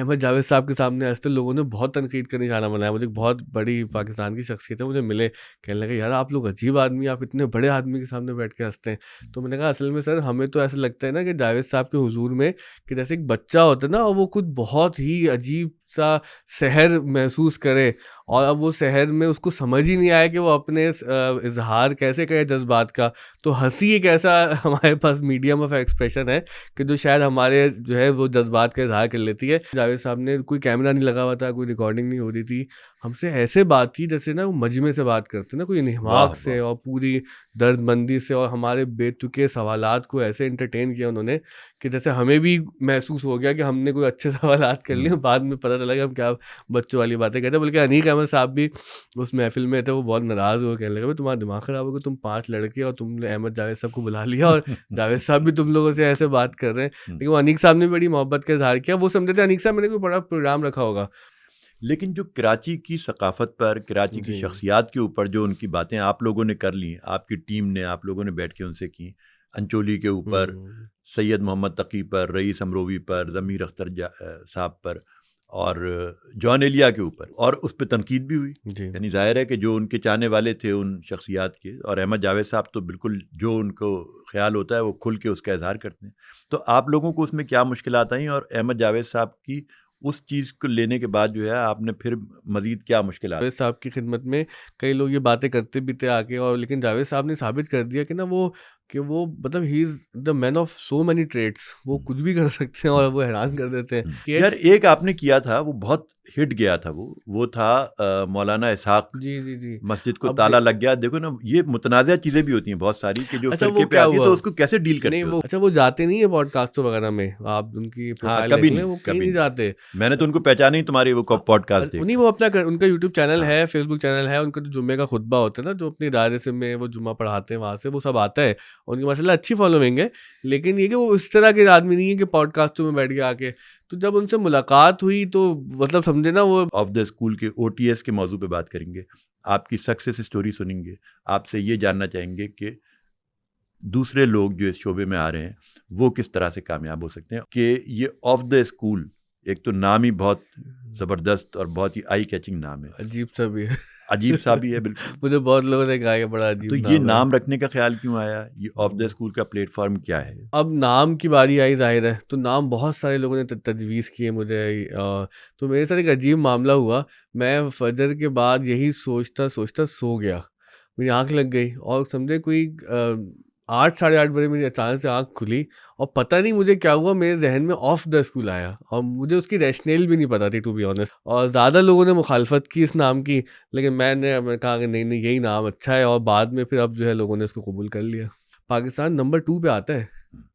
अहमद जावेद साहब के सामने हँसते लोगों ने बहुत तनकीद का निशाना बनाया। मुझे एक बहुत बड़ी पाकिस्तान की शख्सियत है, मुझे मिले, कहने लगे यार आप लोग अजीब आदमी, आप इतने बड़े आदमी के सामने बैठ के हँसते हैं। तो मैंने कहा असल में सर हमें तो ऐसा लगता है ना कि जावेद साहब के हुजूर में कि जैसे एक बच्चा होता है ना और वो कुछ बहुत ही अजीब सा सहर महसूस करे, और अब वो शहर में उसको समझ ही नहीं आया कि वो अपने इजहार कैसे करे जज्बात का। तो हंसी एक ऐसा हमारे पास मीडियम ऑफ एक्सप्रेशन है कि जो शायद हमारे जो है वो जज्बात का इजहार कर लेती है। जावेद साहब ने कोई कैमरा नहीं लगा हुआ था, कोई रिकॉर्डिंग नहीं हो रही थी, हमसे ऐसे बात की जैसे ना वो मजमे से बात करते ना, कोई वाह निहमाक से वाह। और पूरी दर्दमंदी से, और हमारे बेतुके सवालात को ऐसे एंटरटेन किया उन्होंने कि जैसे हमें भी महसूस हो गया कि हमने कोई अच्छे सवालात कर लिए। बाद में पता चला कि हम क्या बच्चों वाली बातें कहते हैं। बल्कि अनीक अहमद साहब भी उस महफिल में थे, वो बहुत नाराज़ हुए, कहने लगे भाई तुम्हारा दिमाग ख़राब हो गया, तुम 5 लड़के और तुमने अहमद जावेद साहब को बुला लिया और जावेद साहब भी तुम लोगों से ऐसे बात कर रहे हैं। लेकिन वो अनीक साहब ने बड़ी मोहब्बत का इज़हार किया। वो समझते थे अनीक साहब मैंने कोई बड़ा प्रोग्राम रखा होगा। लेकिन जो कराची की सकाफत पर, कराची की जी। शख्सियात के ऊपर जो उनकी बातें आप लोगों ने कर ली, आपकी टीम ने, आप लोगों ने बैठ के उनसे की, अंचोली के ऊपर, हुँ। सैयद मोहम्मद तकी पर, रईस अमरोवी पर, ज़मीर अख्तर साहब पर, और जॉन एलिया के ऊपर, और उस पर तनकीद भी हुई। जी। यानी जाहिर है कि जो उनके चाहने वाले थे उन शख्सियात के, और अहमद जावेद साहब तो बिल्कुल जो उनको ख्याल होता है वो खुल के उसका इजहार करते हैं। तो आप लोगों को उसमें क्या मुश्किलात आई, और अहमद जावेद साहब की उस चीज़ को लेने के बाद जो है आपने फिर मज़ीद क्या मुश्किलात? जावेद साहब की खिदमत में कई लोग ये बातें करते भी थे आके, और लेकिन जावेद साहब ने साबित कर दिया कि ना वो मतलब ही is the man of so many trades, वो हुँ, कुछ भी कर सकते हैं हुँ, और वो हैरान कर देते हैं। हुँ। कि यार एक आपने किया था वो बहुत हिट गया था, वो था मौलाना इसहाक, जी, जी, जी। मस्जिद को अब ताला लग गया। देखो ना, ये मुतनाज़िया चीज़ें भी होती हैं बहुत सारी कि जो अच्छा फ़िरके वो पे क्या आती है हुआ? तो उसको कैसे डील नहीं करते हो? वो अच्छा वो जाते नहीं है पॉडकास्टों वगैरह में, आप उनकी हाँ, प्रोफ़ाइल कभी देख लें, नहीं, वो कहीं कभी नहीं नहीं। जाते। मैंने तो उनको पहचाना ही तुम्हारी वो पॉडकास्ट देख नहीं के। वो अपना उनका यूट्यूब चैनल हाँ। है, फेसबुक चैनल है, उनका जो जुम्मे का खुतबा होता है ना, जो अपनी दायरे से में वो जुम्मा पढ़ाते हैं वहाँ से, वो सब आता है। उनकी माशाल्लाह अच्छी फॉलोइंग है, लेकिन ये कि वो इस तरह के आदमी नहीं है कि पॉडकास्टों में बैठ के आके। तो जब उनसे मुलाकात हुई तो मतलब समझे ना वो ऑफ द स्कूल के ओटीएस के मौजू पे बात करेंगे, आपकी सक्सेस स्टोरी सुनेंगे, आपसे ये जानना चाहेंगे कि दूसरे लोग जो इस शोबे में आ रहे हैं वो किस तरह से कामयाब हो सकते हैं, कि ये ऑफ द स्कूल एक तो नाम ही बहुत ज़बरदस्त और बहुत ही आई कैचिंग नाम है, अजीब-सा भी है। अजीब सा भी है बिल्कुल। मुझे बहुत लोगों ने कहा कि बड़ा तो अजीब ये नाम है। नाम रखने का ख्याल क्यों आया? ये ऑफ द हुँ। स्कूल का प्लेटफॉर्म क्या है? अब नाम की बारी आई ज़ाहिर है, तो नाम बहुत सारे लोगों ने तजवीज़ किए मुझे। तो मेरे साथ एक अजीब मामला हुआ। मैं फ़जर के बाद यही सोचता-सोचता सो गया। मेरी आँख लग गई और समझे कोई 8 साढ़े 8 बजे मेरी अचानक से आँख खुली और पता नहीं मुझे क्या हुआ, मेरे ज़हन में ऑफ द स्कूल आया और मुझे उसकी रैशनल भी नहीं पता थी टू बी ऑनेस्ट, और ज़्यादा लोगों ने मुखालफत की इस नाम की, लेकिन मैंने कहा कि नहीं, नहीं यही नाम अच्छा है, और बाद में फिर अब जो है लोगों ने इसको कबूल कर लिया। पाकिस्तान नंबर 2 पे आता है।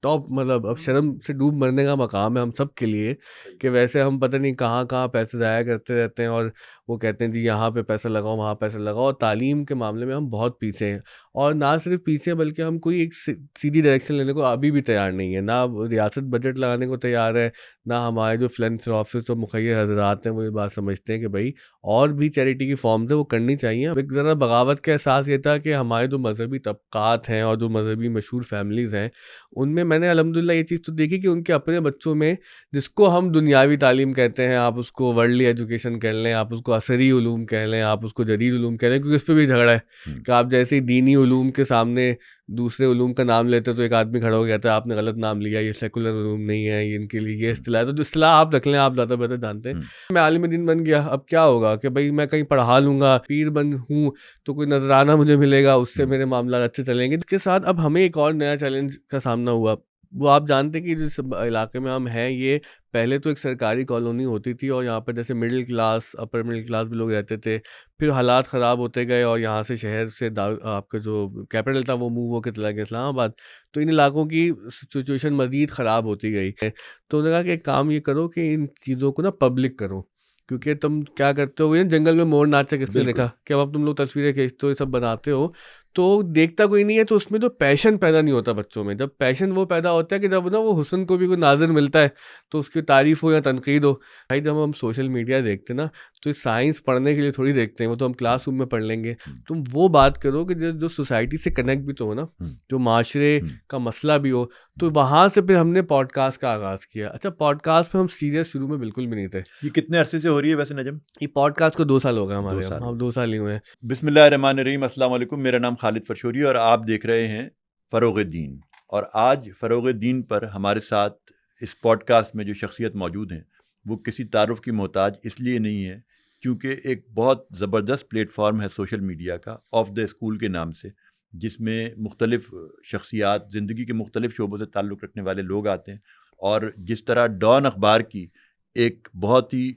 टॉप मतलब अब शर्म से डूब मरने का मकाम है हम सब के लिए कि वैसे हम पता नहीं कहाँ-कहाँ पैसे ज़ाया करते रहते हैं, और वो कहते हैं जी यहाँ पे पैसा लगाओ, वहाँ पैसा लगाओ, और तालीम के मामले में हम बहुत पीछे हैं। और ना सिर्फ पीछे हैं बल्कि हम कोई एक सीधी डायरेक्शन लेने को अभी भी तैयार नहीं है। ना रियासत बजट लगाने को तैयार है, ना हमारे जो फिलैंथ्रोपिस्ट और मुखिया हज़रात हैं वो ये बात समझते हैं कि भई और भी चैरिटी की फ़ॉर्म्स है वो करनी चाहिए। एक ज़रा बगावत का एहसास ये था कि हमारे जो मज़हबी तबक़ात हैं और जो मज़हबी मशहूर फैमिलीज़ हैं, उनमें मैंने अल्हम्दुलिल्लाह ये चीज़ तो देखी कि उनके अपने बच्चों में, जिसको हम दुनियावी तालीम कहते हैं, आप उसको वर्ल्डली एजुकेशन कह लें, आप उसको असरी उलूम कह लें, आप उसको जदीद उलूम कह लें, क्योंकि इस पे भी झगड़ा है हुँ। कि आप जैसे ही दीनी उलूम के सामने दूसरे उलूम का नाम लेते हो तो एक आदमी खड़ा हो गया था, आपने गलत नाम लिया, ये सेकुलर उलूम नहीं है, ये इनके लिए ये हुँ, इस्तिलाह है। तो जो इस्तिलाह आप रख लें, आप ज़्यादा बेहतर जानते हैं। हुँ। मैं आलिम दीन बन गया, अब क्या होगा कि भई मैं कहीं पढ़ा लूँगा, पीर बन हूँ, तो कोई नज़राना मुझे मिलेगा, उससे हुँ। मेरे मामला अच्छे चलेंगे। इसके साथ अब हमें एक और नया चैलेंज का सामना हुआ। वो आप जानते हैं कि जिस इलाके में हम हैं, ये पहले तो एक सरकारी कॉलोनी होती थी और यहाँ पर जैसे middle class, upper middle class भी लोग रहते थे। फिर हालात ख़राब होते गए और यहाँ से शहर से आपका जो कैपिटल था वो मूव होके चला गया इस्लामाबाद। तो इन इलाकों की सिचुएशन मज़ीद ख़राब होती गई है। तो उन्होंने कहा कि एक काम ये करो कि इन चीज़ों को ना पब्लिक करो। क्योंकि तुम क्या करते हो, ये जंगल में मोर नाचा किसने देखा? बिल्कुल। कि अब तुम लोग तस्वीरें खींचते हो, ये सब बनाते हो, तो देखता कोई नहीं है, तो उसमें जो पैशन पैदा नहीं होता बच्चों में। जब पैशन वो पैदा होता है कि जब ना वो हुस्न को भी कोई नाज़िर मिलता है, तो उसकी तारीफ़ हो या तनकीद हो। भाई जब हम सोशल मीडिया देखते हैं ना, तो साइंस पढ़ने के लिए थोड़ी देखते हैं, वो तो हम क्लासरूम में पढ़ लेंगे। तुम वो बात करो कि जो जो सोसाइटी से कनेक्ट भी तो हो ना, जो माशरे का मसला भी हो, तो वहाँ से फिर हमने पॉडकास्ट का आगाज़ किया। अच्छा, पॉडकास्ट में हम सीरियस शुरू में बिल्कुल भी नहीं थे। ये कितने अरसे से हो रही है वैसे नजम? ये पॉडकास्ट को 2 साल हो गए 2 हमारे, साल हो हम गए। 2 साल ही हुए हैं। बिस्मिल्लाहिर्रहमानिर्रहीम, अस्सलाम वालेकुम। मेरा नाम खालिद फरशोरी और आप देख रहे हैं फ़रोग़ दीन। और आज फ़रोग़ दीन पर हमारे साथ इस पॉडकास्ट में जो शख्सियत मौजूद हैं वो किसी तारुफ़ की मोहताज इसलिए नहीं है क्योंकि एक बहुत ज़बरदस्त प्लेटफॉर्म है सोशल मीडिया का, ऑफ द स्कूल के नाम से, जिसमें मुख्तलिफ़ शख्सियात, ज़िंदगी के मुख्तलिफ़ शोबों से ताल्लुक़ रखने वाले लोग आते हैं। और जिस तरह डॉन अखबार की एक बहुत ही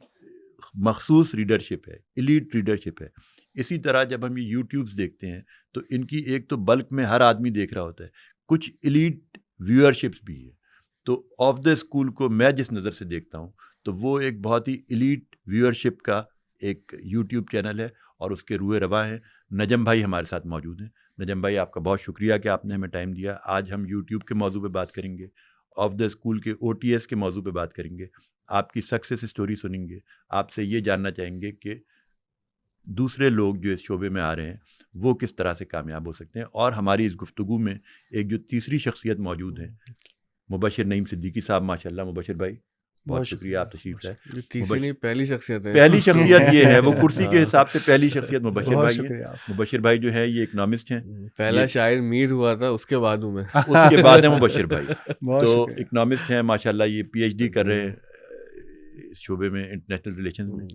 मखसूस रीडरशिप है, एलीट रीडरशिप है, इसी तरह जब हम ये यूट्यूब्स देखते हैं तो इनकी एक तो बल्क में हर आदमी देख रहा होता है, कुछ एलीट व्यूअरशिप्स भी है। तो ऑफ द स्कूल को मैं जिस नज़र से देखता हूँ तो वो एक बहुत ही एलीट व्यूअरशिप का एक यूट्यूब चैनल है और उसके रूए रवा हैं। नजम भाई हमारे साथ मौजूद हैं। नजम भाई, आपका बहुत शुक्रिया कि आपने हमें टाइम दिया। आज हम यूट्यूब के मौजू पे बात करेंगे, ऑफ द स्कूल के OTS के मौजू पे बात करेंगे, आपकी सक्सेस स्टोरी सुनेंगे, आपसे ये जानना चाहेंगे कि दूसरे लोग जो इस शोबे में आ रहे हैं वो किस तरह से कामयाब हो सकते हैं। और हमारी इस गुफ्तगू में एक जो तीसरी शख्सियत मौजूद है, मुबशिर नईम सिद्दीकी साहब। माशाल्लाह मुबशिर भाई, बहुत शुक्रिया आप तशरीफ लाए। ये तीसरी नहीं, पहली शख्सियत है। पहली शख्सियत ये है, वो कुर्सी के हिसाब से पहली शख्सियत मुबशिर भाई है। शुक्रिया। मुबशिर भाई जो है ये इकनॉमिस्ट हैं। पहला ये शायर मीर हुआ था, उसके बाद हूँ मैं। उसके बाद है मुबशिर भाई। बहुत तो शुक्रिया। इकनॉमिस्ट हैं माशाल्लाह, ये PhD कर रहे हैं इस शोबे में, इंटरनेशनल रिलेशन में,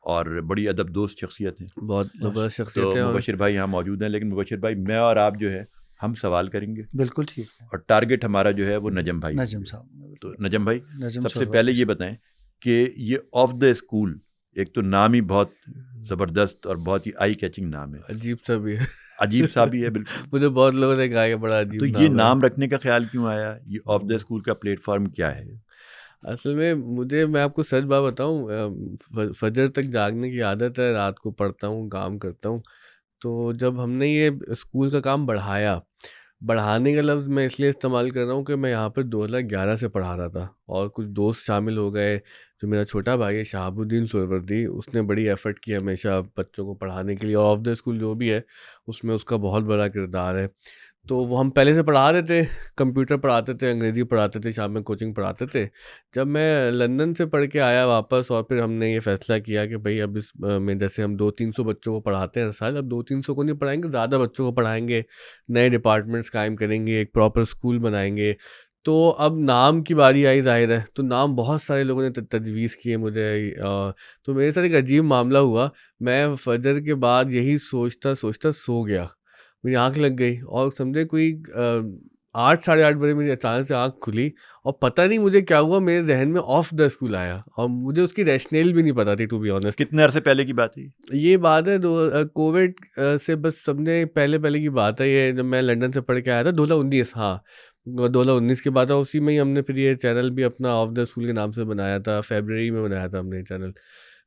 और बड़ी अदब दोस्त शख्सियत हैं। बहुत ज़बरदस्त शख्सियत तो है। और मुबशिर भाई यहाँ मौजूद हैं, लेकिन मुबशिर भाई मैं और आप जो है हम सवाल करेंगे बिल्कुल ठीक है। और टारगेट हमारा जो है वो नजम भाई नजम होंगे। साहब, तो नजम भाई, नजम सबसे शोरवा पहले के ये साथ। बताएं कि ये ऑफ द स्कूल, एक तो नाम ही बहुत ज़बरदस्त और बहुत ही आई कैचिंग नाम है, अजीब सा भी है। अजीब सा भी है बिल्कुल। मुझे बहुत लोगों ने कहा कि बड़ा अजीब तो नाम ये है। नाम रखने का ख्याल क्यों आया? ये ऑफ द स्कूल का प्लेटफॉर्म क्या है? असल में मैं आपको सच बात बताऊँ, फजर तक जागने की आदत है, रात को पढ़ता हूँ, काम करता हूँ। तो जब हमने ये स्कूल का काम बढ़ाया, बढ़ाने का लफ्ज़ मैं इसलिए इस्तेमाल कर रहा हूँ कि मैं यहाँ पर 2011 से पढ़ा रहा था और कुछ दोस्त शामिल हो गए। जो मेरा छोटा भाई है शहाबुद्दीन सोहरावर्दी, उसने बड़ी एफ़र्ट की हमेशा बच्चों को पढ़ाने के लिए, और ऑफ द स्कूल जो भी है उसमें उसका बहुत बड़ा किरदार है। तो वो हम पहले से पढ़ा रहे थे, कंप्यूटर पढ़ाते थे, अंग्रेज़ी पढ़ाते थे, शाम में कोचिंग पढ़ाते थे। जब मैं लंदन से पढ़ के आया वापस, और फिर हमने ये फ़ैसला किया कि भई अब में जैसे हम 200-300 बच्चों को पढ़ाते हैं हर साल, अब 200-300 को नहीं पढ़ाएँगे, ज़्यादा बच्चों को पढ़ाएँगे, नए डिपार्टमेंट्स कायम करेंगे, एक प्रॉपर स्कूल बनाएँगे। तो अब नाम की बारी आई, ज़ाहिर है, तो नाम बहुत सारे लोगों ने तजवीज़ किए मुझे। तो मेरे साथ एक अजीब मामला हुआ। मैं फ़जर के बाद यही सोचता सो गया। मेरी आँख लग गई और समझे कोई 8 साढ़े 8 बजे मेरी अचानक से आँख खुली और पता नहीं मुझे क्या हुआ, मेरे ज़हन में ऑफ द स्कूल आया और मुझे उसकी रैशनल भी नहीं पता थी, टू बी ऑनेस्ट। कितने अरसे पहले की बात है ये? ये बात है कोविड से बस समझे पहले की बात है ये, जब मैं लंदन से पढ़ के आया था 2019। हाँ, 2019 की बात है। उसी में ही हमने फिर ये चैनल भी अपना ऑफ द स्कूल के नाम से बनाया था, फ़रवरी में बनाया था हमने ये चैनल,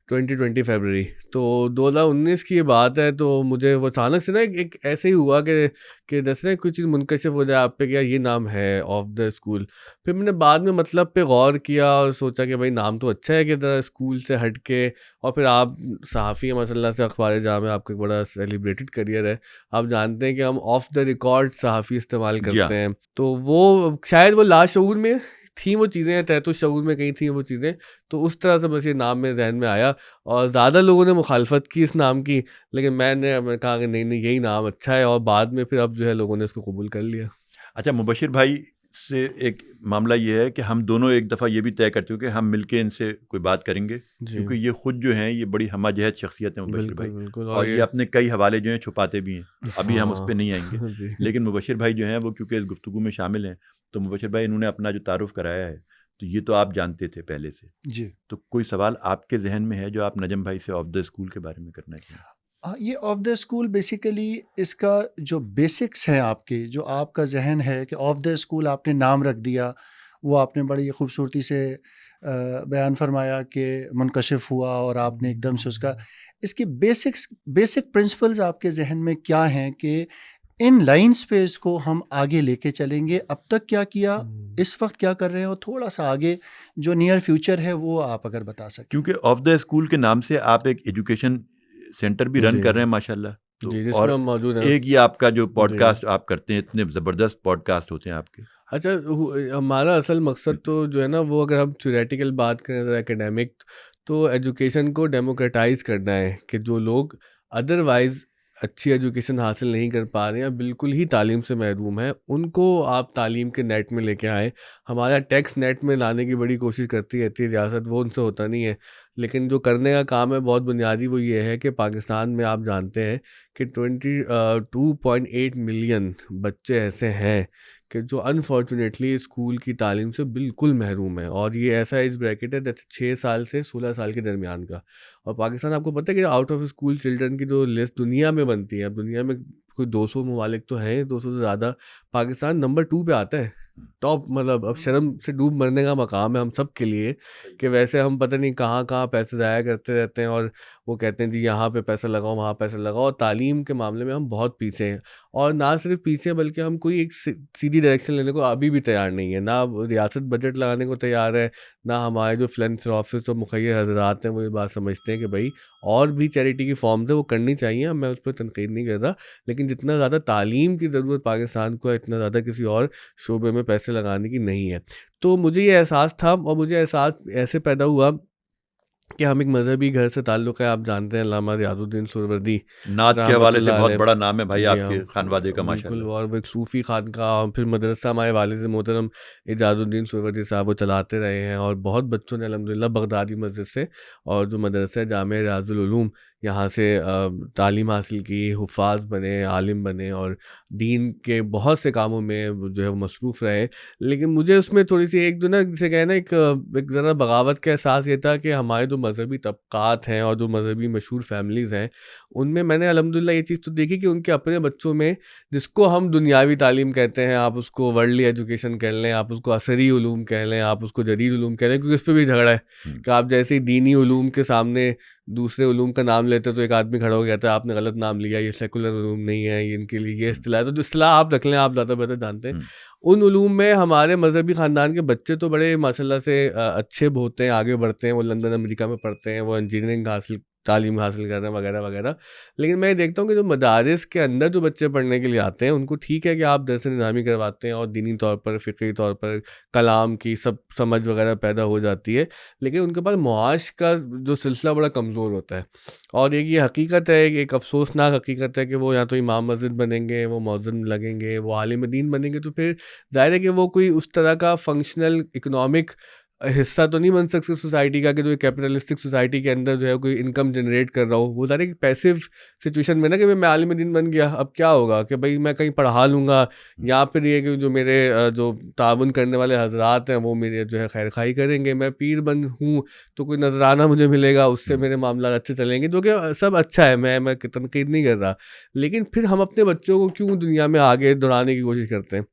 2020 फ़रवरी। तो 2019 की ये बात है। तो मुझे वो अचानक से ना एक ऐसे ही हुआ कि जैसे ना कुछ चीज़ मुनकशिफ हो जाए आप पे, क्या ये नाम है ऑफ द स्कूल। फिर मैंने बाद में मतलब पे गौर किया और सोचा कि भाई नाम तो अच्छा है कि ज़रा स्कूल से हट के, और फिर आप सहाफ़ी हैं माशाल्लाह से, अखबार जहाँ में आपका एक बड़ा सेलिब्रेटेड करियर है। आप जानते हैं कि हम ऑफ द रिकॉर्ड सहाफ़ी इस्तेमाल जी हाँ। करते हैं। तो वो शायद वो लाशऊर में थी वो चीज़ें, तहत शऊर में कहीं थी वो चीज़ें। तो उस तरह से बस ये नाम मेरे ज़हन में आया और ज़्यादा लोगों ने मुखालफत की इस नाम की, लेकिन मैंने कहा कि नहीं यही नाम अच्छा है, और बाद में फिर अब जो है लोगों ने इसको कबूल कर लिया। अच्छा, मुबशिर भाई से एक मामला ये है कि हम दोनों एक दफ़ा ये भी तय कर चुके हैं हम मिलके इनसे कोई बात करेंगे, जी, क्योंकि ये खुद जो हैं ये बड़ी हमजहत शख्सियत है मुबशिर भाई, बिल्कुल। और ये अपने कई हवाले जो हैं छुपाते भी हैं। तो अभी हम उस हाँ, पर नहीं आएंगे, जी। लेकिन मुबशिर भाई जो हैं वो क्योंकि इस गुफ्तगू में शामिल हैं, तो मुबशिर भाई इन्होंने अपना जो तारुफ कराया है तो ये तो आप जानते थे पहले से। जी। तो कोई सवाल आपके जहन में है जो आप नजम भाई से ऑफ द स्कूल के बारे में करना चाहिए? ये ऑफ द स्कूल बेसिकली इसका जो बेसिक्स है आपके, जो आपका जहन है कि ऑफ द स्कूल आपने नाम रख दिया, वो आपने बड़ी खूबसूरती से बयान फरमाया कि मुनकशिफ हुआ और आपने एकदम से उसका, इसके बेसिक प्रिंसिपल्स आपके जहन में क्या हैं कि इन लाइन्स पे इसको हम आगे लेके चलेंगे। अब तक क्या किया, हुँ। इस वक्त क्या कर रहे हो, थोड़ा-सा आगे जो नियर फ्यूचर है वो आप अगर बता सकें? क्योंकि ऑफ द स्कूल के नाम से आप एक एजुकेशन सेंटर भी रन जी। कर रहे हैं माशाल्लाह। तो जी, जिसमें और हम मौजूद हैं। एक ये आपका जो जी। पॉडकास्ट आप करते हैं, इतने ज़बरदस्त पॉडकास्ट होते हैं आपके। अच्छा, हमारा असल मकसद तो जो है ना, वो अगर हम थ्योरेटिकल बात करें तो एकेडमिक, तो एजुकेशन को डेमोक्रेटाइज करना है कि जो लोग अदरवाइज अच्छी एजुकेशन हासिल नहीं कर पा रहे हैं या बिल्कुल ही तालीम से महरूम हैं, उनको आप तालीम के नेट में लेके आएँ। हमारा टैक्स नेट में लाने की बड़ी कोशिश करती रहती है रियासत, वो उनसे होता नहीं है। लेकिन जो करने का काम है बहुत बुनियादी, वो ये है कि पाकिस्तान में आप जानते हैं कि 2.8 मिलियन बच्चे ऐसे हैं कि जो अनफॉर्चुनेटली स्कूल की तालीम से बिल्कुल महरूम है, और ये ऐसा एज ब्रैकेट है जैसे 6 साल से 16 साल के दरमियान का। और पाकिस्तान, आपको पता है कि आउट ऑफ स्कूल चिल्ड्रन की जो लिस्ट दुनिया में बनती है, अब दुनिया में कोई 200 ममालिक तो हैं, 200 से ज़्यादा, पाकिस्तान नंबर 2 पे आता है। टॉप, मतलब अब शर्म से डूब मरने का मकाम है हम सब के लिए कि वैसे हम पता नहीं कहाँ-कहाँ पैसे ज़ाया करते रहते हैं, और वो कहते हैं जी यहाँ पे पैसा लगाओ, वहाँ पैसा लगाओ, और तालीम के मामले में हम बहुत पीछे हैं। और ना सिर्फ पीछे, बल्कि हम कोई एक सीधी डायरेक्शन लेने को अभी भी तैयार नहीं है। ना रियासत बजट लगाने को तैयार है, ना हमारे जो फिलैंथ्रोपिस्ट और मुखिया हज़रात हैं वो ये बात समझते हैं कि भाई और भी चैरिटी की फॉर्म्स है वो करनी चाहिए। मैं उस पर तनकीद नहीं कर रहा, लेकिन जितना ज़्यादा तालीम की ज़रूरत पाकिस्तान को है, इतना ज़्यादा किसी और शोबे में पैसे लगाने की नहीं है। तो मुझे ये एहसास था, और मुझे एहसास ऐसे पैदा हुआ कि हम एक मज़हबी घर से ताल्लुक़ है। आप जानते हैं अल्लामा रियाज़ुद्दीन सुहरवर्दी नात के हवाले से रहमतुल्लाह बहुत अलैह। बड़ा नाम है भाई जी हाँ, आपके खानवादे का बिल्कुल। माशाल्लाह। और वो एक सूफ़ी ख़ानक़ाह, फिर मदरसा हमारे वालिद मोहतरम एजाज़ुद्दीन सुहरवर्दी साहब वो चलाते रहे हैं, और बहुत बच्चों ने अल्हम्दुलिल्लाह बगदादी मस्जिद से, और जो मदरसा है जामिया रियाज़ुल उलूम, यहाँ से तालीम हासिल की, हुफ़ाज़ बने, आलिम बने, और दीन के बहुत से कामों में वो जो है वो मसरूफ़ रहे। लेकिन मुझे उसमें थोड़ी-सी एक जो ना, जिसे कहें ना, एक ज़रा बगावत का एहसास ये था कि हमारे जो मज़हबी तबक़ात हैं और जो मज़हबी मशहूर फ़ैमिलीज़ हैं, उनमें मैंने अल्हम्दुलिल्लाह ये चीज़ तो देखी कि उनके अपने बच्चों में, जिसको हम दुनियावी तालीम कहते हैं, आप उसको वर्ल्डली एजुकेशन कह लें, आप उसको असरी उलूम कह लें, आप उसको जदीद उलूम कह लें, क्योंकि इस पे भी झगड़ा है कि आप जैसे ही दीनी उलूम के सामने दूसरे उलूम का नाम लेते हैं तो एक आदमी खड़ा हो कहता है आपने गलत नाम लिया, ये सेकुलर उलूम नहीं है, ये इनके लिए ये इस्तिलाह है। तो जो इस्तिलाह आप रख लें, आप ज़्यादा बेहतर जानते हैं। उन उलूम में हमारे मज़हबी ख़ानदान के बच्चे तो बड़े माशाल्लाह से अच्छे होते हैं, आगे बढ़ते हैं, वो लंदन अमेरिका में पढ़ते हैं, वो इंजीनियरिंग तालीम हासिल कर रहे हैं, वगैरह वगैरह। लेकिन मैं देखता हूँ कि जो मदारिस के अंदर जो बच्चे पढ़ने के लिए आते हैं, उनको ठीक है कि आप दरस निज़ामी करवाते हैं और दीनी तौर पर, फ़िक़ही तौर पर कलाम की सब समझ वगैरह पैदा हो जाती है, लेकिन उनके पास मुआश का जो सिलसिला बड़ा कमज़ोर होता है। और एक ये हकीकत है, एक अफ़सोसनाक हकीकत है कि वो या तो इमाम मस्जिद बनेंगे, वो मौज़िन लगेंगे, वो आलिम दीन बनेंगे, तो फिर ज़ाहिर है कि वो कोई उस तरह का फ़ंक्शनल इकोनॉमिक हिस्सा तो नहीं बन सकते सोसाइटी का, कि जो कैपिटलिस्टिक सोसाइटी के अंदर जो है कोई इनकम जनरेट कर रहा हो। वो ज़ाहिर है कि पैसिव सिचुएशन में ना, कि मैं आलिम दीन बन गया, अब क्या होगा कि भाई मैं कहीं पढ़ा लूँगा, या फिर ये कि जो मेरे जो ताउन करने वाले हज़रात हैं वो मेरे जो है खैर-खाई करेंगे, मैं पीर बन हूँ तो कोई नज़राना मुझे मिलेगा, उससे मेरे मामला अच्छे चलेंगे, जो कि सब अच्छा है, मैं तनकीद नहीं कर रहा। लेकिन फिर हम अपने बच्चों को क्यों दुनिया में आगे दौड़ाने की कोशिश करते हैं?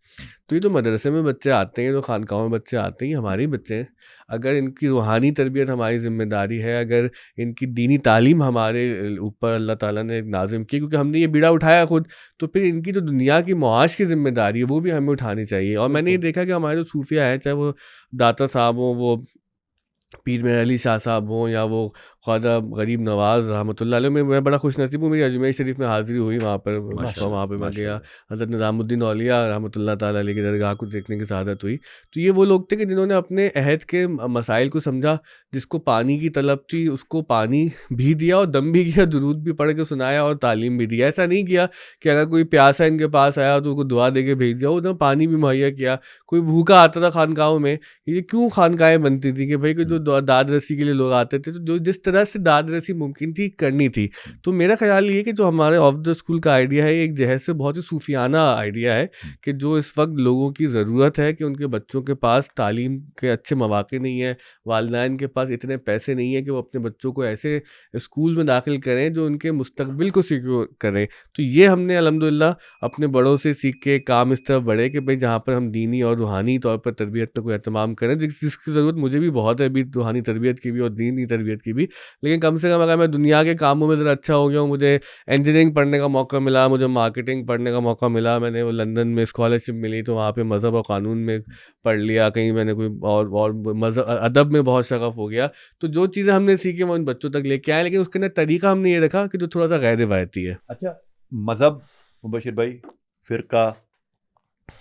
तो ये जो मदरसे में बच्चे आते हैं, जो खानकाहों में बच्चे आते हैं, ये हमारे ही बच्चे हैं। अगर इनकी रूहानी तरबियत हमारी ज़िम्मेदारी है, अगर इनकी दीनी तालीम हमारे ऊपर अल्लाह ताला ने नाज़िम की, क्योंकि हमने ये बीड़ा उठाया खुद, तो फिर इनकी जो दुनिया की मुआश की ज़िम्मेदारी है, वो भी हमें उठानी चाहिए। और मैंने ये बिल्कुल। देखा कि हमारे जो सूफिया हैं, चाहे वो दाता साहब हों, वो पीर मेहर अली शाह साहब हों, या वो ख्वाजा गरीब नवाज़ रहमतुल्लाह अलैह, मैं बड़ा खुशनसीब हूँ, मेरी अजमेर शरीफ में हाज़िरी हुई वहाँ पर, माशाल्लाह, वहाँ पे मैं गया। माशाल्लाह। हज़रत निज़ामुद्दीन औलिया रहमतुल्लाह ताला अलैह की दरगाह को देखने की सआदत हुई। तो ये वो लोग थे कि जिन्होंने अपने अहद के मसाइल को समझा, जिसको पानी की तलब थी उसको पानी भी दिया, और दम भी किया, दुरूद भी पढ़ के सुनाया, और तालीम भी दी। ऐसा नहीं किया कि अगर कोई प्यासा इनके पास आया तो उसको दुआ दे के भेज दिया, उन्होंने पानी भी मुहैया किया। कोई भूखा आता था खानकाहों में, ये क्यों खानकाहें बनती थी कि भाई कि जो दाद रसी के लिए लोग आते थे, तो जो जिस तरह से दाद रसी मुमकिन थी करनी थी। तो मेरा ख्याल ये कि जो हमारे ऑफ द स्कूल का आइडिया है, एक जहर से बहुत ही सूफियाना आइडिया है, कि जो इस वक्त लोगों की ज़रूरत है कि उनके बच्चों के पास तालीम के अच्छे मौक़े नहीं है, वालिदैन के पास इतने पैसे नहीं है कि वो अपने बच्चों को ऐसे स्कूल में दाखिल करें जो उनके मुस्तकबिल को सिक्योर करें। तो ये हमने अल्हम्दुलिल्लाह अपने बड़ों से सीख के काम इस तरफ बढ़े कि भाई जहाँ पर हम दीनी और रूहानी तौर पर तरबियत का कोई एहतमाम करें, जिसकी ज़रूरत मुझे भी बहुत है अभी, रूहानी तरबियत की भी और दीनी तरबियत की भी। लेकिन कम से कम अगर मैं दुनिया के कामों में ज़रा अच्छा हो गया हूँ, मुझे इंजीनियरिंग पढ़ने का मौका मिला, मुझे मार्केटिंग पढ़ने का मौका मिला, मैंने वो लंदन में स्कॉलरशिप मिली तो वहाँ पे मज़हब और कानून में पढ़ लिया, कहीं मैंने कोई और मज़हब अदब में बहुत शगफ हो गया। तो जो चीज़ें हमने सीखी वो इन बच्चों तक लेके आए, लेकिन उसके अंदर तरीका हमने ये रखा कि जो थोड़ा-सा गैर रिवायती है। अच्छा, मज़हब मुबशिर भाई, फ़िरका,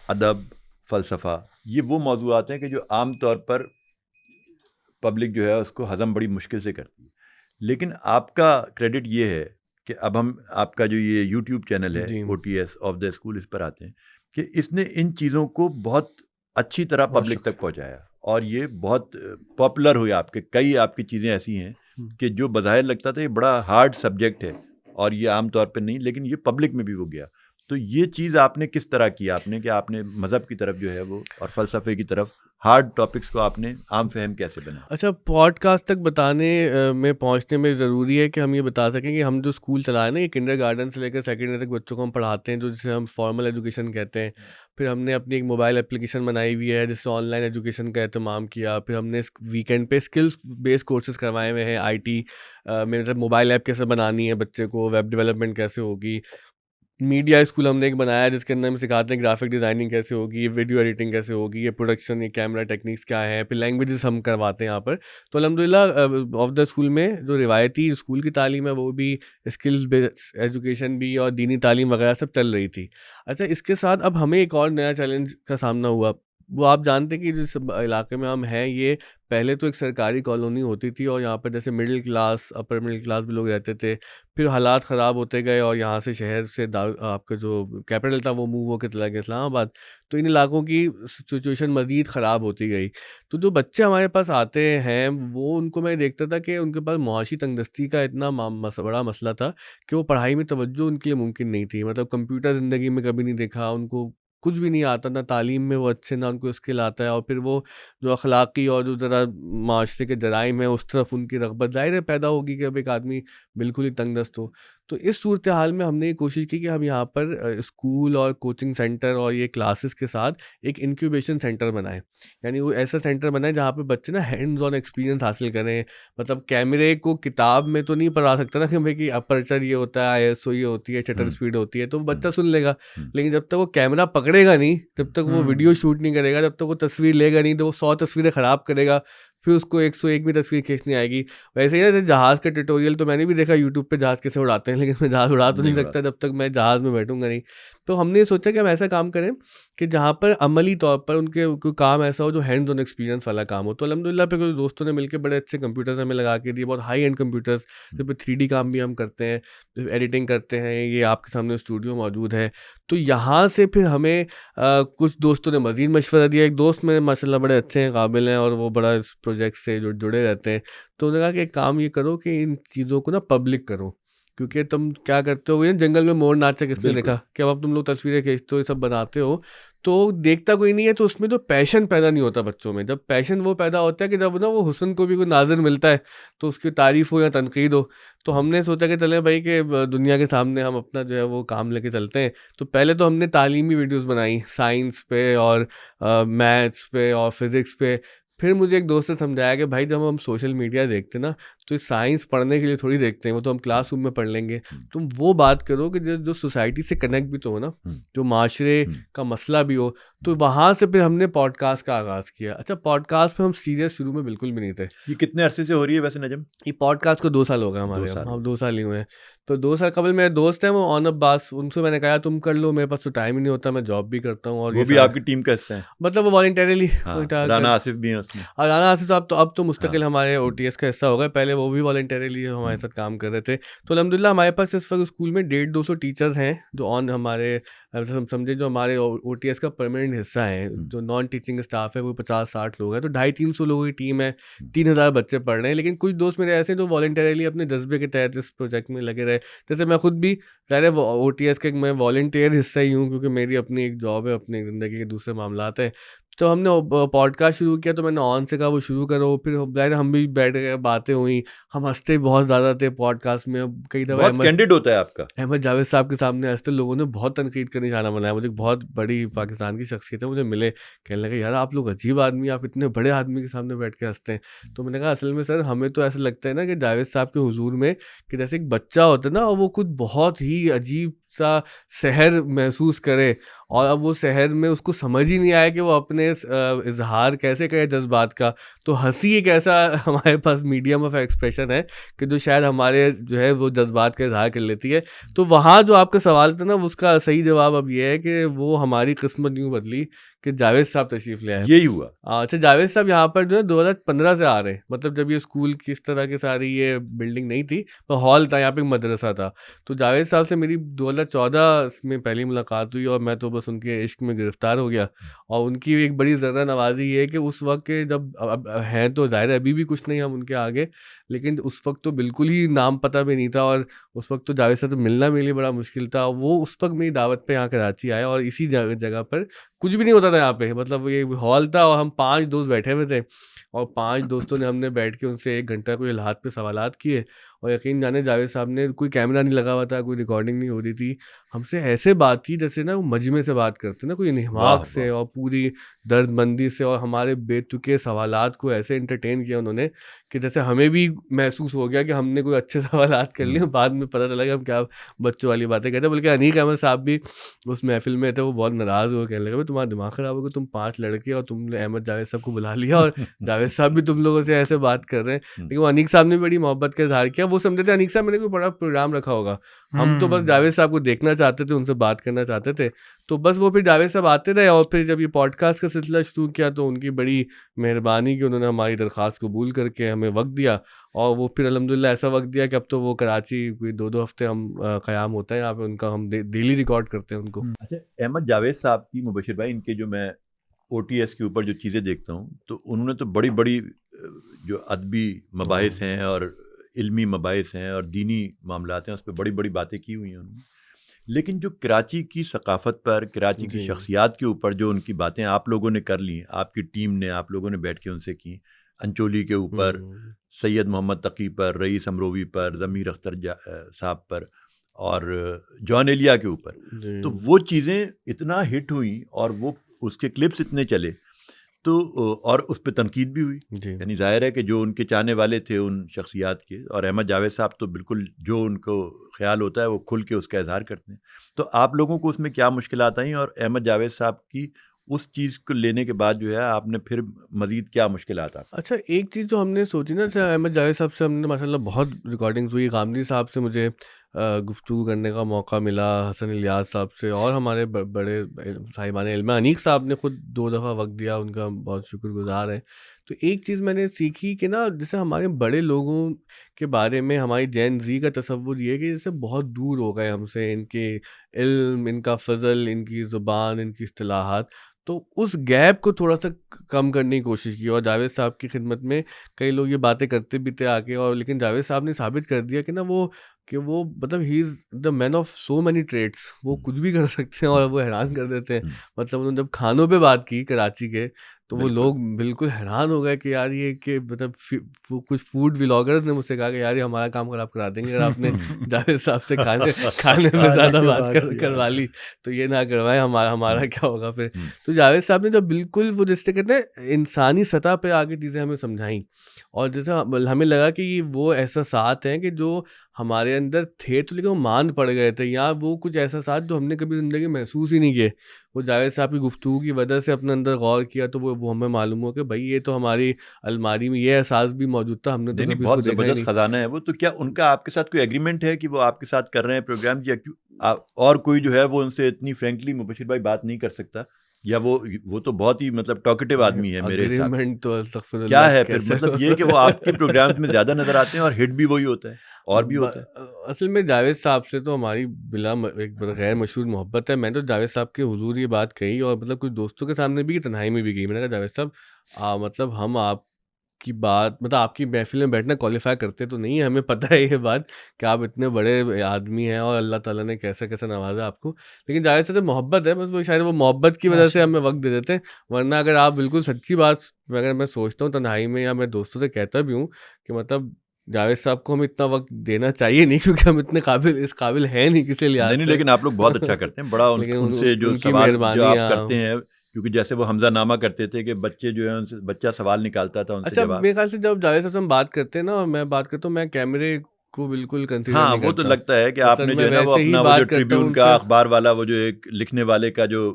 अदब, फ़लसफ़ा, ये वो मौज़ूआत हैं कि जो आम तौर पर पब्लिक जो है उसको हज़म बड़ी मुश्किल से करती है। लेकिन आपका क्रेडिट ये है कि अब हम आपका जो ये यूट्यूब चैनल है जी। OTS ऑफ द स्कूल, इस पर आते हैं कि इसने इन चीज़ों को बहुत अच्छी तरह बहुत पब्लिक शुक्रिया। तक पहुंचाया और ये बहुत पॉपुलर हुए। आपके कई आपकी चीज़ें ऐसी हैं कि जो बज़ाहिर लगता था ये बड़ा हार्ड सब्जेक्ट है और ये आम तौर पे नहीं, लेकिन ये पब्लिक में भी वो गया। तो ये चीज़ आपने किस तरह की आपने कि आपने मज़हब की तरफ जो है वो और फ़लसफ़े की तरफ हार्ड टॉपिक्स को आपने आम फहम कैसे बनाया? अच्छा, पॉडकास्ट तक बताने में पहुंचने में ज़रूरी है कि हम ये बता सकें कि हम जो स्कूल चला है ना, ये किंडरगार्टन से लेकर सेकेंडरी तक बच्चों को हम पढ़ाते हैं, जो जिसे हम फॉर्मल एजुकेशन कहते हैं। फिर हमने अपनी एक मोबाइल एप्लीकेशन बनाई हुई है जिससे ऑनलाइन एजुकेशन का एहतमाम किया। फिर हमने वीकेंड पे स्किल्स बेस्ड कोर्सेज करवाए हुए हैं, IT में, मतलब मोबाइल ऐप कैसे बनानी है बच्चे को, वेब डेवलपमेंट कैसे होगी। मीडिया स्कूल हमने एक बनाया है जिसके अंदर हम सिखाते हैं ग्राफिक डिज़ाइनिंग कैसे होगी, वीडियो एडिटिंग कैसे होगी, ये प्रोडक्शन, ये कैमरा टेक्निक्स क्या है, फिर लैंग्वेजेस हम करवाते हैं यहाँ पर। तो अल्हम्दुलिल्लाह ऑफ द स्कूल में जो रिवायती स्कूल की तालीम है वो भी, स्किल्स बेस्ड एजुकेशन भी और दीनी तालीम वगैरह सब चल रही थी। अच्छा, इसके साथ अब हमें एक और नया चैलेंज का सामना हुआ। वो आप जानते हैं कि जिस इलाके में हम हैं, ये पहले तो एक सरकारी कॉलोनी होती थी और यहाँ पर जैसे middle class, upper middle class भी लोग रहते थे। फिर हालात ख़राब होते गए और यहाँ से शहर से आपका जो कैपिटल था वो मूव होके चला गया इस्लामाबाद। तो इन इलाकों की सिचुएशन मज़ीद ख़राब होती गई। तो जो बच्चे हमारे पास आते हैं, वो उनको मैं देखता था कि उनके पास मुआशी तंगदस्ती का इतना बड़ा मसला था कि वो पढ़ाई में तवज्जो उनके लिए मुमकिन नहीं थी। मतलब कंप्यूटर ज़िंदगी में कभी नहीं देखा, उनको कुछ भी नहीं आता, ना तालीम में वो अच्छे, ना उनको स्किल आता है, और फिर वो जो अखलाकी और जो ज़रा माशरे के जराइम है उस तरफ उनकी रग़बत ज़ाहिर है पैदा होगी कि अब एक आदमी बिल्कुल ही तंग-दस्त हो। तो इस सूरत हाल में हमने ये कोशिश की कि हम यहाँ पर स्कूल और कोचिंग सेंटर और ये क्लासेस के साथ एक इंक्यूबेशन सेंटर बनाएँ। यानी वो ऐसा सेंटर बनाएँ जहाँ पे बच्चे ना हैंड्स ऑन एक्सपीरियंस हासिल करें। मतलब कैमरे को किताब में तो नहीं पढ़ा सकता ना कि भाई कि अपर्चर ये होता है, ISO ये होती है, शटर हुँ, स्पीड होती है, तो वो हुँ, बच्चा सुन लेगा। हुँ, लेकिन जब तक वो कैमरा पकड़ेगा नहीं, जब तक वो वीडियो शूट नहीं करेगा, जब तक वो तस्वीर लेगा नहीं, तो वो 100 तस्वीरें ख़राब करेगा, फिर उसको 101वीं तस्वीर खींचनी आएगी। वैसे ही ना, जैसे जहाज़ का ट्यूटोरियल तो मैंने भी देखा यूट्यूब पे, जहाज़ कैसे उड़ाते हैं, लेकिन मैं जहाज़ उड़ा तो नहीं नहीं उड़ा सकता सकते। जब तक मैं जहाज़ में बैठूँगा नहीं। तो हमने ये सोचा कि हम ऐसा काम करें कि जहाँ पर अमली तौर पर उनके कोई काम ऐसा हो जो हैंड्स ऑन एक्सपीरियंस वाला काम हो। तो अल्हम्दुलिल्लाह फिर कुछ दोस्तों ने मिलके बड़े अच्छे कंप्यूटर्स हमें लगा के दिए, बहुत हाई एंड कंप्यूटर्स, हुँ, जिस पे 3D काम भी हम करते हैं, एडिटिंग करते हैं। ये आपके सामने स्टूडियो मौजूद है। तो यहाँ से फिर हमें कुछ दोस्तों ने मज़ीद मशवरा दिया। एक दोस्त मेरे माशाल्लाह बड़े अच्छे हैं, काबिल हैं, और वो बड़ा इस प्रोजेक्ट से जुड़े रहते हैं। तो उन्होंने कहा कि एक काम ये करो कि इन चीज़ों को ना पब्लिक करो, क्योंकि तुम क्या करते हो, ये जंगल में मोर नाचा किसने बिल्कुल। देखा? कि अब तुम लोग तस्वीरें खींचते हो, ये सब बनाते हो, तो देखता कोई नहीं है, तो उसमें जो पैशन पैदा नहीं होता बच्चों में। जब पैशन वो पैदा होता है कि जब ना वो हुस्न को भी कोई नाज़िर मिलता है, तो उसकी तारीफ़ हो या तनकीद हो। तो हुँ, हमने सोचा कि चलें भाई कि दुनिया के सामने हम अपना जो है वो काम लेके चलते हैं। तो पहले तो हमने तालीमी वीडियोज़ बनाई साइंस पे और मैथ्स पे और फिज़िक्स पे। फिर मुझे एक दोस्त ने समझाया कि भाई जब हम सोशल मीडिया देखते हैं ना, तो ये साइंस पढ़ने के लिए थोड़ी देखते हैं, वो तो हम हुँ, क्लासरूम में पढ़ लेंगे। हुँ, तुम वो बात करो कि जो जो सोसाइटी से कनेक्ट भी तो हो ना, हुँ, जो माशरे हुँ, का मसला भी हो। तो हुँ। वहाँ से फिर हमने पॉडकास्ट का आगाज़ किया। अच्छा, पॉडकास्ट में हम सीरियस शुरू में बिल्कुल भी नहीं थे। ये कितने अरसे से हो रही है वैसे नजम? ये पॉडकास्ट को 2 साल हो गए 2 हमारे अब, साल हो हाँ, गए। 2 साल ही हुए हैं। तो 2 साल कबल मेरे दोस्त हैं, वो ऑन अब्बास, उनसे मैंने कहा तुम कर लो, मेरे पास तो टाइम ही नहीं होता, मैं जॉब भी करता हूँ और वो ये भी सारा, आपकी टीम का हिस्सा हैं? मतलब वो वॉलंटरीली हाँ, कर। राना आसिफ भी हैं उसमें। और राना आसिफ साहब तो अब तो हाँ, मुस्तकिल हमारे हुँ, OTS का हिस्सा हो गए, पहले वो भी वॉलंटरीली हमारे हुँ, साथ काम कर रहे थे। तो अल्हम्दुलिल्लाह हमारे पास इस वक्त स्कूल में 150-200 टीचर्स हैं जो ऑन हमारे, हम समझे जो हमारे OTS का परमानेंट हिस्सा है। हुँ, जो नॉन टीचिंग स्टाफ है वो 50-60 लोग हैं, तो 250-300 लोगों की टीम है। हुँ, 3000 बच्चे पढ़ रहे हैं। लेकिन कुछ दोस्त मेरे ऐसे हैं जो वॉलंटरीली अपने जज्बे के तहत इस प्रोजेक्ट में लगे रहे। जैसे मैं खुद भी, ज़ाहिर है OTS का मैं वॉलंटियर हिस्सा ही हूँ, क्योंकि मेरी अपनी एक जॉब है, अपनी ज़िंदगी के दूसरे मामलात हैं। तो हमने पॉडकास्ट शुरू किया, तो मैंने ऑन से कहा वो शुरू करो, फिर ज़ाहिर है हम भी बैठ गए, बातें हुई, हम हँसते बहुत ज़्यादा थे पॉडकास्ट में। अब कई दफ़ा बहुत कैंडिड होता है आपका। अहमद जावेद साहब के सामने हँसते लोगों ने बहुत तनकीद का निशाना बनाया। मुझे बहुत बड़ी पाकिस्तान की शख्सियत है, मुझे मिले, कहने लगे यार आप लोग अजीब आदमी, आप इतने बड़े आदमी के सामने बैठ के हँसते हैं। तो मैंने कहा असल में सर हमें तो ऐसा लगता है ना कि जावेद साहब के हुजूर में कि जैसे एक बच्चा होता है ना, और वो कुछ बहुत ही अजीब सा सहर महसूस करे, और अब वो सहर में उसको समझ ही नहीं आया कि वो अपने इजहार कैसे करे जज्बात का। तो हंसी एक ऐसा हमारे पास मीडियम ऑफ एक्सप्रेशन है कि जो शायद हमारे जो है वो जज्बात का इजहार कर लेती है। तो वहाँ जो आपका सवाल था ना, उसका सही जवाब अब ये है कि वो हमारी किस्मत यूँ बदली कि जावेद साहब तशरीफ़ ले आए। यही हुआ। अच्छा, जावेद साहब यहाँ पर जो है 2015 से आ रहे हैं, मतलब जब ये स्कूल की इस तरह की सारी ये बिल्डिंग नहीं थी, तो हॉल था, यहाँ पे एक मदरसा था। तो जावेद साहब से मेरी 2014 में पहली मुलाकात हुई, और मैं तो बस उनके इश्क में गिरफ्तार हो गया। और उनकी एक बड़ी ज़र्रा नवाजी ये है कि उस वक्त के जब अब हैं तो ज़ाहिर है अभी भी कुछ नहीं हम उनके आगे, लेकिन उस वक्त तो बिल्कुल ही नाम पता भी नहीं था, और उस वक्त तो जावेद साहब से मिलना मेरे लिए बड़ा मुश्किल था। वो उस वक्त मेरी दावत पे यहाँ कराची आए, और इसी जगह पर कुछ भी नहीं होता था यहाँ पे, मतलब ये हॉल था और हम 5 दोस्त बैठे हुए थे, और 5 दोस्तों ने हमने बैठ के उनसे 1 घंटा कोई इल्हाद पे सवालात किए। और यकीन जाने जावेद साहब ने, कोई कैमरा नहीं लगा हुआ था, कोई रिकॉर्डिंग नहीं हो रही थी, हमसे ऐसे बात की जैसे ना वो मजमे से बात करते ना, कोई वाह निहमाक से वाह। और पूरी दर्दमंदी से, और हमारे बेतुके सवालात को ऐसे एंटरटेन किया उन्होंने कि जैसे हमें भी महसूस हो गया कि हमने कोई अच्छे सवालात कर लिए। बाद में पता चला कि हम क्या बच्चों वाली बातें कहते हैं। बल्कि अनीक अहमद साहब भी उस महफिल में थे, वो बहुत नाराज़ हुए, कहने लगे भाई तुम्हारा दिमाग ख़राब हो गया, तुम 5 लड़के और तुमने अहमद जावेद साहब को बुला लिया, और जावेद साहब भी तुम लोगों से ऐसे बात कर रहे हैं। लेकिन वो अनीक साहब ने भी बड़ी मोहब्बत का इज़हार किया। वो समझे थे अनीक साहब मैंने कोई बड़ा प्रोग्राम रखा होगा, हम तो बस जावेद साहब को देखना चाहते थे, उनसे बात करना चाहते थे। तो बस वो फिर जावेद साहब आते रहे, और फिर जब ये पॉडकास्ट का सिलसिला शुरू किया तो उनकी बड़ी मेहरबानी कि उन्होंने हमारी दरख्वास्त कबूल करके हमें वक्त दिया, और वो फिर अल्हम्दुलिल्लाह ऐसा वक्त दिया कि अब तो वो कराची कोई 2-2 हफ्ते हम क़याम होता है यहाँ पे उनका, हम डेली रिकॉर्ड करते हैं उनको। अच्छा, अहमद जावेद साहब की, मुबशिर भाई, इनके जो मैं ओटीएस के ऊपर जो चीज़ें देखता हूँ, तो उन्होंने तो बड़ी बड़ी जो अदबी मबाहिस हैं और इल्मी मबाहिस हैं और दीनी मामलात हैं, उस पर बड़ी बड़ी बातें की हुई हैं उन्होंने। लेकिन जो कराची की सकाफ़त पर, कराची की जी। शख्सियात के ऊपर जो उनकी बातें आप लोगों ने कर ली, आपकी टीम ने, आप लोगों ने बैठ के उनसे की, अंचोली के ऊपर, सैयद मोहम्मद तकी पर, रईस अमरोवी पर, ज़मीर अख्तर साहब पर, और जॉन एलिया के ऊपर, जी। तो वो चीज़ें इतना हिट हुई और वो उसके क्लिप्स इतने चले, तो और उस पे तनकीद भी हुई। जी। यानी ज़ाहिर है कि जो उनके चाहने वाले थे उन शख्सियात के, और अहमद जावेद साहब तो बिल्कुल जो उनको ख्याल होता है वो खुल के उसका इज़हार करते हैं। तो आप लोगों को उसमें क्या मुश्किलात आई, और अहमद जावेद साहब की उस चीज़ को लेने के बाद जो है आपने फिर मज़ीद क्या मुश्किलात आप? अच्छा, एक चीज़ जो हमने सोची ना, जैसे अहमद जावेद साहब से हमने माशाल्लाह बहुत रिकॉर्डिंग्स हुई, गामदी साहब से मुझे गुफ्तगू करने का मौका मिला, हसन इलियास साहब से, और हमारे बड़े साहिबान इल्म अनीक साहब ने खुद 2 दफ़ा वक्त दिया, उनका बहुत शुक्रगुजार है। तो एक चीज़ मैंने सीखी कि ना, जैसे हमारे बड़े लोगों के बारे में हमारी जेन ज़ी का तसव्वुर ये है कि जैसे बहुत दूर हो गए हमसे, इनके इल्म, इनका फ़ज़ल, इनकी ज़ुबान, इनकी इस्तिलाहात। तो उस गैप को थोड़ा-सा कम करने की कोशिश की, और जावेद साहब की खिदमत में कई लोग ये बातें करते भी थे आके, और लेकिन जावेद साहब ने साबित कर दिया कि ना वो मतलब ही is the man of so many trades, वो कुछ भी कर सकते हैं और वो हैरान कर देते हैं। मतलब उन्होंने जब खानों पे बात की कराची के, तो वो बिल्कुल। लोग बिल्कुल हैरान हो गए कि यार ये कि मतलब कुछ फूड व्लॉगर्स ने मुझसे कहा कि यार ये हमारा काम खराब करा देंगे अगर आपने जावेद साहब से खाने खाने पे खाने ज़्यादा की बात बात की, करवा ली, तो ये ना करवाएं, हमारा क्या होगा फिर। हम्म। तो जावेद साहब ने जब बिल्कुल वो जिससे कहते हैं इंसानी सतह पे आके चीज़ें हमें समझाई, और जैसे हमें लगा कि ये वो एहसासात हैं कि जो हमारे अंदर थे, तो लेकिन वो मान पड़ गए थे, या वो कुछ एहसासात जो हमने कभी ज़िंदगी में महसूस ही नहीं किए, वो जावेद साहब की गुफ्तगू की वजह से अपने अंदर गौर किया, तो वो हमें मालूम हो कि भाई ये तो हमारी अलमारी में ये एहसास भी मौजूद था, हमने तो नहीं नहीं, कभी इसको बहुत देखा ही ज़बरदस्त नहीं। ख़जाना है वो। तो क्या उनका आपके साथ कोई एग्रीमेंट है कि वो आपके साथ कर रहे हैं प्रोग्राम, या क्यों और कोई जो है वो उनसे इतनी फ्रेंकली मुबशिर भाई बात नहीं कर सकता, या वो तो बहुत ही मतलब टॉकेटिव आदमी है मेरे हिसाब से। अग्रीमेंट तो क्या अस्तगफिरुल्लाह है फिर, कैसे मतलब ये कि वो आपके प्रोग्राम्स में ज़्यादा नज़र आते हैं और हिट भी वही होता है और भी होता है? असल में जावेद साहब से तो हमारी एक गैर मशहूर मोहब्बत है। मैं तो जावेद साहब के हुजूर ये बात कही, और मतलब कुछ दोस्तों के सामने भी, तन्हाई में भी कही। मैंने कहा जावेद साहब मतलब हम आप आपकी बात मतलब आपकी महफ़िल में बैठना क्वालीफ़ाई करते तो नहीं है, हमें पता है ये बात कि आप इतने बड़े आदमी हैं और अल्लाह ताला ने कैसे-कैसे नवाज़ा आपको। लेकिन ज़ाहिर-सी बात है मोहब्बत है, बस वो शायद वो मोहब्बत की वज़ह से माशाल्लाह। हमें वक़्त दे देते हैं। वरना अगर आप बिल्कुल सच्ची बात अगर मैं सोचता हूँ तन्हाई में या मैं दोस्तों से कहता भी हूँ कि मतलब जावेद साहब को हमें इतना वक़्त देना चाहिए नहीं क्योंकि हम इतने इस काबिल हैं नहीं किसी लिहाज नहीं, से। लेकिन आप लोग बहुत अच्छा करते हैं। बड़ा लेकिन उनसे जो उनकी सवाल जो मेहरबानी आप करते हैं, क्योंकि जैसे वो हमज़ानामा करते थे कि बच्चे जो हैं उनसे बच्चा सवाल निकालता था, उनसे अच्छा, जवाब। मेरे ख़्याल से जब जावेद साहब से हम बात करते हैं ना और मैं बात करता हूँ, मैं कैमरे को बिल्कुल कंसीडर हाँ, नहीं वो तो करता। लगता है कि मतलब आपने जो मैं है ना वो वैसे ही अपना वो जो बात करता हूँ ट्रिब्यून का उनसे। अखबार वाला वो जो एक लिखने वाले का जो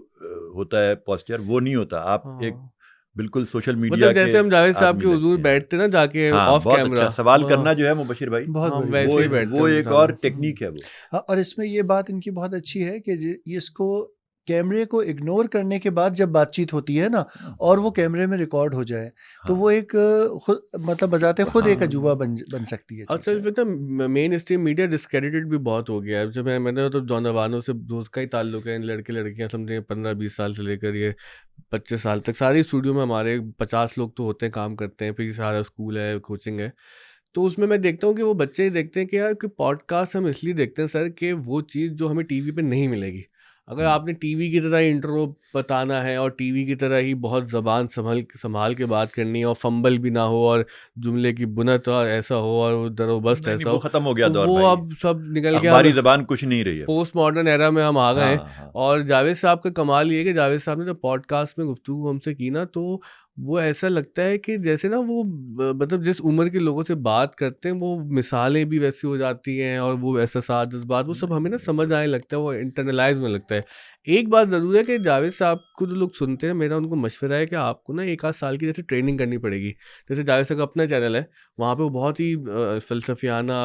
होता है पोस्चर, वो नहीं होता। आप एक हाँ, बिल्कुल सोशल मीडिया मतलब के जैसे हम जावेद साहब आदमी के हुज़ूर लगते हैं। बैठते ना जाके हाँ, ऑफ बहुत अच्छा कैमरा, सवाल वह करना जो है मुबशिर भाई, बहुत हम बढ़िया। वैसे ही बैठते वो हैं उनके एक और सामने। टेक्नीक है वो। हाँ, और इसमें ये बात इनकी बहुत अच्छी है कि ये इसको कैमरे को इग्नोर करने के बाद जब बातचीत होती है ना और वो कैमरे में रिकॉर्ड हो जाए तो हाँ, वो एक खुद मतलब बजाते खुद एक हाँ। अजूबा बन सकती है असल चीज़ें। में ना मेन स्ट्रीम मीडिया डिस्क्रेडिटेड भी बहुत हो गया है। जब मैंने तो नौजवानों से दोस्त का ही ताल्लुक है, लड़के लड़कियां समझे 15-20 साल से लेकर ये 25 साल तक सारी स्टूडियो में हमारे 50 लोग तो होते हैं, काम करते हैं, फिर सारा स्कूल है, कोचिंग है। तो उसमें मैं देखता हूँ कि वो बच्चे ही देखते हैं कि यार कि पॉडकास्ट हम इसलिए देखते हैं सर कि वो चीज़ जो हमें टीवी पे नहीं मिलेगी। अगर हुँ। आपने टीवी की तरह इंट्रो बताना है और टीवी की तरह ही बहुत ज़बान सँभाल के बात करनी है और फंबल भी ना हो और जुमले की बुनत और ऐसा हो और वो दरोबस्त नहीं, नहीं, ऐसा वो हो, ख़त्म हो गया तो दौर वो भाई। अब सब निकल के अखबारी अब ज़बान कुछ नहीं रही अब। पोस्ट मॉडर्न एरा में हम आ गए हैं। हाँ, हाँ। और जावेद साहब का कमाल ये है कि जावेद साहब ने जब पॉडकास्ट में गुफ्तगू हमसे की ना तो वो ऐसा लगता है कि जैसे ना वो मतलब जिस उम्र के लोगों से बात करते हैं वो मिसालें भी वैसी हो जाती हैं और वो एहसास जज्बात वो सब हमें ना समझ आने लगता है, वो इंटरनलाइज होने लगता है। एक बात ज़रूर है कि जावेद साहब को जो लोग सुनते हैं, मेरा उनको मशवरा है कि आपको ना 1 आध साल की जैसे ट्रेनिंग करनी पड़ेगी। जैसे जावेद साहब का अपना चैनल है, वहाँ पे वो बहुत ही फ़लसफ़ियाना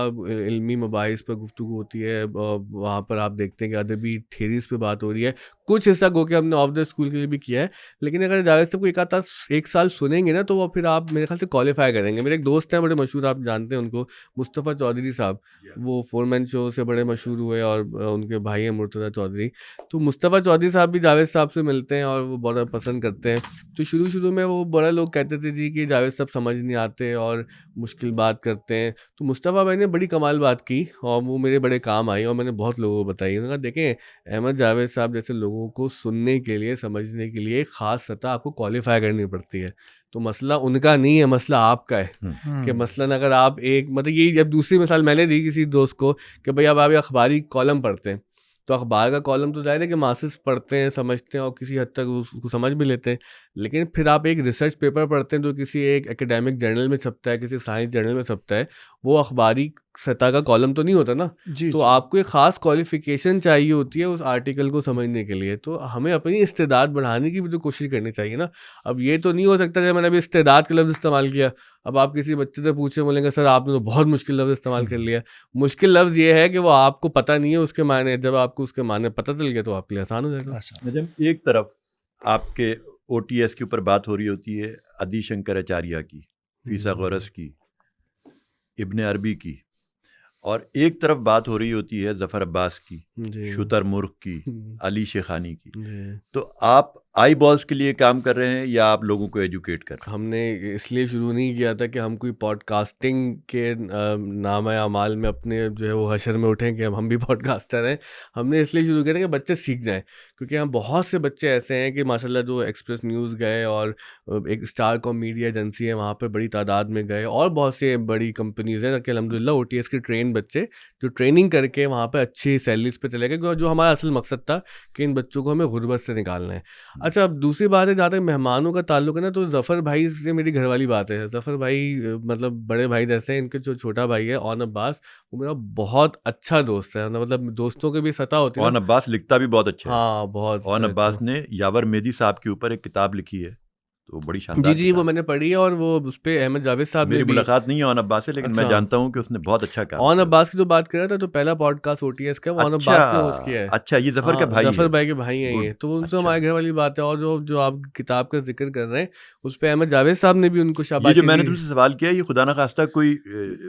इल्मी मबाहिस पर गुफ्तगू होती है। वहाँ पर आप देखते हैं कि अदबी थ्योरीज़ पे बात हो रही है। कुछ हिस्सा गो के हमने ऑफ द स्कूल के लिए भी किया है। लेकिन अगर जावेद साहब को एक साल सुनेंगे ना तो वो फिर आप मेरे ख़्याल से क्वालीफ़ाई करेंगे। मेरे एक दोस्त हैं बड़े मशहूर, आप जानते हैं उनको, मुस्तफ़ा चौधरी साहब। वो फोरमैन शो से बड़े मशहूर हुए और उनके भाई हैं मुर्तज़ा चौधरी। तो मुस्तफ़ा चौधरी साहब भी जावेद साहब से मिलते हैं और वो बड़ा पसंद करते हैं। तो शुरू-शुरू में वो बड़ा लोग कहते थे जी कि जावेद साहब समझ नहीं आते और मुश्किल बात करते हैं। तो मुस्तफ़ा भाई ने बड़ी कमाल बात की और वो मेरे बड़े काम आई और मैंने बहुत लोगों को बताई। उन्होंने कहा देखें, अहमद जावेद साहब जैसे लोगों को सुनने के लिए, समझने के लिए एक ख़ास सतह आपको क्वालीफ़ाई करनी पड़ती है। तो मसला उनका नहीं है, मसला आपका है। हुँ। कि हुँ। मसलन अगर आप एक मतलब ये जब दूसरी मिसाल मैंने दी किसी दोस्त को कि भई अब आप ये अखबारी कॉलम पढ़ते हैं। तो अखबार का कॉलम तो ज़ाहिर है कि मासेस पढ़ते हैं, समझते हैं और किसी हद तक उसको समझ भी लेते हैं। लेकिन फिर आप एक रिसर्च पेपर पढ़ते हैं जो किसी एक एकेडमिक जर्नल में छपता है, किसी साइंस जर्नल में छपता है, वो अखबारी सतह का कॉलम तो नहीं होता ना। जी, तो जी। आपको एक ख़ास क्वालिफ़िकेशन चाहिए होती है उस आर्टिकल को समझने के लिए। तो हमें अपनी इस्तेदाद बढ़ाने की भी तो कोशिश करनी चाहिए ना। अब ये तो नहीं हो सकता कि मैंने अभी इस्तेदाद का लफ़्ज़ इस्तेमाल किया, अब आप किसी बच्चे से पूछे बोलेंगे सर आपने तो बहुत मुश्किल लफ़्ज़ इस्तेमाल कर लिया। मुश्किल लफ़्ज़ ये है कि वो आपको पता नहीं है उसके मायने, जब आपको उसके मायने पता चल गया तो आपके लिए आसान हो जाएगा। आसान। जब एक तरफ आपके ओटीएस के ऊपर बात हो रही होती है आदि शंकराचार्य की, फिसागोरस की, इब्न अरबी की, और एक तरफ बात हो रही होती है ज़फ़र अब्बास की, जी। शुतरमुर्ग की, हुँ, अली शेखानी की। जी। तो आप आई बॉल्स के लिए काम कर रहे हैं या आप लोगों को एजुकेट कर रहे हैं? हमने इसलिए शुरू नहीं किया था कि हम कोई पॉडकास्टिंग के नाम अमाल में अपने जो है वो हशर में उठें कि अब हम भी पॉडकास्टर हैं। हमने इसलिए शुरू किया था कि बच्चे सीख जाएँ, क्योंकि यहाँ बहुत से बच्चे ऐसे हैं कि माशाल्लाह जो एक्सप्रेस न्यूज़ गए और एक स्टारकॉम मीडिया एजेंसी है वहाँ पे बड़ी तादाद में गए और बहुत सी बड़ी कंपनीज़ हैं कि अल्हम्दुलिल्लाह ओटीएस के ट्रेन बच्चे जो ट्रेनिंग करके वहाँ पे अच्छी सैलरीज़ पे चले गए, जो हमारा असल मकसद था कि इन बच्चों को हमें गुर्बत से निकालना है। अच्छा, अब दूसरी बात है, जहाँ तक मेहमानों का ताल्लुक है ना, तो ज़फ़र भाई से मेरी घरवाली बात है। ज़फ़र भाई मतलब बड़े भाई जैसे हैं, इनके जो छोटा भाई है ओन अब्बास, वो मेरा बहुत अच्छा दोस्त है। मतलब दोस्तों की भी सतह होती है ओन ना। अब्बास लिखता भी बहुत अच्छा है। हाँ, बहुत ओन अच्छा। अब्बास ने यावर मेदी साहब के ऊपर एक किताब लिखी है, तो बड़ी जी, शानदार जी, वो किताब है। मैंने पढ़ी है और वो उसपे अहमद जावेद साहब ने मेरी भी। मुलाकात नहीं है ओन अब्बास से, लेकिन मैं अच्छा। जानता हूँ कि उसने बहुत अच्छा काम ऑन किया हुआ है। अब्बास की तो बात कर रहा था, तो पहला पॉडकास्ट ओटीएस का वो ऑन अच्छा, अब्बास ने होस्ट किया है। अच्छा, ये ज़फ़र का हाँ, भाई ज़फ़र है। भाई के भाई हैं ये। गुड, तो उनसे अच्छा। हमारे घर वाली बात है और जो जो आप किताब का ज़िक्र कर रहे हैं, उस पे अहमद जावेद साहब ने भी उनको ये जो शाबाशी मैंने दी। तुमसे सवाल किया, ये खुदा ना खास्ता कोई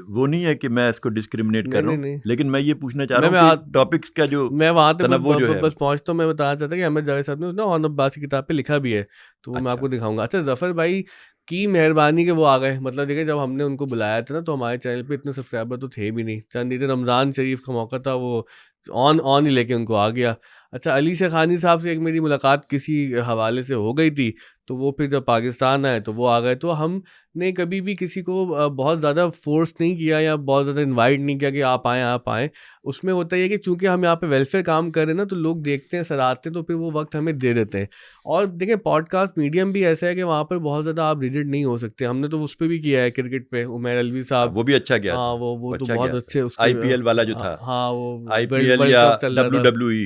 वो नहीं है कि मैं इसको डिस्क्रिमिनेट कर नहीं, रहा नहीं, हूँ, नहीं। लेकिन मैं ये पूछना चाह रहा हूँ मैं कि आ टॉपिक्स का जो मैं वहाँ तक तनव्वुर जो है। बस पहुँचता हूँ, मैं बताना चाहता कि अहमद जावेद साहब ने ना ऑन अब्बास की किताब पे लिखा भी है, तो वो मैं अच्छा, आपको दिखाऊँगा। अच्छा, ज़फ़र भाई की मेहरबानी कि वो आ गए। मतलब देखिए जब हमने उनको बुलाया था ना तो हमारे चैनल पे इतने सब्सक्राइबर तो थे भी नहीं। चंद इधर रमज़ान शरीफ का मौका था, वो ऑन ही लेके उनको आ गया। अच्छा, अली शेखानी साहब से एक मेरी मुलाकात किसी हवाले से हो गई थी, तो वो फिर जब पाकिस्तान आए तो वो आ गए। तो हमने कभी भी किसी को बहुत ज़्यादा फ़ोर्स नहीं किया या बहुत ज़्यादा इनवाइट नहीं किया कि आप आएँ, आप आएँ। उसमें होता ये है कि चूँकि हम यहाँ पे वेलफेयर काम कर रहे हैं ना, तो लोग देखते हैं, सराहते हैं, तो फिर वो वक़्त हमें दे देते हैं। और देखिए पॉडकास्ट मीडियम भी ऐसा है कि वहाँ पर बहुत ज़्यादा आप रिजिड नहीं हो सकते। हमने तो उस पे भी किया है क्रिकेट पे, उमैर अलवी साहब। वो भी अच्छा गया हाँ, था, वो तो अच्छा बहुत गया अच्छे था। उसके आईपीएल वाला जो था, हाँ, वो वर्ल्ड आईपीएल वर्ल्ड या कप चल रहा था। डब्ल्यूडब्ल्यूई,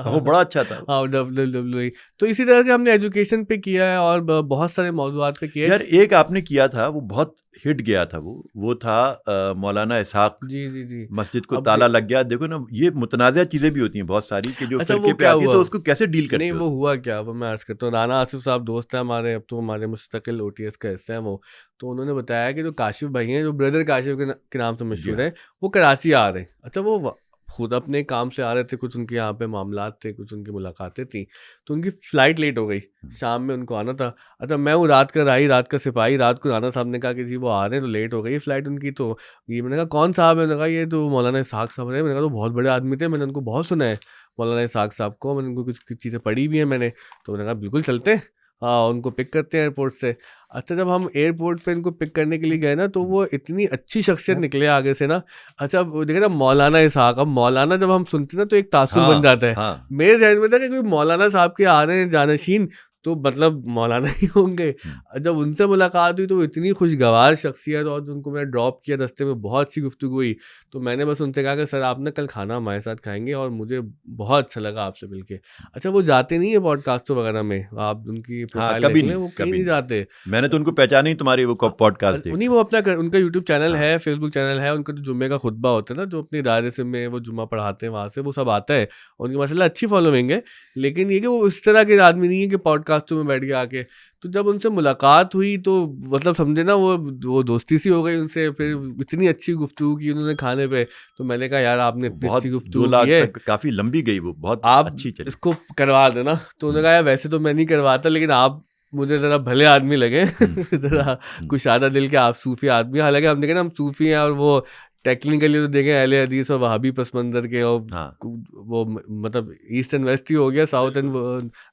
वो बड़ा अच्छा था। हाँ, WWE। तो इसी तरह से हमने एजुकेशन पे किया है और बहुत सारे मौजूआत पे किया है। यार एक आपने किया था वो बहुत हिट गया था, वो था मौलाना इसहाक, जी। मस्जिद को अब ताला लग गया। देखो ना, ये मुतनाज़ा चीज़ें भी होती हैं बहुत सारी कि जो अच्छा, फिरके वो पे क्या आती है, हुआ? तो उसको कैसे डील नहीं, करते हो वो तुम? हुआ क्या, वो मैं अर्ज़ करता हूँ। राना आसिफ साहब दोस्त हैं हमारे, अब तो हमारे मुस्तकिल OTS का हिस्सा है वो। तो उन्होंने बताया कि जो काशिफ भाई हैं, जो ब्रदर काशिफ के नाम से जी मशहूर हाँ। हैं, वो कराची आ रहे हैं। अच्छा, वो खुद अपने काम से आ रहे थे, कुछ उनके यहाँ पे मामलात थे, कुछ उनकी मुलाकातें थी, तो उनकी फ़्लाइट लेट हो गई। शाम में उनको आना था। अच्छा, मैं हूँ रात का राही, रात का सिपाही। रात को राना साहब ने कहा कि जी वो आ रहे हैं, तो लेट हो गई फ़्लाइट उनकी। तो ये मैंने कहा कौन साहब है? मैंने कहा ये तो मौलाना इसहाक साहब हैं। मैंने कहा तो बहुत बड़े आदमी थे, मैंने उनको बहुत सुना है मौलाना इसहाक साहब को, मैंने उनको कुछ चीज़ें पढ़ी भी हैं मैंने। तो मैंने कहा बिल्कुल चलते हैं, हाँ, उनको पिक करते हैं एयरपोर्ट से। अच्छा, जब हम एयरपोर्ट पे इनको पिक करने के लिए गए ना, तो वो इतनी अच्छी शख्सियत निकले आगे से ना। अच्छा, वो देखे ना मौलाना इसहाक, अब मौलाना जब हम सुनते हैं ना तो एक तासुर बन हाँ जाता है। हाँ। मेरे ज़हन में था कि कोई मौलाना साहब के आ रहे हैं जानशीन, तो मतलब मौलाना ही होंगे। जब उनसे मुलाकात हुई तो वो इतनी खुशगवार शख्सियत, और उनको मैंने ड्रॉप किया रास्ते में, बहुत अच्छी गुफ्तगू हुई। तो मैंने बस उनसे कहा कि सर आप ना कल खाना हमारे साथ खाएँगे, और मुझे बहुत अच्छा लगा आपसे मिल के। अच्छा, वो जाते नहीं है पॉडकास्टों वगैरह में, आप उनकी हाँ, प्रोफ़ाइल कभी देख लें, नहीं, वो कहीं कभी नहीं नहीं। जाते। मैंने तो उनको पहचाना ही तुम्हारी वो पॉडकास्ट देख उन्हीं के। वो अपना उनका यूट्यूब चैनल हाँ। है, फेसबुक चैनल है, उनका जो जुम्मे का खुतबा होता है ना, जो अपने इदारे से में वो जुम्मा पढ़ाते हैं, वहाँ से वो सब आता है। उनकी माशाल्लाह अच्छी फॉलोइंग है। लेकिन ये कि वो इस तरह के आदमी नहीं है कि पॉडकास्टों में बैठ के आके। तो जब उनसे मुलाकात हुई तो मतलब समझे ना, वो दोस्ती सी हो गई उनसे। फिर इतनी अच्छी गुफ्तगू की उन्होंने खाने पे। तो मैंने कहा यार आपने वो इतनी अच्छी बहुत 2 गुफ्तगू की लाख है, तक काफ़ी लंबी गई, वो बहुत आप अच्छी चली। इसको करवा देना। तो उन्होंने कहा यार वैसे तो मैं नहीं करवाता, लेकिन आप मुझे ज़रा भले आदमी लगे। ज़रा कुशादा दिल के, आप सूफ़ी आदमी हैं। हालाँकि हम देखें ना, हम सूफ़ी हैं, और वो टेक्निकली तो देखें अहले हदीस और वहाबी पस मंज़र के, और हाँ। वो मतलब ईस्ट एंड वेस्ट ही हो गया, साउथ एंड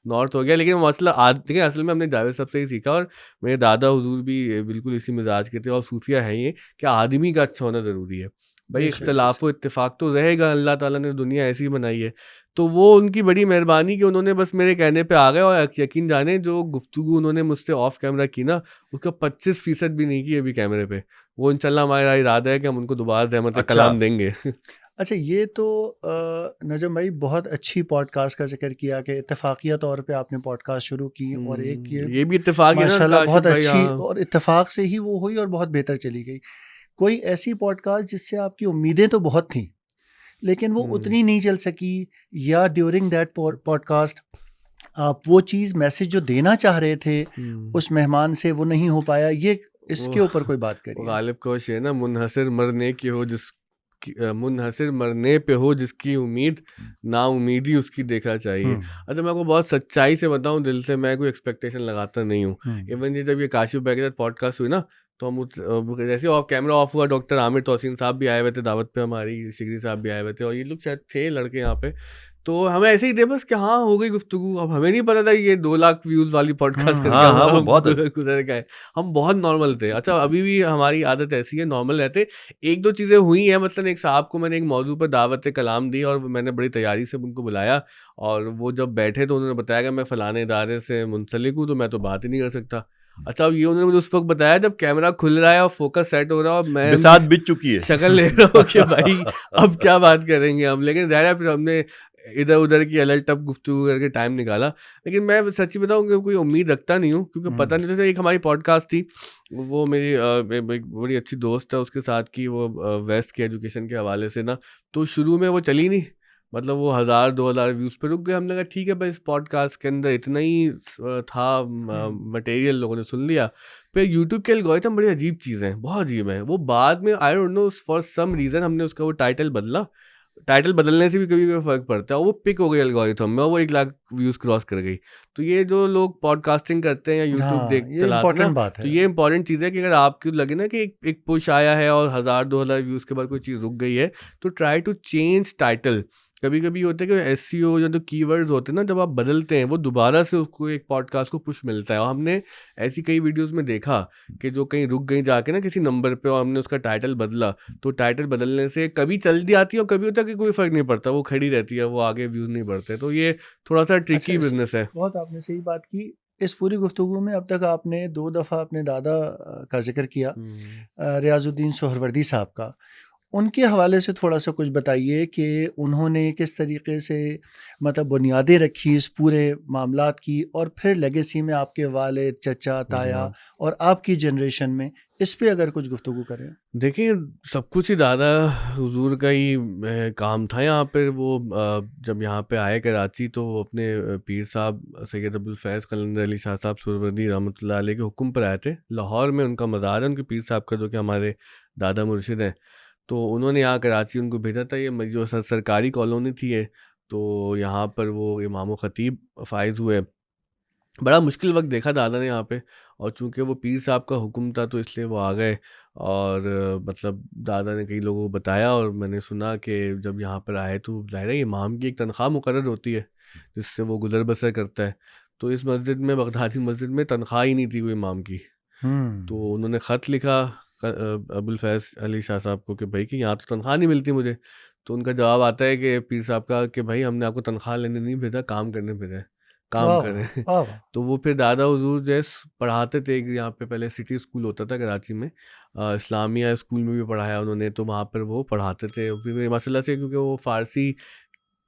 नॉर्थ हो गया। लेकिन मसला देखिए असल में हमने जावेद साहब से ही सीखा, और मेरे दादा हुज़ूर भी बिल्कुल इसी मिजाज के थे, और सूफिया हैं ये कि आदमी का अच्छा होना ज़रूरी है। भाई बेशक, इख्तिलाफ़ व इत्तिफ़ाक़ तो रहेगा, अल्लाह ताला ने दुनिया ऐसी ही बनाई है। तो वो उनकी बड़ी मेहरबानी कि उन्होंने बस मेरे कहने पे आ गए, और यकीन जाने जो गुफ्तगू उन्होंने मुझसे ऑफ कैमरा की ना, उसका 25% भी नहीं की अभी कैमरे पे। वो इंशाल्लाह हमारा इरादा है कि हम उनको दोबारा ज़हमत अच्छा। कलाम देंगे। अच्छा, ये तो नजम भाई बहुत अच्छी पॉडकास्ट का ज़िक्र किया कि इत्तेफाकिया तौर पे आपने पॉडकास्ट शुरू की, और एक ये ये भी इत्तेफ़ाक है ना माशाल्लाह काशिफ़ बहुत भाई, अच्छी, हाँ। और इत्तेफाक से ही वो हुई और बहुत बेहतर चली गई। कोई ऐसी पॉडकास्ट जिससे आपकी उम्मीदें तो बहुत थीं, लेकिन वो हुँ, उतनी नहीं चल सकी, या ड्यूरिंग दैट पॉडकास्ट आप वो चीज़ मैसेज जो देना चाह रहे थे हुँ। उस मेहमान से वो नहीं हो पाया, ये वो इसके ऊपर कोई बात वो करिए। गालिब का वो शेर ना, मुनहसिर मरने पे हो जिसकी उम्मीद, नाउमीदी उसकी देखा चाहिए। हम्म, अच्छा, मैं आपको बहुत सच्चाई से बताऊँ दिल से, मैं कोई एक्सपेक्टेशन लगाता नहीं हूँ। हम्म, इवन ये जब ये काशिफ भाई के साथ पॉडकास्ट हुई ना, तो हम जैसे ऑफ कैमरा ऑफ हुआ, डॉक्टर आमिर तोसीन साहब भी आए हुए थे दावत पे हमारी, शिगरी साहब भी आए हुए थे, और ये लोग शायद थे लड़के यहाँ पे। तो हमें ऐसे ही थे बस कि हाँ हो गई गुफ्तगू। अब हमें नहीं पता था कि ये 2 लाख व्यूज़ वाली पॉडकास्ट करके हाँ, हाँ, वो हम बहुत गुजर गए। हम बहुत नॉर्मल थे। अच्छा, अभी भी हमारी आदत ऐसी है, नॉर्मल रहते। 1-2 चीज़ें हुई हैं, मतलब एक साहब को मैंने एक मौजू पर दावत कलाम दी, और मैंने बड़ी तैयारी से उनको बुलाया, और वो जब बैठे तो उन्होंने बताया कि मैं फ़लाने इदारे से मुंसलिक हूँ, तो मैं तो बात ही नहीं कर सकता। अच्छा, अब ये उन्होंने मुझे उस वक़्त बताया जब कैमरा खुल रहा है और फ़ोकस सेट हो रहा है, और मैं उनकी बिसात बीत चुकी है। शक्ल ले रहा हूँ कि भाई अब क्या बात करेंगे हम। लेकिन ज़ाहिर है फिर हमने इधर-उधर की अलग टप गुफ्तगू करके टाइम निकाला। लेकिन मैं सच्ची बताऊँ कि कोई उम्मीद रखता नहीं हूँ, क्योंकि पता नहीं, जैसे एक हमारी पॉडकास्ट थी, वो मेरी एक बड़ी अच्छी दोस्त है उसके साथ की, वो वेस्ट की एजुकेशन के हवाले से ना, तो शुरू में वो चली नहीं। मतलब वो 1000-2000 व्यूज़ पे रुक गए। हमने कहा ठीक है भाई, इस पॉडकास्ट के अंदर इतना ही था मटेरियल, लोगों ने सुन लिया। फिर यूट्यूब के एल्गोरिथम बड़ी अजीब चीज़ हैं, बहुत अजीब हैं। वो बाद में I don't know for some reason हमने उसका वो टाइटल बदला, टाइटल बदलने से भी कभी-कभी फ़र्क पड़ता है और वो पिक हो गई एल्गोरिथम में और वो 1 लाख व्यूज़ क्रॉस कर गई। तो ये जो लोग पॉडकास्टिंग करते हैं या यूट्यूब हाँ, ये चलाते हैं ना, इम्पोर्टेंट बात तो है। ये इंपॉर्टेंट चीज़ है कि अगर आपको लगे ना कि एक पुश आया है और 1000-2000 व्यूज़ के बाद कोई चीज़ रुक गई है, तो ट्राई टू चेंज टाइटल। कभी-कभी होता है कि एसईओ या जो कीवर्ड्स होते हैं ना, जब आप बदलते हैं, वो दोबारा से उसको एक पॉडकास्ट को पुश मिलता है और हमने ऐसी कई वीडियोज़ में देखा कि जो कहीं रुक गई जाके ना किसी नंबर पे और हमने उसका टाइटल बदला, तो टाइटल बदलने से कभी चलती आती है और कभी होता है कि कोई फ़र्क नहीं पड़ता, वो खड़ी रहती है, वो आगे व्यूज़ नहीं बढ़ते। तो ये थोड़ा-सा अच्छा, ट्रिकी बिज़नेस है। बहुत आपने सही बात की। इस पूरी गुफ्तगू में अब तक आपने 2 दफ़ा अपने दादा का ज़िक्र किया, हुँ। रियाज़ुद्दीन सोहरवर्दी साहब का। उनके हवाले से थोड़ा-सा कुछ बताइए कि उन्होंने किस तरीके से मतलब बुनियादें रखी इस पूरे मामलात की, और फिर लेगेसी में आपके वालिद, चचा, ताया हाँ। और आपकी जनरेशन में, इस पे अगर कुछ गुफ्तगू करें? देखिए, सब कुछ ही दादा हुज़ूर का ही काम था यहाँ पे। वो जब यहाँ पे आए कराची तो वो अपने पीर साहब सैयद अबुल फैज़ कलंदर अली शाह साहब सुहरवर्दी रहमतुल्लाह अलैह के हुक्म पर आए थे। लाहौर में उनका मज़ार है, उनके पीर साहब का, जो कि हमारे दादा मुर्शिद हैं। तो उन्होंने यहाँ कराची उनको भेजा था। ये जो सरकारी कॉलोनी थी ये, तो यहाँ पर वो इमाम व ख़तीब फ़ाइज़ हुए। बड़ा मुश्किल वक़्त देखा दादा ने यहाँ पे, और चूँकि वो पीर साहब का हुक्म था तो इसलिए वो आ गए। और मतलब दादा ने कई लोगों को बताया और मैंने सुना कि जब यहाँ पर आए तो ज़ाहिर है इमाम की एक तनख्वाह मुकर्रर होती है, जिससे वो गुज़र बसर करता है। तो इस मस्जिद में, बगदादी मस्जिद में, तनख्वाह ही नहीं थी कोई इमाम की। तो हुँ। उन्होंने ख़त लिखा अबुल फैज़ अली शाह साहब को कि भाई कि यहाँ तो तनख्वाह नहीं मिलती मुझे। तो उनका जवाब आता है कि पीर साहब का कि भाई हमने आपको तनख्वाह लेने नहीं भेजा, काम करने भेजा है, काम वाह, करें। वाह! वाह, वाह! तो वो फिर दादा हुज़ूर जो है पढ़ाते थे। एक यहाँ पे पहले सिटी स्कूल होता था कराची में, इस्लामिया स्कूल में भी पढ़ाया उन्होंने, तो वहाँ पर वो पढ़ाते थे। फिर माशाल्लाह से, क्योंकि वो फ़ारसी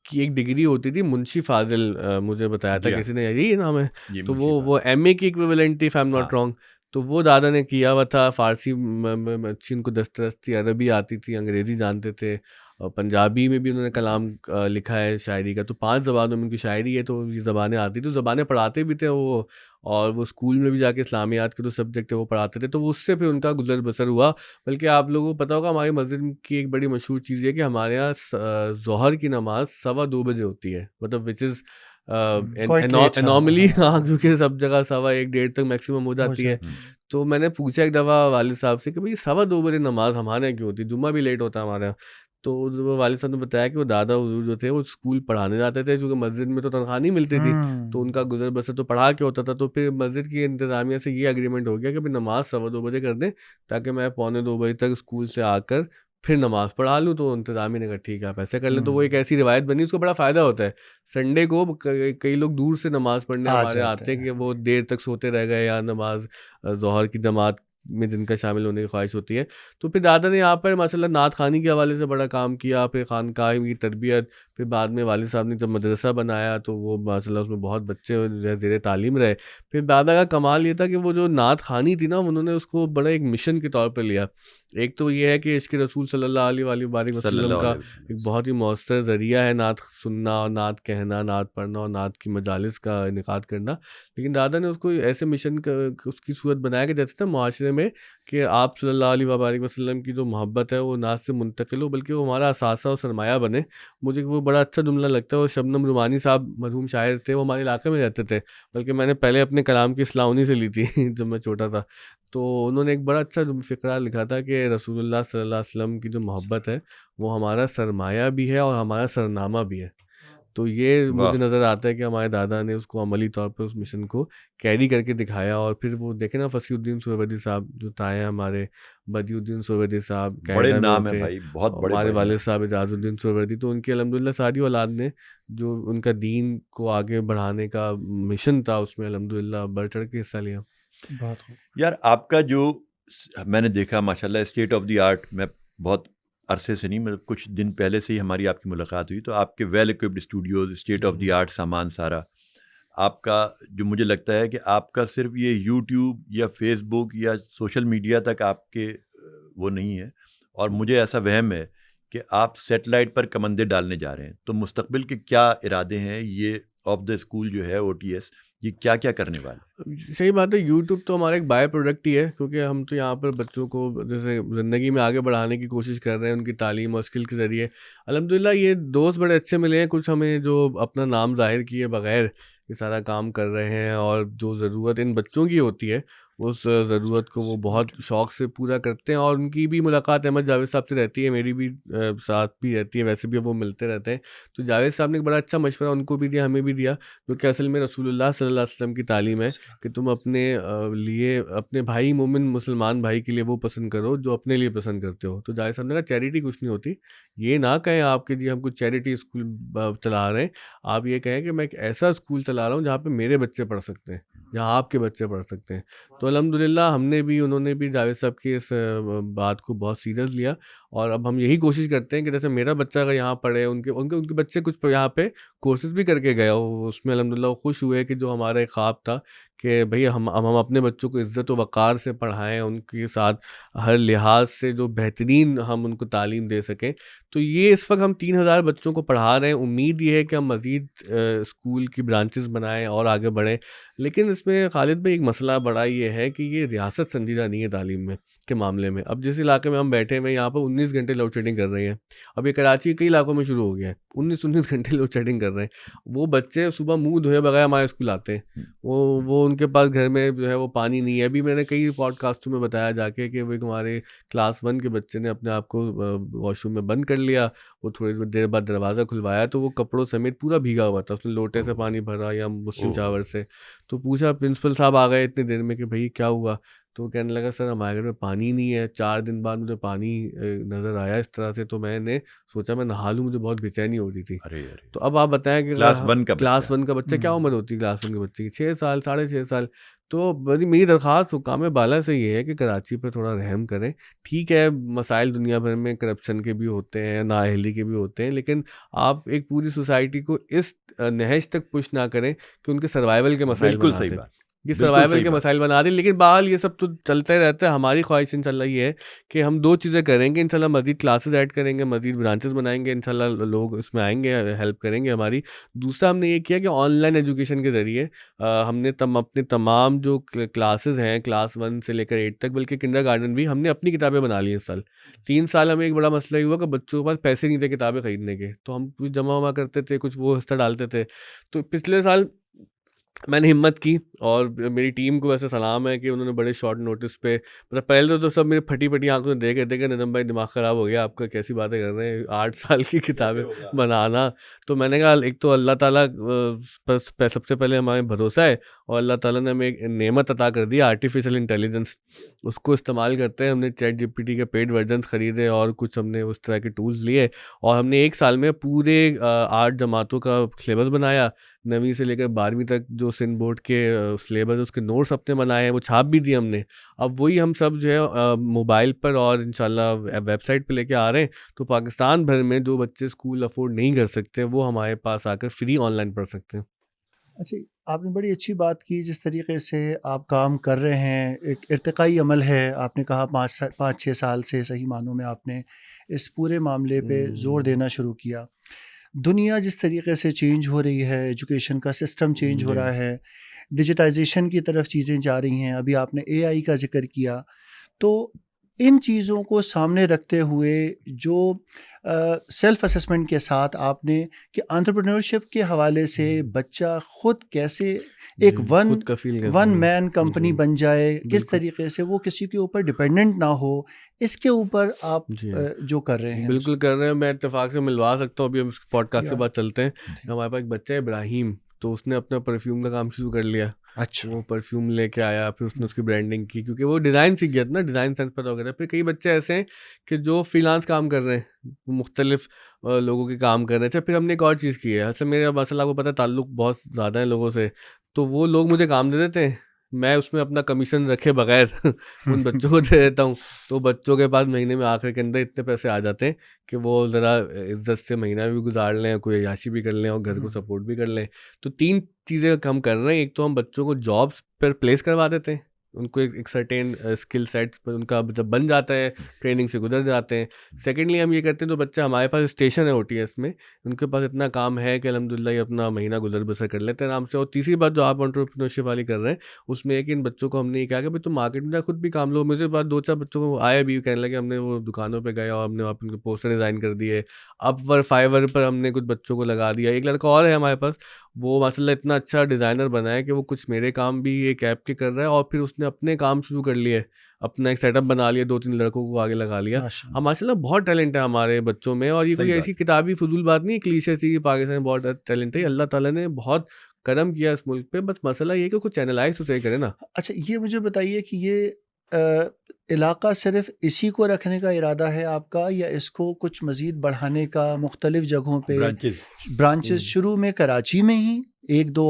की एक डिग्री होती थी, मुंशी फ़ाज़िल, मुझे बताया था जी हाँ, किसी ने, यही नाम है? जी तो मुंशी वो फ़ाज़िल। एमए की इक्विवेलेंट थी, इफ आई एम हाँ, नॉट रॉन्ग। तो वो दादा ने किया हुआ था। फ़ारसी अच्छी उनको दस्तरस थी, अरबी आती थी, अंग्रेज़ी जानते थे और पंजाबी में भी उन्होंने कलाम लिखा है शायरी का। तो 5 ज़बानों में उनकी शायरी है, तो ये ज़बानें आती थी, तो ज़बानें पढ़ाते भी थे वो। और वो स्कूल में भी जाके इस्लामियात के जो सब्जेक्ट थे वो पढ़ाते थे, तो वो उससे फिर उनका गुज़र-बसर हुआ। बल्कि आप लोगों को पता होगा, हमारी मस्जिद की एक बड़ी मशहूर चीज़ ये है कि हमारे यहाँ ज़ोहर की नमाज़ 2:15 बजे होती है, मतलब which is an quite late, हाँ, एनॉमली। हाँ, हाँ, हाँ, क्योंकि सब जगह 1:15 डेढ़ तक मैक्सिमम हो हो जाती है। जाती हुँ। है। तो मैंने पूछा एक दफ़ा वालिद साहब से कि भई 2:15 बजे नमाज़ हमारे यहाँ क्यों होती है? जुम्मा भी लेट होता है हमारे यहाँ। तो वो वालिद साहब ने बताया कि वो दादा हुज़ूर जो थे वो स्कूल पढ़ाने जाते थे, क्योंकि मस्जिद में तो तनख्वाह नहीं मिलती थी। तो उनका हुँ। गुज़र-बसर तो पढ़ा के होता था। तो फिर मस्जिद की इंतज़ामिया से ये एग्रीमेंट हो गया कि भई नमाज़ 2:15 बजे कर दें, ताकि मैं पौने 2 बजे तक स्कूल से आकर फिर नमाज़ पढ़ा लूँ। तो इंतज़ामिया ने कहा ठीक है, आप ऐसा कर लें। तो वो एक हुँ। ऐसी रिवायत बनी, उसको बड़ा फ़ायदा होता है। संडे को कई लोग दूर से नमाज़ पढ़ने आ हमारे यहाँ जाते आते हैं हैं। कि वो देर तक सोते रह गए, या नमाज़ ज़ोहर की जमात में जिनका शामिल होने की ख्वाहिश होती है। तो फिर दादा ने यहाँ पर माशाल्लाह नात ख़वानी के हवाले से बड़ा काम किया, फिर खानकाह की तरबियत। फिर बाद में वालिद साहब ने जब मदरसा बनाया तो वो माशाल्लाह उसमें बहुत बच्चे जो है ज़ेर तालीम रहे। फिर दादा का कमाल ये था कि वो जो नात ख़वानी थी ना, उन्होंने उसको बड़ा एक मिशन के तौर पे लिया। एक तो ये है कि इश्क़ रसूल सल्लल्लाहु अलैहि वसल्लम सल्लल्लाहु का अलैहि वसल्लम। एक बहुत ही मौसर ज़रिया है नात सुनना और नात कहना, नात पढ़ना और नात की मजालिस का इनेकाद करना। लेकिन दादा ने उसको ऐसे मिशन उसकी सूरत बनाया कि जैसे ना माशरे में कि आप सल्लल्लाहु अलैहि वसल्लम की जो मोहब्बत है वो नात से मुंतकिल हो, बल्कि वो हमारा असासा और सरमाया बने। मुझे वो बड़ा अच्छा जुमला लगता है। और शबनम रुमानी साहब मरहूम शायर थे, वो हमारे इलाके में रहते थे, बल्कि मैंने पहले अपने कलाम की इस्लाह उन्हीं से ली थी जब मैं छोटा था। तो उन्होंने एक बड़ा अच्छा फ़िक़रा लिखा था कि रसूलुल्लाह सल्लल्लाहु अलैहि वसल्लम की जो मोहब्बत है, वो हमारा सरमाया भी है और हमारा सरनामा भी है। तो ये मुझे वाह! नज़र आता है कि हमारे दादा ने उसको अमली तौर पे उस मिशन को कैरी करके दिखाया। और फिर वो देखें ना, फ़सीहुद्दीन सुहरवर्दी साहब जो ताए हैं हमारे, बदियुद्दीन सुहरवर्दी साहब बड़े कनाडा में नाम हैं होते हैं, भाई, बहुत और हमारे बड़े-बड़े वालिद नाम। साहब एजाज़ुद्दीन सुहरवर्दी। तो उनकी अल्हम्दुलिल्लाह सारी औलाद ने जो उनका दीन को आगे बढ़ाने का मिशन था, उसमें अल्हम्दुलिल्लाह बढ़-चढ़ के हिस्सा लिया। बहुत खूब। यार आपका जो मैंने देखा माशाल्लाह स्टेट ऑफ द आर्ट, मैं बहुत अरसे से नहीं, मतलब कुछ दिन पहले से ही हमारी आपकी मुलाकात हुई, तो आपके well equipped studios, state of the art सामान सारा आपका, जो मुझे लगता है कि आपका सिर्फ ये यूट्यूब या फेसबुक या सोशल मीडिया तक आपके वो नहीं है, और मुझे ऐसा वहम है कि आप सेटेलाइट पर कमंदे डालने जा रहे हैं। तो मुस्तकबिल के क्या इरादे हैं? ये ऑफ द स्कूल जो है OTS, ये क्या क्या करने वाला है? सही बात है, यूट्यूब तो हमारा एक बाय प्रोडक्ट ही है, क्योंकि हम तो यहाँ पर बच्चों को जैसे ज़िंदगी में आगे बढ़ाने की कोशिश कर रहे हैं उनकी तालीम और स्किल के ज़रिए। अल्हम्दुलिल्लाह ये दोस्त बड़े अच्छे मिले हैं, कुछ हमें जो अपना नाम ज़ाहिर किए बगैर ये सारा काम कर रहे हैं, और जो ज़रूरत इन बच्चों की होती है उस ज़रूरत को वो बहुत शौक़ से पूरा करते हैं। और उनकी भी मुलाकात अहमद जावेद साहब से रहती है, मेरी भी साथ भी रहती है, वैसे भी वो मिलते रहते हैं। तो जावेद साहब ने एक बड़ा अच्छा मशवरा उनको भी दिया, हमें भी दिया, जो कि असल में रसूलुल्लाह सल्लल्लाहु अलैहि वसल्लम की तालीम है कि तुम अपने लिए अपने भाई मोमिन मुसलमान भाई के लिए वो पसंद करो जो अपने लिए पसंद करते हो। तो जावेद साहब ने कहा चैरिटी कुछ नहीं होती, ये ना कहें आप कि जी हम कुछ चैरिटी स्कूल चला रहे हैं, आप ये कहें कि मैं एक ऐसा स्कूल चला रहा हूँ जहाँ पे मेरे बच्चे पढ़ सकते हैं, जहाँ आपके बच्चे पढ़ सकते हैं। तो अल्हम्दुलिल्लाह हमने भी, उन्होंने भी जावेद साहब की इस बात को बहुत सीरियस लिया, और अब हम यही कोशिश करते हैं कि जैसे मेरा बच्चा अगर यहाँ पढ़े, उनके उनके उनके बच्चे कुछ यहाँ पे कोर्सेज़ भी करके गए हो, उसमें अल्हम्दुलिल्लाह वो खुश हुए कि जो हमारा एक ख्वाब था कि भई हम अपने बच्चों को इज़्ज़त व वक़ार से पढ़ाएँ, उनके साथ हर लिहाज से जो बेहतरीन हम उनको तालीम दे सकें। तो ये इस वक़्त हम 3000 बच्चों को पढ़ा रहे हैं। उम्मीद ये है कि हम मज़ीद स्कूल की ब्रांचेज़ बनाएँ और आगे बढ़ें। लेकिन इसमें खालिद भाई एक मसला बड़ा ये है कि ये रियासत संजीदा नहीं है तालीम में के मामले में। अब जिस इलाके में हम बैठे हुए हैं, यहाँ पर 19 घंटे लोड शेडिंग कर रही है। अब ये कराची के कई इलाकों में शुरू हो गया है, 19-19 घंटे लोड शेडिंग कर रहे हैं। वो बच्चे सुबह मुँह धोए बगैर हमारे स्कूल आते हैं। वो उनके पास घर में जो है वो पानी नहीं है। अभी मैंने कई पॉडकास्टों में बताया जाके कि वो एक हमारे क्लास 1 के बच्चे ने अपने आप को वॉशरूम में बंद कर लिया। वो थोड़ी देर बाद दरवाज़ा खुलवाया तो वो कपड़ों समेत पूरा भीगा हुआ था। उसने लोटे से पानी भरा या मुस्लिम शावर से। तो पूछा, प्रिंसिपल साहब आ गए इतनी देर में कि भई क्या हुआ? तो वो कहने लगा सर हमारे घर में पानी नहीं है। 4 दिन बाद मुझे पानी नज़र आया इस तरह से, तो मैंने सोचा मैं नहा लूँ, मुझे बहुत बेचैनी हो रही थी। अरे अरे, तो अब आप बताएं कि क्लास 1 का क्लास बच्चा। 1 का बच्चा, क्या उम्र होती है क्लास 1 के बच्चे की? 6 साल, साढ़े 6 साल। तो मेरी दरख्वास्त हुकाम बाला से ये है कि कराची पे थोड़ा रहम करें। ठीक है, मसाइल दुनिया भर में करप्शन के भी होते हैं, नाअहली के भी होते हैं, लेकिन आप एक पूरी सोसाइटी को इस नहज तक पुश ना करें कि उनके सर्वाइवल के मसाइल बिल्कुल बना सही दें। बात, ये बिल्कुल सर्वाइवल सही के बात। मसाइल बना दें। लेकिन बहरहाल ये सब तो चलता ही रहता है। हमारी ख्वाहिश इंशाल्लाह ये है कि हम 2 चीज़ें करेंगे इंशाल्लाह, मज़ीद क्लासेस ऐड करेंगे, मज़ीद ब्रांचेस बनाएंगे, इंशाल्लाह लोग इसमें आएंगे, हेल्प करेंगे हमारी। दूसरा हमने ये किया कि ऑनलाइन एजुकेशन के ज़रिए हमने अपने तमाम जो क्लासेस हैं क्लास 1 से लेकर 8 तक, बल्कि किंडरगार्टन भी, हमने अपनी किताबें बना ली इस साल। 3 साल हमें एक बड़ा मसला ये हुआ कि बच्चों के पास पैसे नहीं थे किताबें खरीदने के, तो हम कुछ जमा वमा करते थे, कुछ वो हिस्सा डालते थे। तो पिछले साल मैंने हिम्मत की, और मेरी टीम को वैसे सलाम है कि उन्होंने बड़े शॉर्ट नोटिस पे, मतलब पहले तो सब मेरी फटी-फटी आँखों में देख के निज़ाम भाई दिमाग ख़राब हो गया आपका, कैसी बातें कर रहे हैं, 8 साल की किताबें बनाना। तो मैंने कहा एक तो अल्लाह ताला सबसे पहले हमारे भरोसा है, और अल्लाह ताला ने हमें एक नेमत अता कर दी आर्टिफिशियल इंटेलिजेंस, उसको इस्तेमाल करते हैं। हमने चैट जीपीटी के पेड वर्जन्स ख़रीदे और कुछ हमने उस तरह के टूल्स लिए, और हमने 1 साल में पूरे 8 जमातों का सिलेबस बनाया, 9वीं से लेकर 12वीं तक जो सिंध बोर्ड के सिलेबस उसके नोट्स अपने बनाए हैं, वो छाप भी दिए हमने। अब वही हम सब जो है मोबाइल पर और इंशाल्लाह वेबसाइट पे लेके आ रहे हैं। तो पाकिस्तान भर में जो बच्चे स्कूल अफोर्ड नहीं कर सकते, वो हमारे पास आकर फ्री ऑनलाइन पढ़ सकते हैं। अच्छा, आपने बड़ी अच्छी बात की जिस तरीके से आप काम कर रहे हैं, एक इर्तिकाई अमल है। आपने कहा 5-6 साल से सही मानों में आपने इस पूरे मामले पे ज़ोर देना शुरू किया। दुनिया जिस तरीके से चेंज हो रही है, एजुकेशन का सिस्टम चेंज हो जी। रहा है, डिजिटाइजेशन की तरफ चीज़ें जा रही हैं। अभी आपने एआई का ज़िक्र किया, तो इन चीज़ों को सामने रखते हुए जो सेल्फ असेसमेंट के साथ आपने कि एंटरप्रेन्योरशिप के हवाले से बच्चा खुद कैसे एक जी, वन खुद कफ़ील कैसे वन बने? मैन कंपनी जी, बन जाए, किस बिल्कुल। तरीके से वो किसी के ऊपर डिपेंडेंट ना हो, इसके ऊपर आप जी। जो कर रहे हैं बिल्कुल कर रहे हैं, मैं इत्तेफ़ाक से मिलवा सकता हूँ, अभी हम इस पॉडकास्ट के या बाद चलते हैं। जी। हमारे पास एक बच्चा है इब्राहिम, तो उसने अपना परफ्यूम का काम शुरू कर लिया। अच्छा। वो परफ्यूम लेके आया, फिर उसने उसकी ब्रांडिंग की, क्योंकि वो डिज़ाइन सीख गया था ना, डिज़ाइन सेंस पता हो गया था। फिर कई बच्चे ऐसे हैं कि जो फ्रीलांस काम कर रहे हैं, मुख्तलिफ लोगों के काम कर रहे हैं। अच्छा, फिर हमने एक और चीज़ की है, असल मेरा मसला आपको पता है, ताल्लुक बहुत ज़्यादा है लोगों से, तो वो लोग मुझे काम दे देते हैं, मैं उसमें अपना कमीशन रखे बगैर उन बच्चों को दे देता हूँ। तो बच्चों के पास महीने में आखिर के अंदर इतने पैसे आ जाते हैं कि वो ज़रा इज़्ज़त से महीना भी गुजार लें, कोई अय्याशी भी कर लें और घर को सपोर्ट भी कर लें। तो 3 चीज़ें हम कर रहे हैं। एक तो हम बच्चों को जॉब्स पर प्लेस करवा देते हैं, उनको एक सर्टेन स्किल सेट उनका जब बन जाता है, ट्रेनिंग से गुजर जाते हैं। सेकेंडली हम ये करते हैं तो बच्चा, हमारे पास स्टेशन है OTS में, उनके पास इतना काम है कि अल्हम्दुलिल्लाह ये अपना महीना गुजर बसर कर लेते हैं आराम से। और तीसरी बात जो आप एंटरप्रेन्योरशिप वाली कर रहे हैं, उसमें एक इन बच्चों को हमने ये कहा कि भाई तुम मार्केट में खुद भी काम लो। मुझे बाद 2-4 बच्चों को आया भी, कहने लगे हमने वो दुकानों पे गए और हमने वहाँ पे उनके पोस्टर डिज़ाइन कर दिए। अपवर, फाइवर पर हमने कुछ बच्चों को लगा दिया। एक लड़का और है हमारे पास, वो माशाल्लाह इतना अच्छा डिज़ाइनर बना है कि वो कुछ मेरे काम भी एक ऐप के कर रहा है और फिर उसने अपने काम शुरू कर लिए, अपना एक सेटअप बना लिया, 2-3 लड़कों को आगे लगा लिया। माशाल्लाह। माशाल्लाह बहुत टैलेंट है हमारे बच्चों में। और ये सही कोई बात ऐसी है। किताबी फजूल बात नहीं है, क्लीशे सी कि पाकिस्तान में बहुत टैलेंट है। अल्लाह ताला ने बहुत करम किया इस मुल्क पे, बस मसला ये है कि कुछ एनालाइज तो सही करे ना। अच्छा, ये मुझे बताइए कि ये इलाका सिर्फ इसी को रखने का इरादा है आपका, या इसको कुछ मज़ीद बढ़ाने का मुख्तलिफ जगहों पे ब्रांचेस। ब्रांचेस, शुरू में कराची में ही 1-2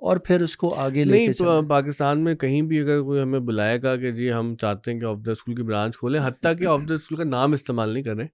और फिर उसको आगे नहीं, लेके चलना है? पाकिस्तान में कहीं भी अगर कोई हमें बुलाएगा कि जी हम चाहते हैं कि ऑफ द स्कूल की ब्रांच खोलें, हत्ता कि ऑफ द स्कूल का नाम इस्तेमाल नहीं करें।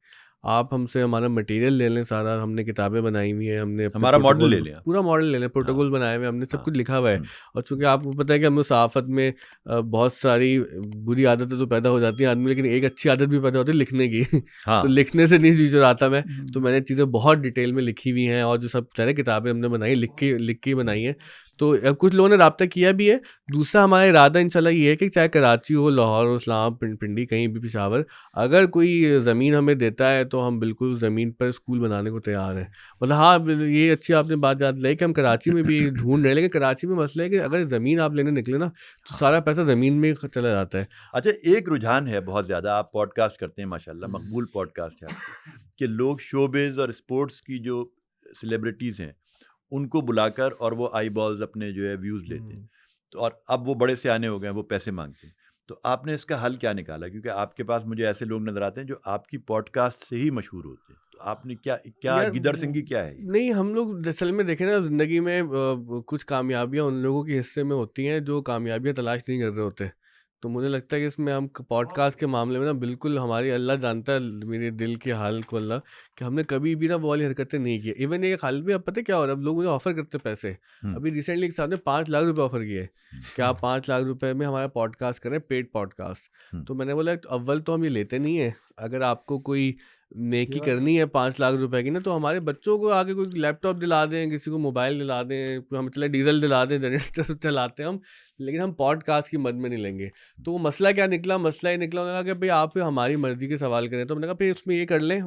आप हमसे हमारा मटेरियल ले लें सारा, हमने किताबें बनाई हुई हैं, हमने अपने हमारा मॉडल प्रोटोकॉल, ले लें आप। पूरा मॉडल ले लें, हाँ, प्रोटोकॉल बनाए हुए हैं, हमने सब हाँ, कुछ लिखा हुआ है। हुँ, और चूँकि आपको पता है कि हमें सहाफ़त में बहुत सारी बुरी आदतें तो पैदा हो जाती हैं आदमी, लेकिन एक अच्छी आदत भी पैदा होती है लिखने की। तो हाँ, लिखने से नहीं जुझुराता मैं, तो हुँ। मैंने चीज़ें बहुत डिटेल में लिखी हुई हैं और जो सब सारी किताबें हमने बनाई, लिख के ही बनाई हैं। तो अब कुछ लोगों ने राब्ता किया भी है। दूसरा हमारा इरादा इंशाल्लाह ये है कि चाहे कराची हो, लाहौर हो, इस्लाम, पिंडी, कहीं भी, पेशावर, अगर कोई ज़मीन हमें देता है तो हम बिल्कुल ज़मीन पर स्कूल बनाने को तैयार हैं। मतलब हाँ, ये अच्छी आपने बात याद लाई कि हम कराची में भी ढूंढ रहे हैं, लेकिन कराची में मसला है कि अगर ज़मीन आप लेने निकले ना, तो सारा पैसा ज़मीन में ही चला जाता है। अच्छा, एक रुझान है बहुत ज़्यादा, आप पॉडकास्ट करते हैं माशाल्लाह, मकबूल पॉडकास्ट है आपके, कि लोग शोबिज़ और स्पोर्ट्स की जो सेलिब्रिटीज़ हैं, उनको बुलाकर और वो आई बॉल्स अपने जो है व्यूज़ लेते हैं। तो और अब वो बड़े सियाने हो गए हैं, वो पैसे मांगते हैं। तो आपने इसका हल क्या निकाला? क्योंकि आपके पास मुझे ऐसे लोग नज़र आते हैं जो आपकी पॉडकास्ट से ही मशहूर होते हैं। तो आपने क्या यार गिदड़ सिंगी क्या है ये? नहीं, हम लोग असल में देखें ना, ज़िंदगी में कुछ कामयाबियाँ उन लोगों के हिस्से में होती हैं जो कामयाबियाँ तलाश नहीं कर रहे होते। तो मुझे लगता है कि इसमें हम पॉडकास्ट के मामले में ना बिल्कुल, हमारी अल्लाह जानता है मेरे दिल के हाल को अल्लाह, कि हमने कभी भी ना वो वाली हरकतें नहीं की। इवन एक हाल भी, अब पता है क्या हो रहा है, अब लोग मुझे ऑफ़र करते हैं पैसे। हुँ, अभी रिसेंटली एक साहब ने 5 लाख रुपए ऑफ़र किए कि आप 5 लाख रुपए में हमारा पॉडकास्ट करें, पेड पॉडकास्ट। हुँ। तो मैंने बोला, तो अव्वल तो हम ये लेते नहीं हैं। अगर आपको कोई नेकी बात है। करनी है 5 लाख रुपए की ना, तो हमारे बच्चों को आगे कोई लैपटॉप दिला दें, किसी को मोबाइल दिला दें, कोई हम चले डीजल दिला दें, जनरेटर चलाते हैं हम, लेकिन हम पॉडकास्ट की मद में नहीं लेंगे। तो वो मसला क्या निकला? मसला ये निकला, उन्होंने कहा कि भाई आप हमारी मर्जी के सवाल करें। तो मैंने कहा फिर उसमें ये कर लें,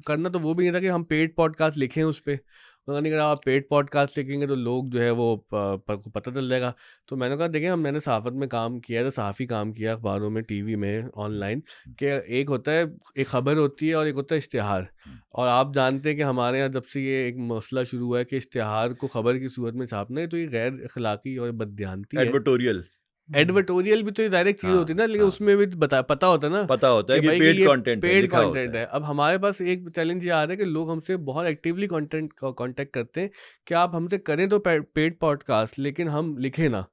करना तो वो भी नहीं था कि हम पेड पॉडकास्ट लिखें उस पर। उन्होंने कहा आप पेड पॉडकास्ट लिखेंगे तो लोग जो है वो को पता चल जाएगा। तो मैंने कहा देखिए, मैंने सहाफ़त में काम किया था, सहाफ़ी काम किया, अखबारों में, टीवी में, ऑनलाइन, कि एक होता है, एक खबर होती है और एक होता है इश्तिहार। और आप जानते हैं कि हमारे यहाँ जब से ये एक मसला शुरू हुआ है कि इश्तिहार को खबर की सूरत में छापना है, तो ये गैर अखलाकी और बददियानती है। एडवर्टोरियल। एडवर्टोरियल भी तो ये डायरेक्ट चीज़ होती है हाँ, ना, लेकिन हाँ। उसमें भी पता होता है ना पता होता है कि कि भाई कि पेड ये कंटेंट है, पेड लिखा होता कंटेंट है। है। अब हमारे पास एक चैलेंज ये आ रहा है कि लोग हमसे बहुत एक्टिवली कांटेक्ट करते हैं कि आप हमसे करें तो पेड पॉडकास्ट, लेकिन हम लिखें ना।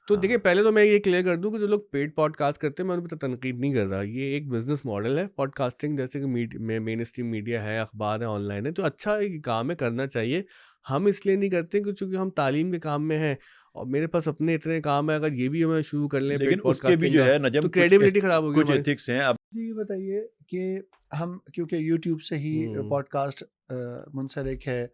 तो देखिए, हाँ, पहले तो मैं ये क्लियर कर दूं कि जो लोग पेड पॉडकास्ट करते हैं, मैं उन पर तनकीद नहीं कर रहा। ये एक बिजनेस मॉडल है पॉडकास्टिंग, जैसे कि मेन स्ट्रीम मीडिया है, अखबार है, ऑनलाइन है, तो अच्छा एक काम है, करना चाहिए। हम इसलिए नहीं करते क्योंकि हम तालीम के काम में हैं और मेरे पास अपने इतने काम है। अगर ये भी हमें शुरू कर लें लेकिन पेड उसके भी पॉडकास्टिंग जो का, है नजम तो क्रेडिबिलिटी खराब होगी कुछ हमारी। एथिक्स हैं। अब जी, ये बताइए कि हम, क्योंकि यूट्यूब से ही पॉडकास्ट मुंसलिक है,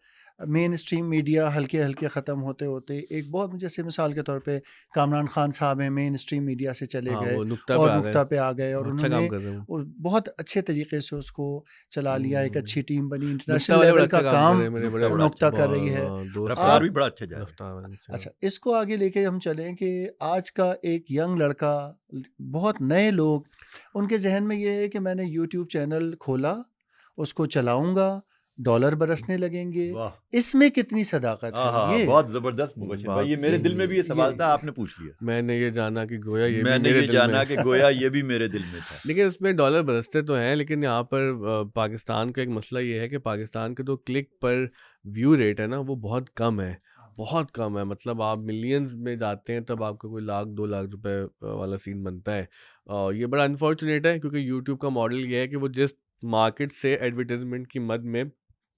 मेन स्ट्रीम मीडिया हल्के हल्के ख़त्म होते होते, एक बहुत, जैसे मिसाल के तौर पे कामरान खान साहब हैं, मेन स्ट्रीम मीडिया से चले हाँ, गए वो नुक्ता पे और आ गए, नुक्ता पे आ गए, और अच्छा उन्होंने काम कर रहे हैं वो। बहुत अच्छे तरीके से उसको चला लिया, एक अच्छी टीम बनी, नुक्ता इंटरनेशनल वाले बड़ा लेवल अच्छा का काम कर काम रहे हैं, मेरे नुक्ता बड़े बड़ा अच्छा नुक्ता है, कर रही है। दोस्त रफ्तार हैं, भी बड़ा अच्छा जा रहा है। रफ्तार वाले से। अच्छा, इसको आगे लेके हम चलें कि आज का एक यंग लड़का, बहुत नए लोग, उनके जहन में ये है कि मैंने यूट्यूब चैनल खोला, उसको चलाऊंगा, डॉलर बरसने लगेंगे, वाह, इसमें कितनी सदाकत है? हाँ, बहुत जबरदस्त मुबशिर भाई, बात ये तो मेरे ये दिल में भी ये सवाल था, ये आपने पूछ लिया। मैंने ये जाना कि गोया ये भी मैंने मेरे ये दिल में जाना कि है। गोया ये भी मेरे दिल में था। लेकिन उसमें डॉलर बरसते तो हैं, लेकिन यहाँ पर पाकिस्तान का एक मसला ये है कि पाकिस्तान के तो क्लिक पर व्यू रेट है ना, वो बहुत कम है, बहुत कम है। मतलब आप मिलियंस में जाते हैं तब आपका कोई 1-2 लाख रुपए वाला सीन बनता है। ये बड़ा अनफॉर्चुनेट है क्योंकि यूट्यूब का मॉडल ये है कि वो जिस मार्केट से एडवर्टाइजमेंट की मद में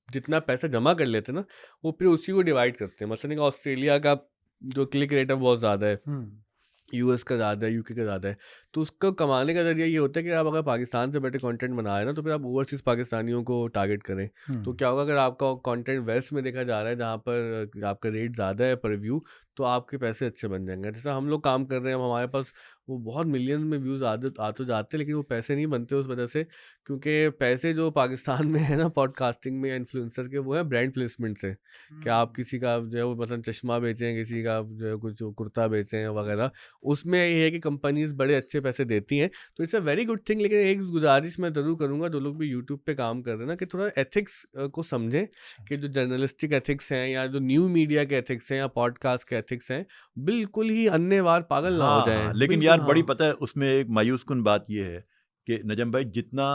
जितना पैसा जमा कर लेते हैं ना, वो फिर उसी को डिवाइड करते हैं। मसलन कि ऑस्ट्रेलिया का जो क्लिक रेट है बहुत ज़्यादा है, हम्म यूएस का ज़्यादा है, यूके का ज़्यादा है। तो उसको कमाने का ज़रिया ये होता है कि आप अगर पाकिस्तान से बैठे कंटेंट बना रहे हैं ना, तो फिर आप ओवरसीज़ पाकिस्तानियों को टारगेट करें। तो हुँ, क्या होगा, अगर आपका कंटेंट वेस्ट में देखा जा रहा है जहाँ पर आपका रेट ज़्यादा है पर व्यू, तो आपके पैसे अच्छे बन जाएँगे। जैसे हम लोग काम कर रहे हैं, अब हमारे पास वो बहुत मिलियंस में व्यूज़ आ तो जाते हैं, लेकिन वो पैसे नहीं बनते उस वजह से, क्योंकि पैसे जो पाकिस्तान में है ना पॉडकास्टिंग में या इन्फ्लुएंसर के, वो है ब्रांड प्लेसमेंट से। कि आप हुँ। किसी का जो है वो मतलब चश्मा बेचें, किसी का जो है कुछ कुर्ता बेचें वगैरह, उसमें ये है कि कंपनीज़ बड़े अच्छे पैसे देती हैं, तो it's a very good thing. लेकिन एक गुज़ारिश मैं ज़रूर करूँगा, जो लोग भी यूट्यूब पे काम कर रहे हैं ना, कि थोड़ा एथिक्स को समझें, अच्छा। कि जो जर्नलिस्टिक एथिक्स हैं या जो न्यू मीडिया के एथिक्स हैं या पॉडकास्ट के एथिक्स हैं, बिल्कुल ही अन्नेवार पागल ना हो हाँ, जाएँ। हाँ, लेकिन बिल्कुल यार बड़ी हाँ। पता है उसमें एक मायूस-कुन बात ये है कि नजम भाई जितना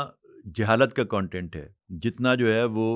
जहालत का कंटेंट है, जितना जो है वो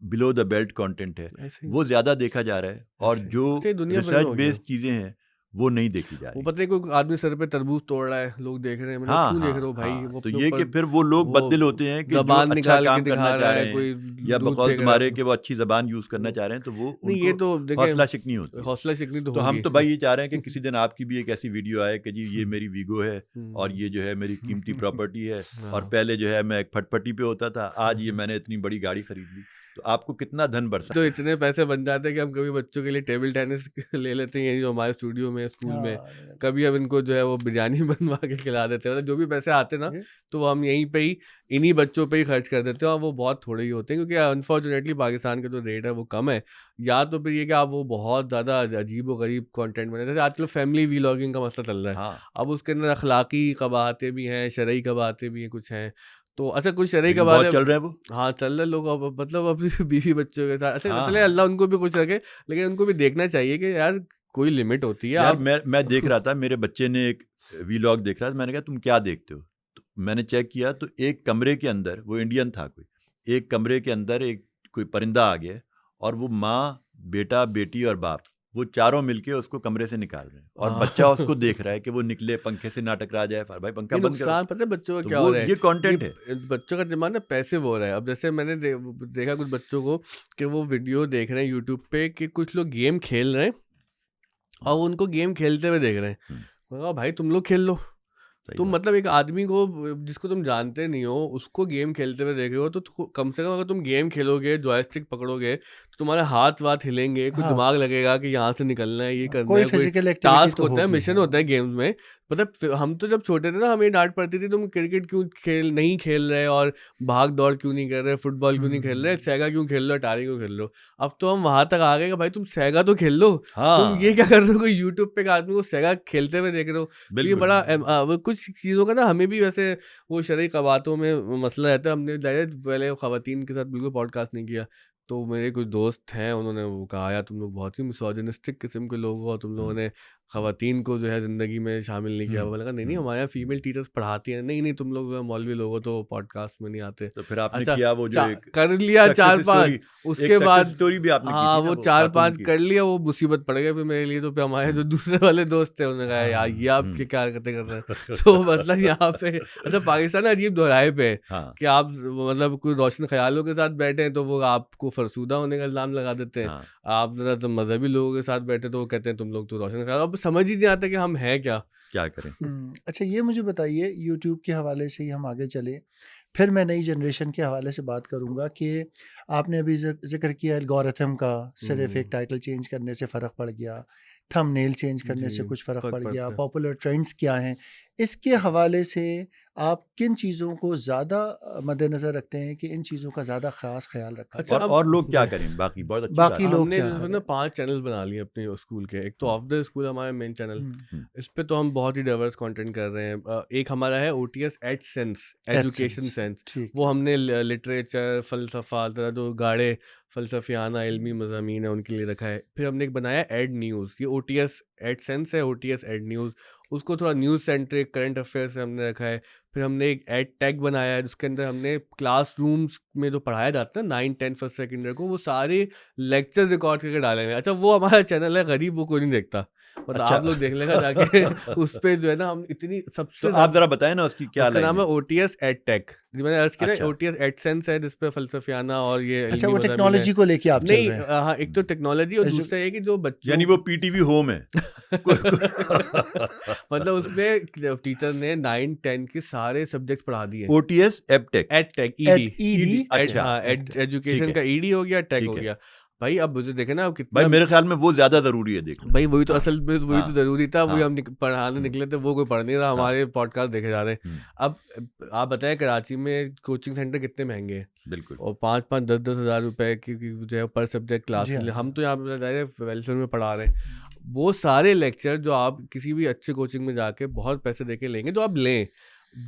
बिलो द बेल्ट कंटेंट है, ऐसे ही, वो ज़्यादा देखा जा रहा है और ऐसे ही। जो अच्छा, ये दुनिया भर में रिसर्च हो गया। बेस्ड चीज़ें हैं, वो नहीं देखी जा वो रही। पता है कोई आदमी सर पे तरबूज तोड़ रहा है, लोग देख रहे हैं, मैंने कहा हाँ, क्यों देख रहे हाँ, हो भाई? हाँ, वो तो अपने ये कि ऊपर फिर वो लोग वो बददिल होते हैं कि जो ज़बान अच्छा निकाल के काम करना दिखा चाह रहा है, रहे हैं कोई या दूध बकौल फेंक रहा है तुम्हारे अपना। कि वो अच्छी ज़बान यूज़ करना वो चाह रहे हैं, तो वो नहीं, उनको ये तो देखिए हौसला शिकनी होती है। हौसला शिकनी तो तो हम होगी। तो भाई ये चाह रहे हैं कि किसी दिन आपकी भी एक ऐसी वीडियो आए कि जी ये मेरी वीगो है और हुँ, ये जो है मेरी कीमती प्रॉपर्टी है और हाँ। पहले जो है मैं एक फटफटी पे होता था, आज ये मैंने इतनी बड़ी गाड़ी खरीद ली। तो आपको कितना धन बरसा। तो इतने पैसे बन जाते हैं कि हम कभी बच्चों के लिए टेबल टेनिस ले लेते हैं, ये जो हमारे स्टूडियो में, स्कूल में। हाँ, कभी अब इनको जो है वो बिरयानी बनवा के खिला देते हैं, मतलब जो भी पैसे आते हैं ना, ये तो वो हम यहीं पे ही इन्हीं बच्चों पे ही खर्च कर देते हैं, और वो बहुत थोड़े ही होते हैं, क्योंकि अनफॉर्चुनेटली पाकिस्तान का जो रेट है वो कम है। या तो फिर ये कि आप वो बहुत ज़्यादा अजीब व गरीब कंटेंट बने, जैसे आजकल फैमिली व्लॉगिंग का मसला चल रहा है। हाँ, अब उसके अंदर अखलाकी कबाहतें भी हैं, शरई कबाहतें भी हैं, कुछ हैं। तो अच्छा, कुछ शरई लेकिन बहुत कबाहतें, चल रहे हैं वो। हाँ, चल रहे लोग अब मतलब अपनी बीवी बच्चों के साथ, अच्छा हाँ, चले, हाँ। अल्लाह उनको भी खुश रखे, लेकिन उनको भी देखना चाहिए कि यार कोई लिमिट होती है। यार आप मैं देख रहा था, मेरे बच्चे ने एक वीलॉग देख रहा था, मैंने कहा तुम क्या देखते हो? तो मैंने चेक किया तो एक कमरे के अंदर, वो इंडियन था कोई, एक कमरे के अंदर एक कोई परिंदा आ गया और वो माँ, बेटा, बेटी और बाप, वो चारों मिलके उसको कमरे से निकाल रहे हैं और हाँ। बच्चा उसको देख रहा है कि वो निकले, पंखे से ना टकरा जाए, भाई पंखा ये बंद करो। नुकसान पता है बच्चों का तो क्या हो वो रहा है? ये ये कंटेंट है। बच्चों का दिमाग ना पैसिव हो रहा है। अब जैसे मैंने देखा कुछ बच्चों को कि वो वीडियो देख रहे हैं यूट्यूब पे, कि कुछ लोग गेम खेल रहे हैं और वो उनको गेम खेलते हुए देख रहे हैं। हम्म, मैंने कहा भाई तुम लोग खेल लो। सही तुम बात। मतलब एक आदमी को, जिसको तुम जानते नहीं हो, उसको गेम खेलते हुए देख रहे हो, तो कम से कम अगर तुम गेम खेलोगे, जॉयस्टिक पकड़ोगे, तो तुम्हारे हाथ वाथ हिलेंगे, कुछ हाँ, दिमाग लगेगा कि यहाँ से निकलना है, ये करना कोई है, कोई फिज़िकल एक्टिविटी टास्क तो होता है, होगी, मिशन हाँ। होता है गेम्स में। मतलब हम तो जब छोटे थे ना, हमें डांट पड़ती थी, तुम क्रिकेट क्यों नहीं खेल रहे, और भाग दौड़ क्यों नहीं कर रहे, फुटबॉल क्यों नहीं खेल रहे, हुँ, सेगा क्यों खेल रहे हो, अटारी क्यों खेल रहे हो। अब तो हम वहां तक आ गए कि भाई तुम सेगा तो खेल लो। तुम ये हाँ, क्या कर रहे हो, कोई यूट्यूब पे एक आदमी को सेगा खेलते हुए देख रहे हो। तो ये बिल्कुल। बड़ा वो कुछ चीज़ों का ना, हमें भी वैसे वो शरई कवातों में मसला रहता है। हमने डायरेक्ट पहले ख़वातीन के साथ बिल्कुल पॉडकास्ट नहीं किया। तो मेरे कुछ दोस्त हैं, उन्होंने वो कहा, यार तुम लोग बहुत ही मिसोजिनिस्टिक किस्म के लोग हो, और तुम लोगों हम्म, ने ख़वातीन को जो है ज़िंदगी में शामिल नहीं किया। हम्म, मैंने कहा नहीं नहीं, हम्म। हमारे यहाँ फीमेल टीचर्स पढ़ाती हैं। नहीं नहीं, तुम लोग मौलवी लोग हो तो पॉडकास्ट में नहीं आते। तो फिर आपने अच्छा, किया वो जो एक कर लिया सक्सेस 4-5, स्टोरी, उसके एक सक्सेस बाद स्टोरी भी आपने की हाँ, थी ना वो वो खातून 4-5 की। कर लिया, वो मुसीबत पड़ गई फिर मेरे लिए। तो फिर हमारे जो हम्म, दूसरे वाले दोस्त थे, उन्होंने कहा यार ये आप हम्म। क्या हरकतें कर रहे हैं। तो मतलब यहाँ पे अच्छा, पाकिस्तान अजीब दोराहे पे है हाँ, कि आप मतलब कोई रोशन ख्यालों के साथ बैठे हैं तो वो आपको फरसूदा होने का इल्ज़ाम लगा देते हैं। हाँ। आप ज़रा तो मज़हबी लोगों के साथ बैठे तो वो कहते हैं तुम लोग तो रोशन ख्याल। अब समझ ही नहीं आता कि हम हैं क्या? क्या करें? अच्छा ये मुझे बताइए यूट्यूब के हवाले से ही हम आगे चले, फिर मैं नई जनरेशन के हवाले से बात करूँगा कि आपने अभी ज़िक्र किया एल्गोरिथम का, सिर्फ़ एक हुँ, टाइटल चेंज करने से फ़र्क पड़ गया, थंबनेल चेंज करने से जी, कुछ फ़र्क फ़र्क पड़ गया, पड़ता है। पॉपुलर ट्रेंड्स क्या हैं? इसके हवाले से आप किन चीज़ों को ज़्यादा मद्देनज़र रखते हैं कि इन चीज़ों का ज़्यादा ख़ास ख़्याल रखा अच्छा, जाए? अब और लोग क्या जी। करें बाकी? बहुत अच्छी बाकी बात है। लोग हमने क्या जैसे ना करें? 5 चैनल बना लिए अपने स्कूल के। एक तो हुँ, ऑफ द स्कूल हमारा मेन चैनल, हुँ, हुँ, इस पे तो हम बहुत ही डाइवर्स कंटेंट कर रहे हैं। एक हमारा है OTS AdSense, education AdSense sense. ठीक वो है। हमने लिटरेचर, फ़लसफ़ा, तरह जो गाढ़े फ़लसफ़ियाना इल्मी मज़ामीन है उनके लिए रखा है। फिर हमने एक बनाया एड न्यूज़, ये ओटीएस एडसेंस है, ओटीएस एड न्यूज़। उसको थोड़ा न्यूज़ सेंट्रिक करंट अफेयर्स से हमने रखा है। फिर हमने एक एड टैग बनाया है जिसके अंदर हमने क्लासरूम्स में जो पढ़ाया जाता है 9, 10 फर्स्ट सेकंड ईयर को, वो सारे लेक्चर रिकॉर्ड करके डाले हुए हैं। अच्छा, वो हमारा चैनल है गरीब, वो कोई नहीं देखता। मतलब अच्छा। आप लोग देख लेगा जाके उस पे जो है ना हम इतनी तो सबसे आप जरा बताएं ना उसकी क्या उसका लाइन नाम है है? OTS edtech. जी मैंने अर्ज किया ना, अच्छा। ओटीएस एडसेंस है जिसपे फलसफियाना और ये अच्छा, इल्मी वो मज़ामीन है। टेक्नोलॉजी को लेके आप चल नहीं रहे हैं। हाँ, एक तो टेक्नोलॉजी और एजु दूसरा ये कि जो बच्चों यानी वो पीटीवी होम है। मतलब उसमें टीचर ने 9-10 के सारे सब्जेक्ट पढ़ा दिए। OTS Aptech. Edtech ED ED अच्छा। हाँ एड एजुकेशन ठीक का है, ईडी हो गया, टेक हो ठीक है। गया। भाई अब मुझे देखे ना अब भाई कितना, मेरे ख्याल में वो ज्यादा जरूरी है देखना। भाई वही तो हाँ, असल में वही तो हाँ, जरूरी था, वही हाँ। हम पढ़ाने हम्म, निकले थे, वो कोई पढ़ नहीं रहा, हाँ। हमारे पॉडकास्ट देखे जा रहे हैं। हम्म, अब आप बताएं कराची में कोचिंग सेंटर कितने महंगे हैं, बिल्कुल। और 5-5 10-10 हज़ार रुपए की जो है पर सब्जेक्ट जी क्लासेस ले। हाँ। हम तो यहाँ पे डायरेक्ट वेलफेयर में पढ़ा रहे हैं। वो सारे लेक्चर जो आप किसी भी अच्छे कोचिंग में जाके बहुत पैसे दे के लेंगे, तो आप लें,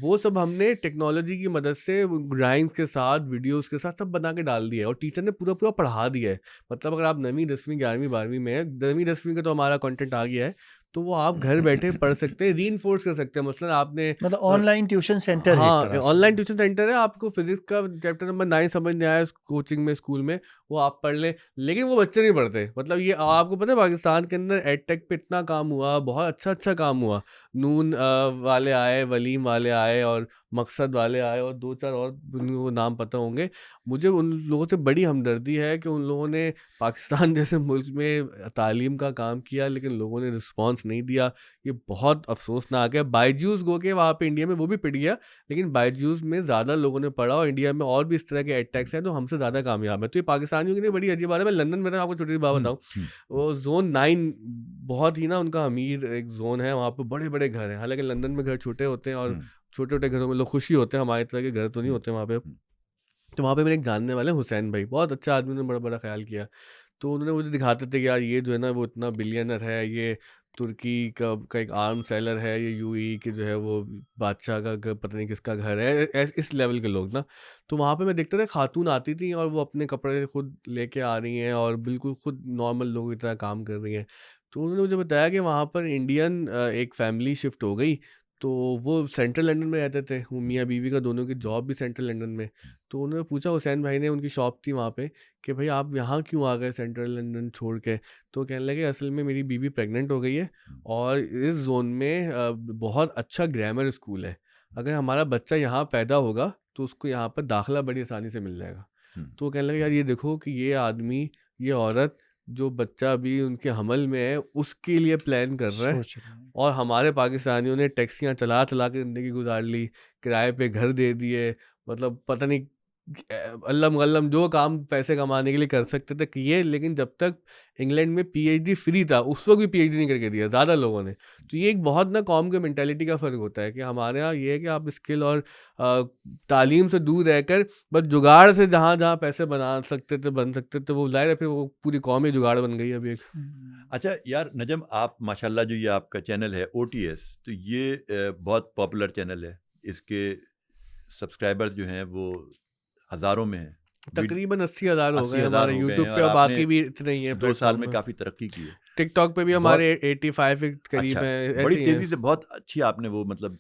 वो सब हमने टेक्नोलॉजी की मदद से राइम्स के साथ, वीडियोस के साथ सब बना के डाल दिया है, और टीचर ने पूरा पूरा पढ़ा दिया है। मतलब अगर आप 9वीं 10वीं 11वीं 12वीं में है, 9वीं 10वीं का तो हमारा कंटेंट आ गया है, तो वो आप घर बैठे पढ़ सकते हैं, रीइंफोर्स कर सकते हैं। मसलन आपने मतलब ऑनलाइन ट्यूशन सेंटर है एक हाँ तरह से। ऑनलाइन ट्यूशन सेंटर है, आपको फिजिक्स का चैप्टर नंबर 9 समझ नहीं आया कोचिंग में, स्कूल में, वो आप पढ़ लें, लेकिन वो बच्चे नहीं पढ़ते। मतलब ये आपको पता है पाकिस्तान के अंदर एडटेक पे इतना काम हुआ, बहुत अच्छा अच्छा काम हुआ। नून वाले आए, वलीम वाले आए, और मकसद वाले आए, और 2-4 और वो नाम पता होंगे। मुझे उन लोगों से बड़ी हमदर्दी है कि उन लोगों ने पाकिस्तान जैसे मुल्क में तालीम का काम किया, लेकिन लोगों ने रिस्पॉन्स नहीं दिया। ये बहुत अफसोसनाक है। बायजूस गो के वहाँ पे इंडिया में वो भी पिट गया, लेकिन बायजूस में ज़्यादा लोगों ने पढ़ा, और इंडिया में और भी इस तरह के अटैक्स हैं तो हमसे ज़्यादा कामयाब है। तो ये पाकिस्तानियों के लिए बड़ी अजीब बात है। मैं लंदन में था, आपको छोटी सी बात बताऊँ, वो जोन 9 बहुत ही ना उनका अमीर एक जोन है, वहाँ पे बड़े बड़े घर हैं। हालांकि लंदन में घर छोटे होते हैं, और छोटे छोटे घरों में लोग खुशी होते हैं, हमारे तरह के घर तो नहीं होते वहाँ पे। तो वहाँ पे मेरे एक जानने वाले हैं, हुसैन भाई, बहुत अच्छा आदमी ने बड़ा बड़ा ख्याल किया। तो उन्होंने मुझे दिखाते थे कि यार ये जो है ना वो इतना बिलियनर है, ये तुर्की का एक आर्म सेलर है, ये यूएई के जो है वो बादशाह का पता नहीं किसका घर है, इस लेवल के लोग ना। तो वहाँ पे मैं देखता था खातून आती थी, और वो अपने कपड़े खुद लेके आ रही हैं, और बिल्कुल खुद नॉर्मल लोगों की तरह काम कर रही हैं। तो उन्होंने मुझे बताया कि वहाँ पर इंडियन एक फैमिली शिफ्ट हो गई, तो वो सेंट्रल लंदन में रहते थे, वो मियाँ बीवी का दोनों की जॉब भी सेंट्रल लंदन में। तो उन्होंने पूछा, हुसैन भाई ने, उनकी शॉप थी वहाँ पे, कि भाई आप यहाँ क्यों आ गए सेंट्रल लंदन छोड़ के? तो कहने लगे असल में मेरी बीवी प्रेग्नेंट हो गई है, और इस जोन में बहुत अच्छा ग्रामर स्कूल है, अगर हमारा बच्चा यहाँ पैदा होगा तो उसको यहाँ पर दाखिला बड़ी आसानी से मिल जाएगा। तो वो कहने लगे यार ये देखो कि ये आदमी, ये औरत, जो बच्चा अभी उनके हमल में है उसके लिए प्लान कर रहा है, सोच रहे हैं। और हमारे पाकिस्तानियों ने टैक्सियाँ चला चला के ज़िंदगी गुजार ली, किराए पे घर दे दिए, मतलब पता नहीं अल्लम गल्लम जो काम पैसे कमाने के लिए कर सकते थे किए, लेकिन जब तक इंग्लैंड में पीएचडी फ्री था उस वक्त भी पीएचडी नहीं करके दिया ज़्यादा लोगों ने। तो ये एक बहुत ना कौम के मेंटालिटी का फ़र्क होता है कि हमारे यहाँ ये है कि आप स्किल और तालीम से दूर रहकर बस जुगाड़ से जहाँ जहाँ पैसे बना सकते थे, बन सकते थे, वो ज़ाहिर है फिर वो पूरी कौम ही जुगाड़ बन गई अभी एक। अच्छा यार नजम, आप माशाल्लाह जो ये आपका चैनल है ओटीएस, तो ये बहुत पॉपुलर चैनल है, इसके सब्सक्राइबर्स जो हैं वो हज़ारों में हैं, तकरीबन 80,000 हो गए 80,000 हमारे हो गए यूट्यूब हैं, पे, और और आपने बाकी भी इतने ही हैं 2 साल प्लेटफॉर्म में में। काफ़ी तरक्की की है। टिकटॉक पे भी बहुत हमारे 85 के करीब अच्छा, हैं, ऐसे बड़ी ही तेज़ी हैं। से बहुत अच्छी आपने वो मतलब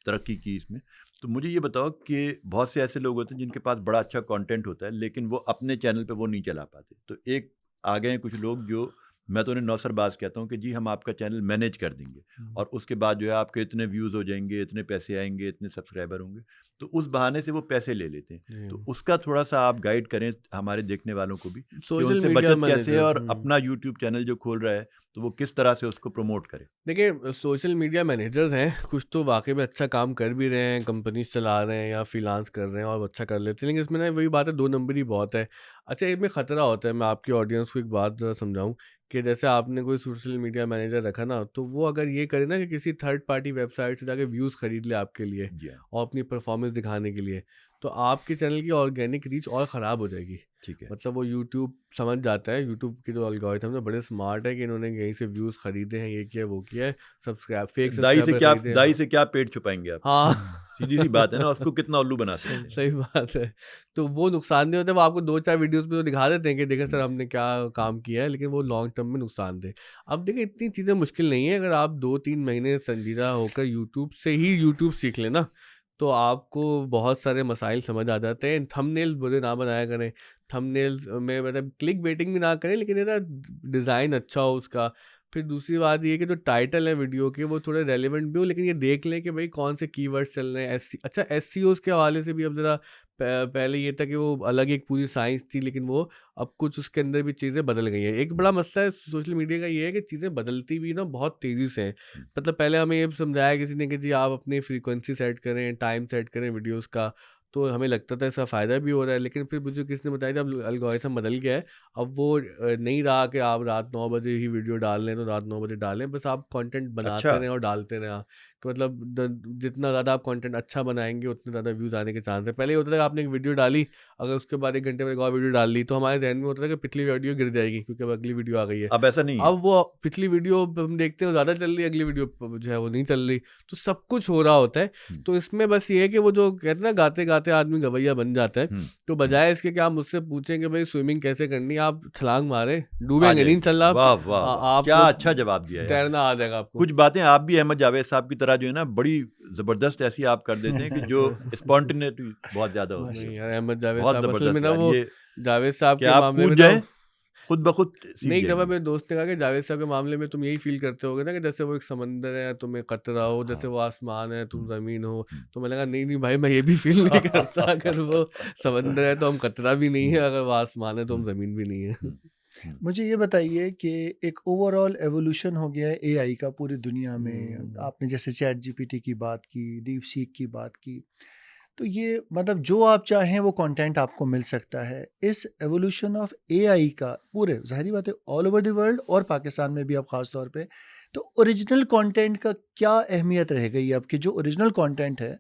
तरक्की की इसमें। तो मुझे ये बताओ कि बहुत से ऐसे लोग होते हैं जिनके पास बड़ा अच्छा कंटेंट होता है, लेकिन वो अपने चैनल पे वो नहीं चला पाते। तो एक आ गए हैं कुछ लोग जो, मैं तो उन्हें नौसरबाज कहता हूँ कि जी हम आपका चैनल मैनेज कर देंगे, और उसके बाद जो है आपके इतने व्यूज़ हो जाएंगे, इतने पैसे आएंगे, इतने सब्सक्राइबर होंगे, तो उस बहाने से वो पैसे ले लेते हैं। तो उसका थोड़ा सा आप गाइड करें हमारे देखने वालों को भी कि सोशल उनसे मीडिया बचत कैसे है, मैनेजर्स। और अपना यूट्यूब चैनल जो खोल रहा है तो वो किस तरह से उसको प्रमोट करे। देखिए सोशल मीडिया मैनेजर्स हैं, कुछ तो वाकई में अच्छा काम कर भी रहे हैं, कंपनीज चला रहे हैं या फ्रीलांस कर रहे हैं और अच्छा कर लेते हैं, लेकिन इसमें ना वही बात है, 2 नंबरी बहुत है। अच्छा इसमें ख़तरा होता है, मैं आपकी ऑडियंस को एक बात ज़रा समझाऊं कि जैसे आपने कोई सोशल मीडिया मैनेजर रखा ना, तो वो अगर ये करे ना कि किसी थर्ड पार्टी वेबसाइट से जाके व्यूज़ खरीद ले आपके लिए जी हाँ, और अपनी परफॉर्मेंस दिखाने के लिए, तो आपके चैनल की ऑर्गेनिक रीच और ख़राब हो जाएगी। ठीक है। मतलब वो यूट्यूब समझ जाता है, यूट्यूब के जो एल्गोरिथम है बड़े स्मार्ट है कि इन्होंने यहीं से व्यूज़ खरीदे हैं, ये किया वो किया है, सब्सक्राइब फेक सब्सक्राइबर खरीदे हैं। दाई से क्या पेट छुपाएंगे आप? हाँ सीधी सी बात है ना, उसको कितना उल्लू बना सकते हैं। सही बात है। तो वो नुकसानदेह होता है, वो आपको 2-4 वीडियोज़ में तो दिखा देते हैं कि देखें सर हमने क्या काम किया है, लेकिन वो लॉन्ग टर्म में नुकसानदेह। अब देखिए इतनी चीज़ें मुश्किल नहीं है, अगर आप 2-3 महीने संजीदा होकर यूट्यूब से ही यूट्यूब सीख लें ना, तो आपको बहुत सारे मसाइल समझ आ जाते हैं। थंबनेल्स बुरे ना बनाया करें, थंबनेल्स में मतलब क्लिक बेटिंग भी ना करें, लेकिन ये ना डिज़ाइन अच्छा हो उसका, फिर दूसरी बात ये है कि जो टाइटल है वीडियो के वो थोड़े रेलेवेंट भी हो, लेकिन ये देख लें कि भाई कौन से कीवर्ड्स चल रहे हैं। अच्छा एसईओ के हवाले से भी अब ज़रा पहले ये था कि वो अलग एक पूरी साइंस थी, लेकिन वो अब कुछ उसके अंदर भी चीज़ें बदल गई हैं। एक बड़ा मसला है सोशल मीडिया का ये है कि चीज़ें बदलती भी ना बहुत तेज़ी से हैं। मतलब पहले हमें ये समझाया किसी ने कि जी आप अपनी फ्रीक्वेंसी सेट करें, टाइम सेट करें वीडियोज़ का, तो हमें लगता था इसका फ़ायदा भी हो रहा है। लेकिन फिर मुझे किसी ने बताया जब एल्गोरिथम बदल गया है, अब वो नहीं रहा कि आप रात 9 बजे ही वीडियो डाल लें तो रात 9 बजे डालें, बस आप कंटेंट अच्छा। बनाते रहें और डालते रहें। हाँ, तो मतलब जितना ज़्यादा आप कंटेंट अच्छा बनाएँगे उतने ज़्यादा व्यूज़ आने के चांस है। पहले ये होता था कि आपने एक वीडियो डाली, अगर उसके बाद 1 घंटे में एक और वीडियो डाल ली, तो हमारे ज़हन में होता था कि पिछली वीडियो गिर जाएगी क्योंकि अब अगली वीडियो आ गई है। अब ऐसा नहीं है। अब वो पिछली वीडियो हम देखते हैं ज़्यादा चल रही है, अगली वीडियो जो है वो नहीं चल रही, तो सब कुछ हो रहा होता है। तो इसमें बस ये है कि वो जो कहते हैं ना गाते-गाते आदमी गवैया बन जाता है, तो बजाय इसके कि आप मुझसे पूछें कि भाई स्विमिंग कैसे करनी है, आप छलांग मारें, आ डूबेंगे नहीं जाएगी। इंशाल्लाह वाह, वाह, वाह! आप क्या अच्छा जवाब दिया यार। तैरना आ जाएगा आपको। कुछ बातें आप भी अहमद जावेद साहब की तरह जो है ना बड़ी ज़बरदस्त ऐसी आप कर देते हैं कि जो स्पॉन्टेनिटी बहुत ज़्यादा होती नहीं है। यार, अहमद जावेद बहुत साहब असल में ज़बरदस्त ना यार वो ये जावेद साहब कि के आप मामले में कूद ना जाएँ, खुद ब खुद सीख नहीं, एक दफ़ा जाएँगे। मेरे दोस्त ने कहा कि जावेद साहब के मामले में तुम यही फ़ील करते होगे ना कि जैसे वो एक समंदर है, तुम एक कतरा हो, जैसे हाँ। वो आसमान है, तुम हुँ, ज़मीन हो। हुँ। तो मैंने कहा नहीं भाई मैं ये भी फ़ील नहीं करता, अगर वो समंदर है तो हम कतरा भी नहीं है, हुँ, अगर वो आसमान है तो हम हुँ, ज़मीन भी नहीं है। हुँ, हुँ, मुझे ये बताइए कि एक ओवरऑल एवोल्यूशन हो गया है एआई का पूरी दुनिया में। हुँ। आपने जैसे चैट जीपीटी की बात की, डीप सीक की बात की, तो ये मतलब जो आप चाहें वो कंटेंट आपको मिल सकता है। इस एवोल्यूशन ऑफ एआई का पूरे ज़ाहिर-सी बात है ऑल ओवर द वर्ल्ड और पाकिस्तान में भी अब ख़ास तौर पे, तो ओरिजिनल कंटेंट का क्या अहमियत रह गई है अब कि जो ओरिजिनल कंटेंट है,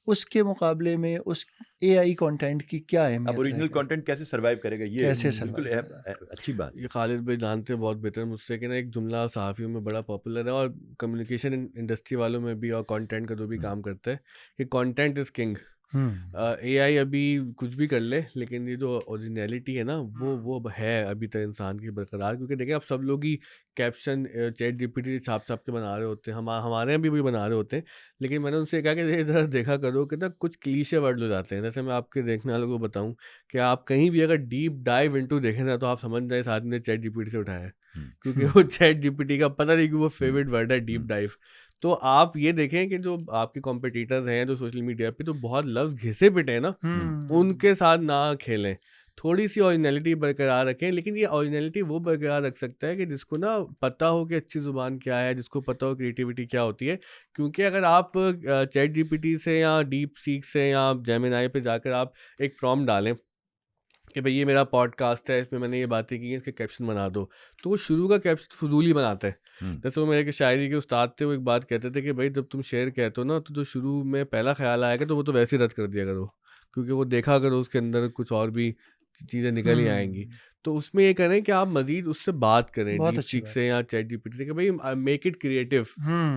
उसके मुकाबले में उस एआई कंटेंट की क्या अब अहमियत रह ओरिजिनल गई? कंटेंट कैसे सर्वाइव करेगा ये कैसे बिल्कुल सर्वाइव करेगा? अच्छी बात है। ये खालिद भाई जानते हैं बहुत बेहतर मुझसे कि ना एक जुमला सहाफ़ियों में बड़ा पॉपुलर है और कम्युनिकेशन इंडस्ट्री वालों में भी और कंटेंट का जो भी हुँ, काम करता है कि content is king. Hmm. AI अभी कुछ भी कर ले, लेकिन ये जो ओरिजिनलिटी है ना वो अब है अभी तक इंसान की बरकरार, क्योंकि देखिए अब सब लोग ही कैप्शन चैट जीपीटी छाप छाप के बना रहे होते हैं, हमारे यहाँ भी वही बना रहे होते हैं। लेकिन मैंने उनसे कहा कि ये इधर देखा करो कि ना कुछ क्लीशे वर्ड हो जाते हैं। जैसे मैं आपके देखने वालों को बताऊं कि आप कहीं भी अगर डीप डाइव इनटू देखें ना, तो आप समझ जाए इस आदमी ने चैट जीपीटी से उठाया है, हुँ, क्योंकि हुँ, वो चैट जीपीटी का पता नहीं कि वो हुँ, फेवरेट वर्ड है डीप हुँ, डाइव। तो आप ये देखें कि जो आपके कॉम्पिटिटर्स हैं जो सोशल मीडिया पे तो बहुत लफ्ज़ घिसे-पिटे हैं ना, हुँ। हुँ। उनके साथ ना खेलें। थोड़ी-सी ओरिजिनैलिटी बरकरार रखें, लेकिन ये ओरिजिनैलिटी वो बरकरार रख सकता है कि जिसको ना पता हो कि अच्छी ज़ुबान क्या है, जिसको पता हो क्रिएटिविटी क्या होती है। क्योंकि अगर आप चैट जीपीटी से या डीप सीक से या जेमिनी पे जाकर आप एक प्रॉम्प्ट डालें कि भई ये मेरा पॉडकास्ट है, इसमें मैंने ये बातें की हैं, इसके कैप्शन बना दो। तो वो शुरू का कैप्शन फ़िज़ूल ही बनाता है। हुँ, जैसे वो मेरे एक शायरी के उस्ताद थे, वो एक बात कहते थे कि भई जब तुम शेर कहते हो ना, तो जो शुरू में पहला ख़्याल आएगा तो वो तो वैसे ही रद्द कर दिया करो। क्योंकि वो देखा करो उसके अंदर कुछ और भी चीज़ें निकल ही आएँगी। हुँ। तो उसमें ये करें कि आप मज़ीद उससे बात करें बहुत डीप अच्छी सीक बात से है। या चैट जीपीटी से कि भई मेक इट क्रिएटिव,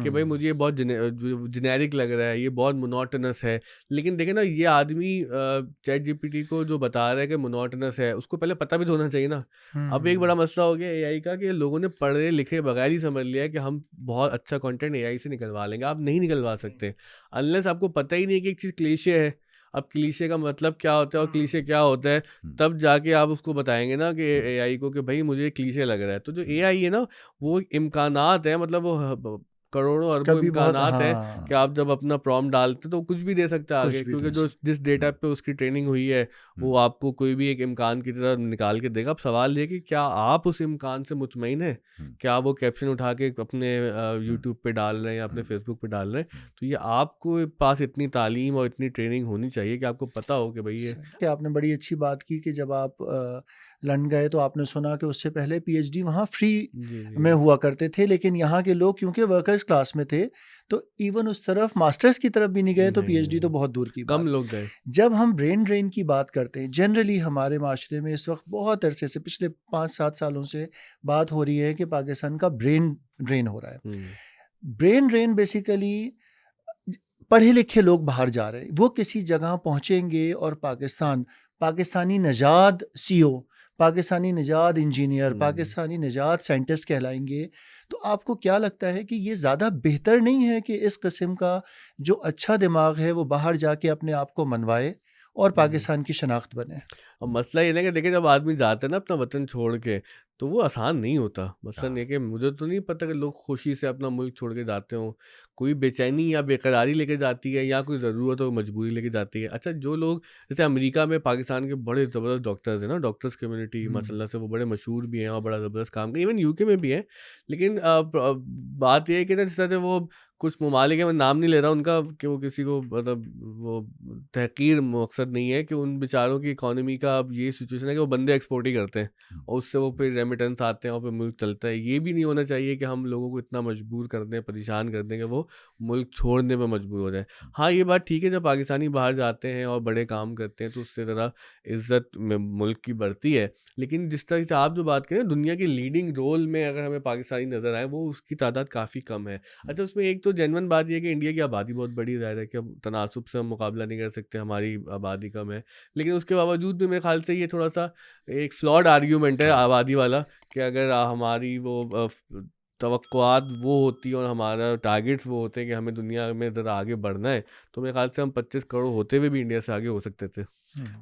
कि भाई हुँ। मुझे ये बहुत जेनेरिक लग रहा है, ये बहुत मोनोटोनस है। लेकिन देखिए ना ये आदमी चैट जीपीटी को जो बता रहा है कि मोनोटोनस है, उसको पहले पता भी तो होना चाहिए ना। अब एक बड़ा हुँ। मसला हो गया एआई का कि लोगों ने पढ़े लिखे बगैर ही समझ लिया है कि हम बहुत अच्छा कंटेंट एआई से निकलवा लेंगे। आप नहीं निकलवा सकते अनलेस आपको पता ही नहीं है कि एक चीज़ क्लीशे है। अब क्लीशे का मतलब क्या होता है और क्लीशे क्या होता है, हुँ, तब जाके आप उसको बताएँगे ना कि हुँ, एआई को कि भाई मुझे क्लीशे लग रहा है। तो जो हुँ, एआई है ना, वो इम्कानात है, मतलब वो करोड़ों अरबों कभी बहुत इम्कानात हैं कि हाँ, आप जब अपना प्रॉम्प्ट डालते हैं तो कुछ भी दे सकता है कुछ आगे, भी क्योंकि दे जो जिस सकते डेटा हुँ, पे उसकी ट्रेनिंग हुई है हुँ, वो आपको कोई भी एक इम्कान की तरह निकाल के देगा। अब सवाल ये है कि क्या आप उस इम्कान से मुतमईन हैं? हुँ, क्या वो कैप्शन उठा के अपने हुँ, यूट्यूब पे डाल रहे हैं या अपने हुँ, फेसबुक पे डाल रहे हैं? हुँ। तो ये आपको पास इतनी तालीम और इतनी ट्रेनिंग होनी चाहिए कि आपको पता हो कि भाई ये सही कि आपने बड़ी अच्छी बात की कि जब आप लंदन गए तो आपने सुना कि उससे पहले पीएचडी वहाँ फ्री जी, जी। में हुआ करते थे, लेकिन यहाँ के लोग क्योंकि वर्कर्स क्लास में थे, तो इवन उस तरफ मास्टर्स की तरफ भी नहीं गए, तो पीएचडी तो नहीं, बहुत दूर की कम बात। लोग गए। जब हम ब्रेन ड्रेन की बात करते हैं, जनरली हमारे माशरे में इस वक्त बहुत अरसे से पिछले 5-7 सालों से बात हो रही है कि पाकिस्तान का ब्रेन ड्रेन हो रहा है। हुँ, ब्रेन ड्रेन बेसिकली पढ़े लिखे लोग बाहर जा रहे हैं, वो किसी जगह पहुंचेंगे और पाकिस्तानी नजाद सीईओ, पाकिस्तानी नजाद इंजीनियर, हुँ। पाकिस्तानी नजाद साइंटिस्ट कहलाएंगे। तो आपको क्या लगता है कि ये ज़्यादा बेहतर नहीं है कि इस किस्म का जो अच्छा दिमाग है वो बाहर जाके अपने आप को मनवाए और पाकिस्तान की शनाख्त बने। अब मसला ये ना कि देखिए जब आदमी जाता है ना अपना वतन छोड़ के, तो वो आसान नहीं होता। मसलन ये कि मुझे तो नहीं पता कि लोग खुशी से अपना मुल्क छोड़ के जाते हों। कोई बेचैनी या बेकरारी लेके जाती है या कोई ज़रूरत और मजबूरी लेके जाती है। अच्छा, जो लोग जैसे अमेरिका में पाकिस्तान के बड़े ज़बरदस्त डॉक्टर्स हैं ना, डॉक्टर्स कम्युनिटी माशाल्लाह से वो बड़े मशहूर भी हैं और बड़ा ज़बरदस्त काम कर, इवन यूके में भी हैं। लेकिन बात ये है कि ना जिस तरह से वो कुछ ममालिक हैं, मैं नाम नहीं ले रहा उनका कि वो किसी को मतलब वो तहकीर मकसद नहीं है कि उन बेचारों की इकॉनमी का अब ये सिचुएशन है कि वो बंदे एक्सपोर्ट ही करते हैं और उससे वो फिर रेमिटेंस आते हैं और फिर मुल्क चलता है। ये भी नहीं होना चाहिए कि हम लोगों को इतना मजबूर कर दें, परेशान कर दें कि वो मुल्क छोड़ने में मजबूर हो जाए। हाँ, ये बात ठीक है, जब पाकिस्तानी बाहर जाते हैं और बड़े काम करते हैं तो उससे ज़रा इज़्ज़त में मुल्क की बढ़ती है। लेकिन जिस तरह से आप जो बात करें दुनिया के लीडिंग रोल में अगर हमें पाकिस्तानी नज़र आए, वो उसकी तादाद काफ़ी कम है। अच्छा, उसमें एक तो जेन्युइन बात ये है कि इंडिया की आबादी बहुत बड़ी, ज़ाहिर है कि अब तनासुब से हम मुकाबला नहीं कर सकते, हमारी आबादी कम है। लेकिन उसके बावजूद भी मेरे ख़्याल से ये थोड़ा-सा एक फ्लॉड आर्ग्यूमेंट है आबादी वाला कि अगर हमारी वो तवक्कुआत वो होती और हमारा टारगेट्स वो होते कि हमें दुनिया में ज़रा आगे बढ़ना है, तो मेरे ख़्याल से हम 25 करोड़ होते हुए भी इंडिया से आगे हो सकते थे।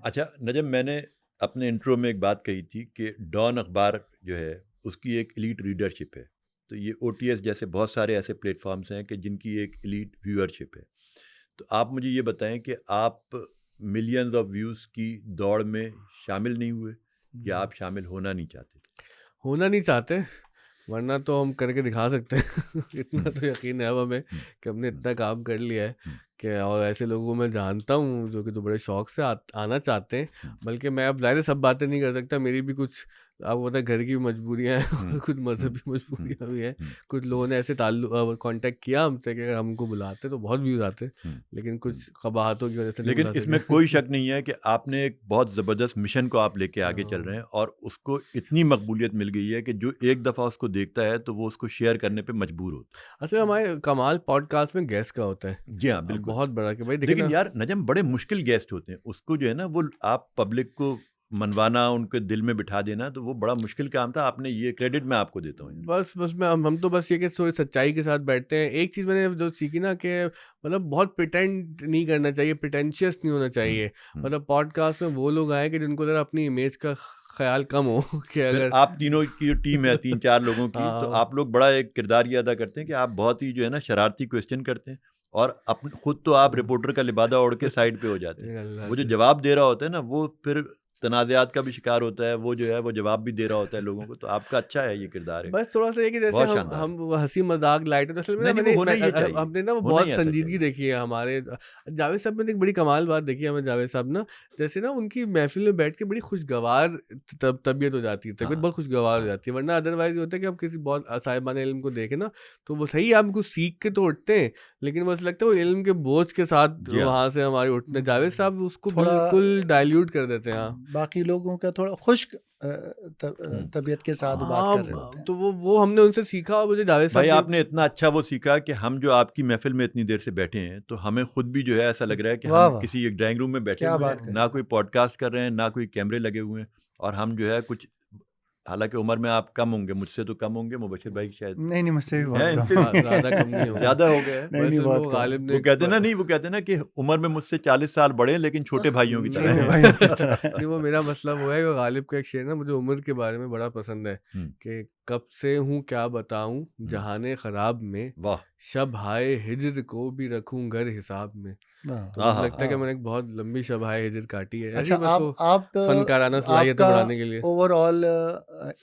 अच्छा नजम, मैंने अपने इंट्रो में एक बात कही थी कि डॉन अखबार जो है उसकी एक एलीट रीडरशिप है। तो ये OTS जैसे बहुत सारे ऐसे प्लेटफॉर्म्स हैं कि जिनकी एक एलीट व्यूअरशिप है। तो आप मुझे ये बताएं कि आप मिलियंस ऑफ व्यूज़ की दौड़ में शामिल नहीं हुए या आप शामिल होना नहीं चाहते? होना नहीं चाहते, वरना तो हम करके दिखा सकते हैं। इतना तो यकीन है अब हमें कि हमने इतना काम कर लिया है कि, और ऐसे लोगों को मैं जानता हूँ जो कि तो बड़े शौक से आना चाहते हैं। बल्कि मैं अब ज़ाहिर है सब बातें नहीं कर सकता, मेरी भी कुछ आपको पता है घर की भी मजबूरियाँ हैं, कुछ मजहबी मजबूरियाँ भी हैं। कुछ लोगों ने ऐसे कांटेक्ट किया हमसे कि अगर हमको बुलाते तो बहुत व्यूज़ आते, लेकिन कुछ कबाहतों की वजह से नहीं लेकिन बुला इसमें सके। कोई शक नहीं है कि आपने एक बहुत ज़बरदस्त मिशन को आप लेके आगे चल रहे हैं और उसको इतनी मकबूलियत मिल गई है कि जो एक दफ़ा उसको देखता है तो वो उसको शेयर करने पे मजबूर होता असल में हमारे कमाल पॉडकास्ट में गेस्ट का होता है। है। जी हाँ, बिल्कुल। बहुत बड़ा कि भाई देखिए लेकिन ना, यार नजम, बड़े मुश्किल गेस्ट होते हैं, उसको जो है ना वो आप पब्लिक को मनवाना, उनके दिल में बिठा देना, तो वो बड़ा मुश्किल काम था। आपने ये क्रेडिट मैं आपको देता हूँ। बस मैं हम तो बस ये कि थोड़ी सच्चाई के साथ बैठते हैं। एक चीज़ मैंने जो सीखी ना कि मतलब बहुत प्रिटेंड नहीं करना चाहिए, प्रिटेंशियस नहीं होना चाहिए। मतलब पॉडकास्ट में वो लोग आए कि जिनको ज़रा अपनी इमेज का ख्याल कम हो कि फिर अगर आप तीनों की जो टीम है 3-4 लोगों की, तो हाँ, आप लोग बड़ा एक किरदार ये अदा करते हैं कि आप बहुत ही जो है ना शरारती क्वेश्चन करते हैं और खुद तो आप रिपोर्टर का लिबादा ओढ़ के साइड पे हो जाते हैं। अल्लाह वो जो से। जवाब दे रहा होता है ना, वो फिर तनाज़ात का भी शिकार होता है, वो जो है वो जवाब भी दे रहा होता है लोगों को। तो आपका अच्छा है ये किरदार है, बस थोड़ा-सा ये कि जैसे बहुत हम शानदार हम है। वो हँसी मज़ाक लाइट है, असल में ना नहीं नहीं, वो होना ही चाहिए, हमने ना वो होना ही बहुत ऐसा संजीदगी चाहिए। देखी है हमारे जावेद साहब ने एक बड़ी कमाल बात देखी है हमें जावेद साहब ना, जैसे ना उनकी महफ़िल में बैठ के बड़ी खुशगवार तबीयत हो जाती है, तबीयत हाँ बहुत खुशगवार हो हाँ जाती है, वरना अदरवाइज़ ये होता है कि आप किसी बहुत साहिबान इल्म को देखें ना, तो वो सही है आप कुछ सीख के तो उठते हैं, लेकिन वो ऐसा लगता है वो इल्म के बोझ के साथ जी हाँ। वहाँ से हमारे उठने, जावेद साहब उसको थोड़ा बिल्कुल डाइल्यूट कर देते हैं। हाँ। बाकी लोगों का थोड़ा खुश्क हम्म। तबीयत के साथ बात हाँ, कर रहे होते हैं। तो वो हमने उनसे सीखा और मुझे जावेद भाई साहब के आपने इतना अच्छा वो सीखा कि हम जो आपकी महफिल में इतनी देर से बैठे हैं, तो हमें खुद भी जो है ऐसा लग रहा है कि वाह हम वाह, किसी एक ड्राइंग रूम में बैठे क्या हुए बात हैं, करी। ना कोई पॉडकास्ट कर रहे हैं, ना कोई कैमरे लगे हुए हैं, और हम जो है कुछ, हालांकि उम्र में आप कम होंगे, मुझसे तो कम होंगे, मुबशिर भाई शायद नहीं नहीं, मुझसे भी है, बहुत इनसे कम। भी ज़्यादा कम नहीं होंगे। ज़्यादा हो गया है। नहीं नहीं, वैसे बहुत वो कम। गालिब ने वो एक कहते हैं ना, नहीं वो कहते हैं ना कि उम्र में मुझसे 40 साल बड़े हैं लेकिन छोटे भाइयों की तरह छोटे नहीं, भाइयों की हैं। तरह। नहीं वो मेरा मतलब वो है कि गालिब का एक शेर ना मुझे उम्र के बारे में बड़ा पसंद है कि कब से हूँ क्या बताऊँ जहाने ख़राब में, वाह, शब हाय हिज्र को भी रखूँ घर हिसाब में। तो वाह, मुझे लगता है कि वाह। मैंने एक बहुत लंबी शब हाय हिज्र काटी है, अच्छा, ऐसे ही बस वो आप फनकाराना सलाहियतें आपका बढ़ाने के लिए। ओवरऑल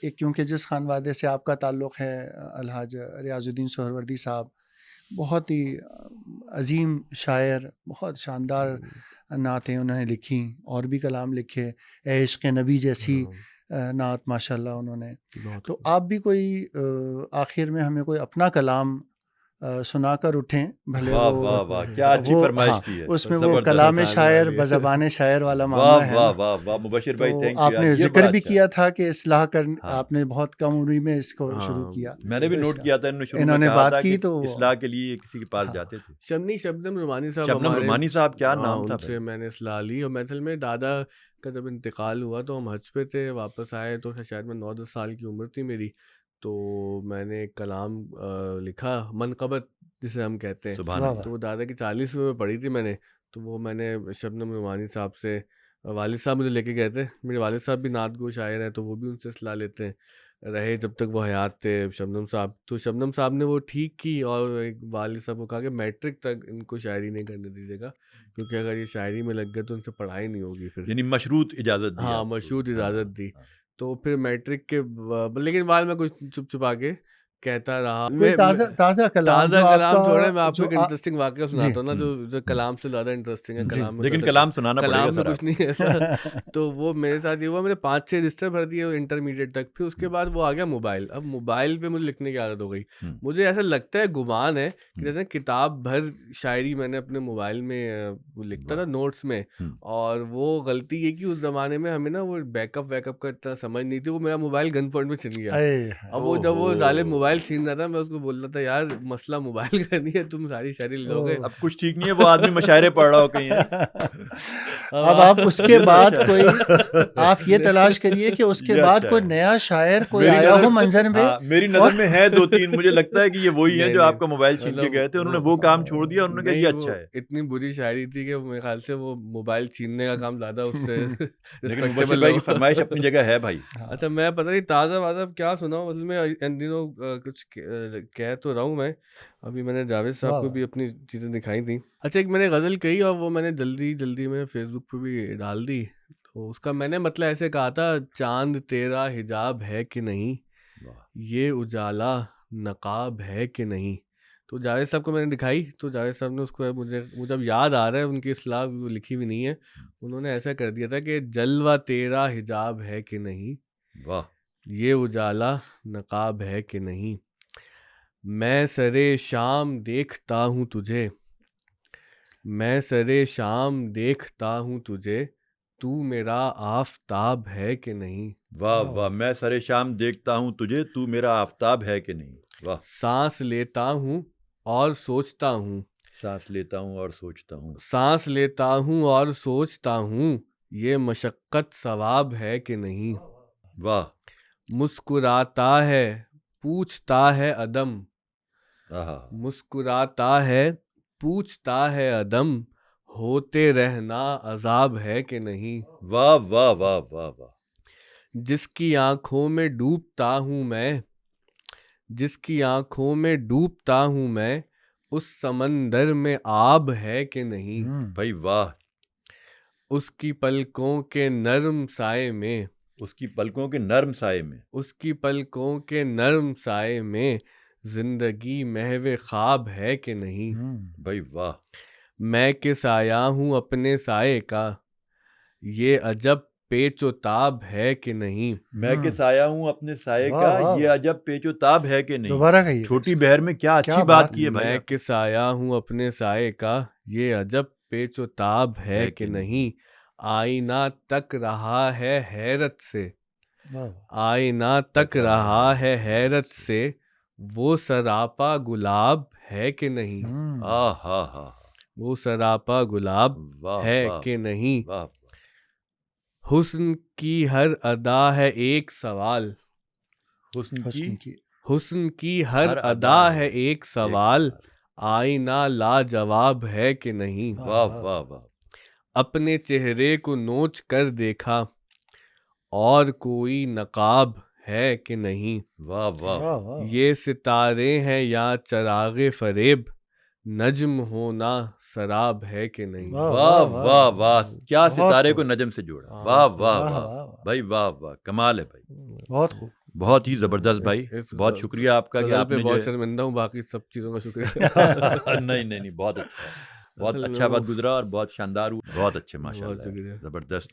एक, क्योंकि जिस खानवादे से आपका ताल्लुक़ है, अलहाज रियाजुद्दीन सोहरवर्दी साहब बहुत ही अजीम शायर, बहुत शानदार नातें उन्होंने लिखी और भी कलाम लिखे, ए इश्क़ नबी जैसी हाँ, नात माशाल्लाह उन्होंने। बहुत तो आप भी कोई आखिर में हमें कोई अपना कलाम सुनाकर उठें, भले वाह, वो वाह, वाह, क्या अच्छी वो फरमाइश हाँ, की है, उसमें वो ज़बरदस्त। कलाम बरसाने शायर वाली है। बज़बान शायर वाला वाह, मामला है वाह, ना। वाह, वाह, मुबशिर भाई, तो थैंक यू यार, आपने ये ज़िक्र बड़ा भी अच्छा है। किया था कि इस्लाह कर हाँ, आपने बहुत कम उम्र में इसको शुरू हाँ, किया, मैंने भी तो नोट किया था, इन्होंने शुरू में इन्होंने कहा बात था की कि तो इस्लाह के लिए किसी के पास हाँ, जाते थे। शबनम रुमानी साहब शबनम हमारे, रुमानी साहब, क्या हाँ, नाम था उनसे भाई। मैंने सलाह ली और मैं असल में दादा का जब इंतकाल हुआ तो हम हज पे थे, वापस आए तो शायद मैं 9-10 साल की उम्र थी मेरी, तो मैंने एक कलाम लिखा मनक़बत जिसे हम कहते हैं, सुभान वाह अल्लाह। तो वाह, वो दादा की 40वीं में पढ़ी थी मैंने, तो वो मैंने शबनम नुमानी साहब से, वालिद साहब मुझे लेके गए थे। मेरे वालिद साहब भी नात गो शायर हैं, तो वो भी उनसे सलाह लेते रहे जब तक वो हयात थे शबनम साहब। तो शबनम साहब ने वो ठीक की और एक वालिद साहब को कहा कि मैट्रिक तक इनको शायरी नहीं करने दीजिएगा, क्योंकि अगर ये शायरी में लग गए तो उनसे पढ़ाई नहीं होगी फिर। यानी मशरूत इजाज़त दी हाँ, आपको। मशरूत हाँ, इजाज़त दी। हाँ। तो फिर मैट्रिक के लेकिन बाद में कुछ छुप-छुपा के कहता रहा। कोई मैं ताज़ा कलाम जो ताज़ा कलाम आपका छोड़े, मैं आपको जो एक आ इंटरेस्टिंग वाक़या जी, सुनाता हूँ ना, जो हुँ। कलाम से ज़्यादा इंटरेस्टिंग है। जी। कलाम में लेकिन तो कलाम सुनाना पड़ेगा कलाम में सर कुछ नहीं है ऐसा। तो वो मेरे साथ ये हुआ, मैंने 5-6 रजिस्टर भर दिए इंटरमीडिएट तक। फिर उसके बाद वो आ गया मोबाइल। अब मोबाइल पे मुझे लिखने की आदत हो गई। हुँ। मुझे ऐसा लगता है, गुमान है कि हुँ। जैसे किताब भर शायरी मैंने अपने मोबाइल में वो लिखता था वाह! नोट्स में। हुँ। और वो गलती ये कि उस ज़माने में हमें ना वो बैकअप का इतना समझ नहीं थी। वो मेरा मोबाइल गन पॉइंट में छिन गया। आए हाय! अब वो जब वो ज़ालिम मोबाइल ओहो! छीन रहा था, मैं उसको बोल रहा था, यार मसला मोबाइल का नहीं है, तुम सारी शायरी लोगे। ओह! अब कुछ ठीक नहीं है, वो आदमी मशायरे पढ़ रहा हो कहीं है। अब आप उसके ये तो बाद अच्छा कोई है। आप ये तलाश करिए कि उसके ये बाद अच्छा कोई है। नया शायर कोई मेरी आया नज़र हो मंज़र में हाँ, मेरी और नज़र में है 2-3, मुझे लगता है कि ये वही हैं नहीं, जो नहीं, आपका मोबाइल छीन के मतलब गए थे, उन्होंने वो वो काम छोड़ दिया, उन्होंने कहा नहीं, ये वो अच्छा है। इतनी बुरी शायरी थी कि मेरे ख़्याल से वो मोबाइल छीनने का काम ज़्यादा उससे लेकिन मुबश्शिर रिस्पेक्टेबल भाई की हो। फरमाइश अपनी जगह है भाई। हाँ, अच्छा, मैं पता नहीं ताज़ा-वाज़ा क्या सुनाऊँ, मतलब मैं इन दिनों कुछ कह तो रहा हूँ मैं। अभी मैंने जावेद साहब वाह, को वाह! भी अपनी चीज़ें दिखाई थी। अच्छा, एक मैंने गज़ल कही और वो मैंने जल्दी में फ़ेसबुक पे भी डाल दी। तो उसका मैंने मतलब ऐसे कहा था, चाँद तेरा हिजाब है कि नहीं, वाह! ये उजाला नकाब है कि नहीं। तो जावेद साहब को मैंने दिखाई, तो जावेद साहब ने उसको, मुझे अब याद आ रहा है, उनकी इस्लाह वो लिखी भी नहीं है। उन्होंने ऐसा कर दिया था कि जलवा तेरा हिजाब है कि नहीं, वाह! ये उजाला नकाब है कि नहीं। मैं सरे शाम देखता हूँ तुझे, मैं सरे शाम देखता हूँ तुझे, तू मेरा आफताब है कि नहीं। वाह, वाह, वाह! वाह! मैं सरे शाम देखता हूँ तुझे, तू मेरा आफ़ताब है कि नहीं। वाह! सांस लेता हूँ और सोचता हूँ, साँस लेता हूँ और सोचता हूँ। सांस लेता हूँ और सोचता हूँ, ये मशक्क़त सवाब है कि नहीं। वाह! मुस्कुराता है, पूछता है अदम, आहा! मुस्कुराता है, पूछता है अदम, होते रहना अजाब है कि नहीं। वाह, वाह, वाह, वाह, वाह! जिसकी आंखों में डूबता हूँ मैं, जिसकी आंखों में डूबता हूँ मैं, उस समंदर में आब है कि नहीं। भाई वाह! उसकी पलकों के नर्म साए में, उसकी पलकों के नर्म साए में। उसकी पलकों के नर्म साए में, जिंदगी महवे ख्वाब है कि नहीं। भाई वाह! मैं किस आया हूँ अपने साए का, ये अजब पेचोताब है कि नहीं। मैं किस आया हूँ अपने साये वाह, का, वाह, ये वाह! अजब पेचो-ताब है कि नहीं। दोबारा कहिएगा छोटी इसको। बहर में क्या क्या अच्छी बात बात की है भाई मैं आपने। किस आया हूँ अपने साए का, ये अजब पेचोताब है है कि कि नहीं। नहीं। आईना तक रहा है हैरत से, वाह, वाह! आईना तक रहा है हैरत से, वो सरापा गुलाब है कि नहीं। आहाहा! वो सरापा गुलाब वाह, है वाह, कि नहीं। वाह, वाह! हुस्न की हर अदा है एक सवाल, हुस्न की हुस्न की हुस्न की हर हर अदा है एक एक सवाल, सवाल। आईना लाजवाब है कि नहीं। वाह, वाह, वाह! वाह, वाह! अपने चेहरे को नोच कर देखा, और कोई नकाब है कि नहीं। वाह, वाह, वाह, वाह! वाह! ये सितारे हैं या चरागे फरेब, नज्म होना सराब है कि नहीं। वाह, वाह, वाह, वाह, वाह! वाह! क्या बहुत सितारे खूब। को नजम से जोड़ा। हाँ, वाह, तो वाह, वाह, वाह! वाह, वाह! भाई वाह, वाह! कमाल है भाई। बहुत खूब। बहुत ही ज़बरदस्त भाई। इस बहुत शुक्रिया आपका कि गज़ल पे आपने जो बहुत है शर्मिंदा हूँ, बाकी सब चीज़ों का शुक्रिया। नहीं, बहुत अच्छा है। बहुत असल में अच्छा वो वक़्त गुज़रा और बहुत शानदार हुआ। बहुत अच्छे बहुत माशाल्लाह यार, शुक्रिया। ज़बरदस्त।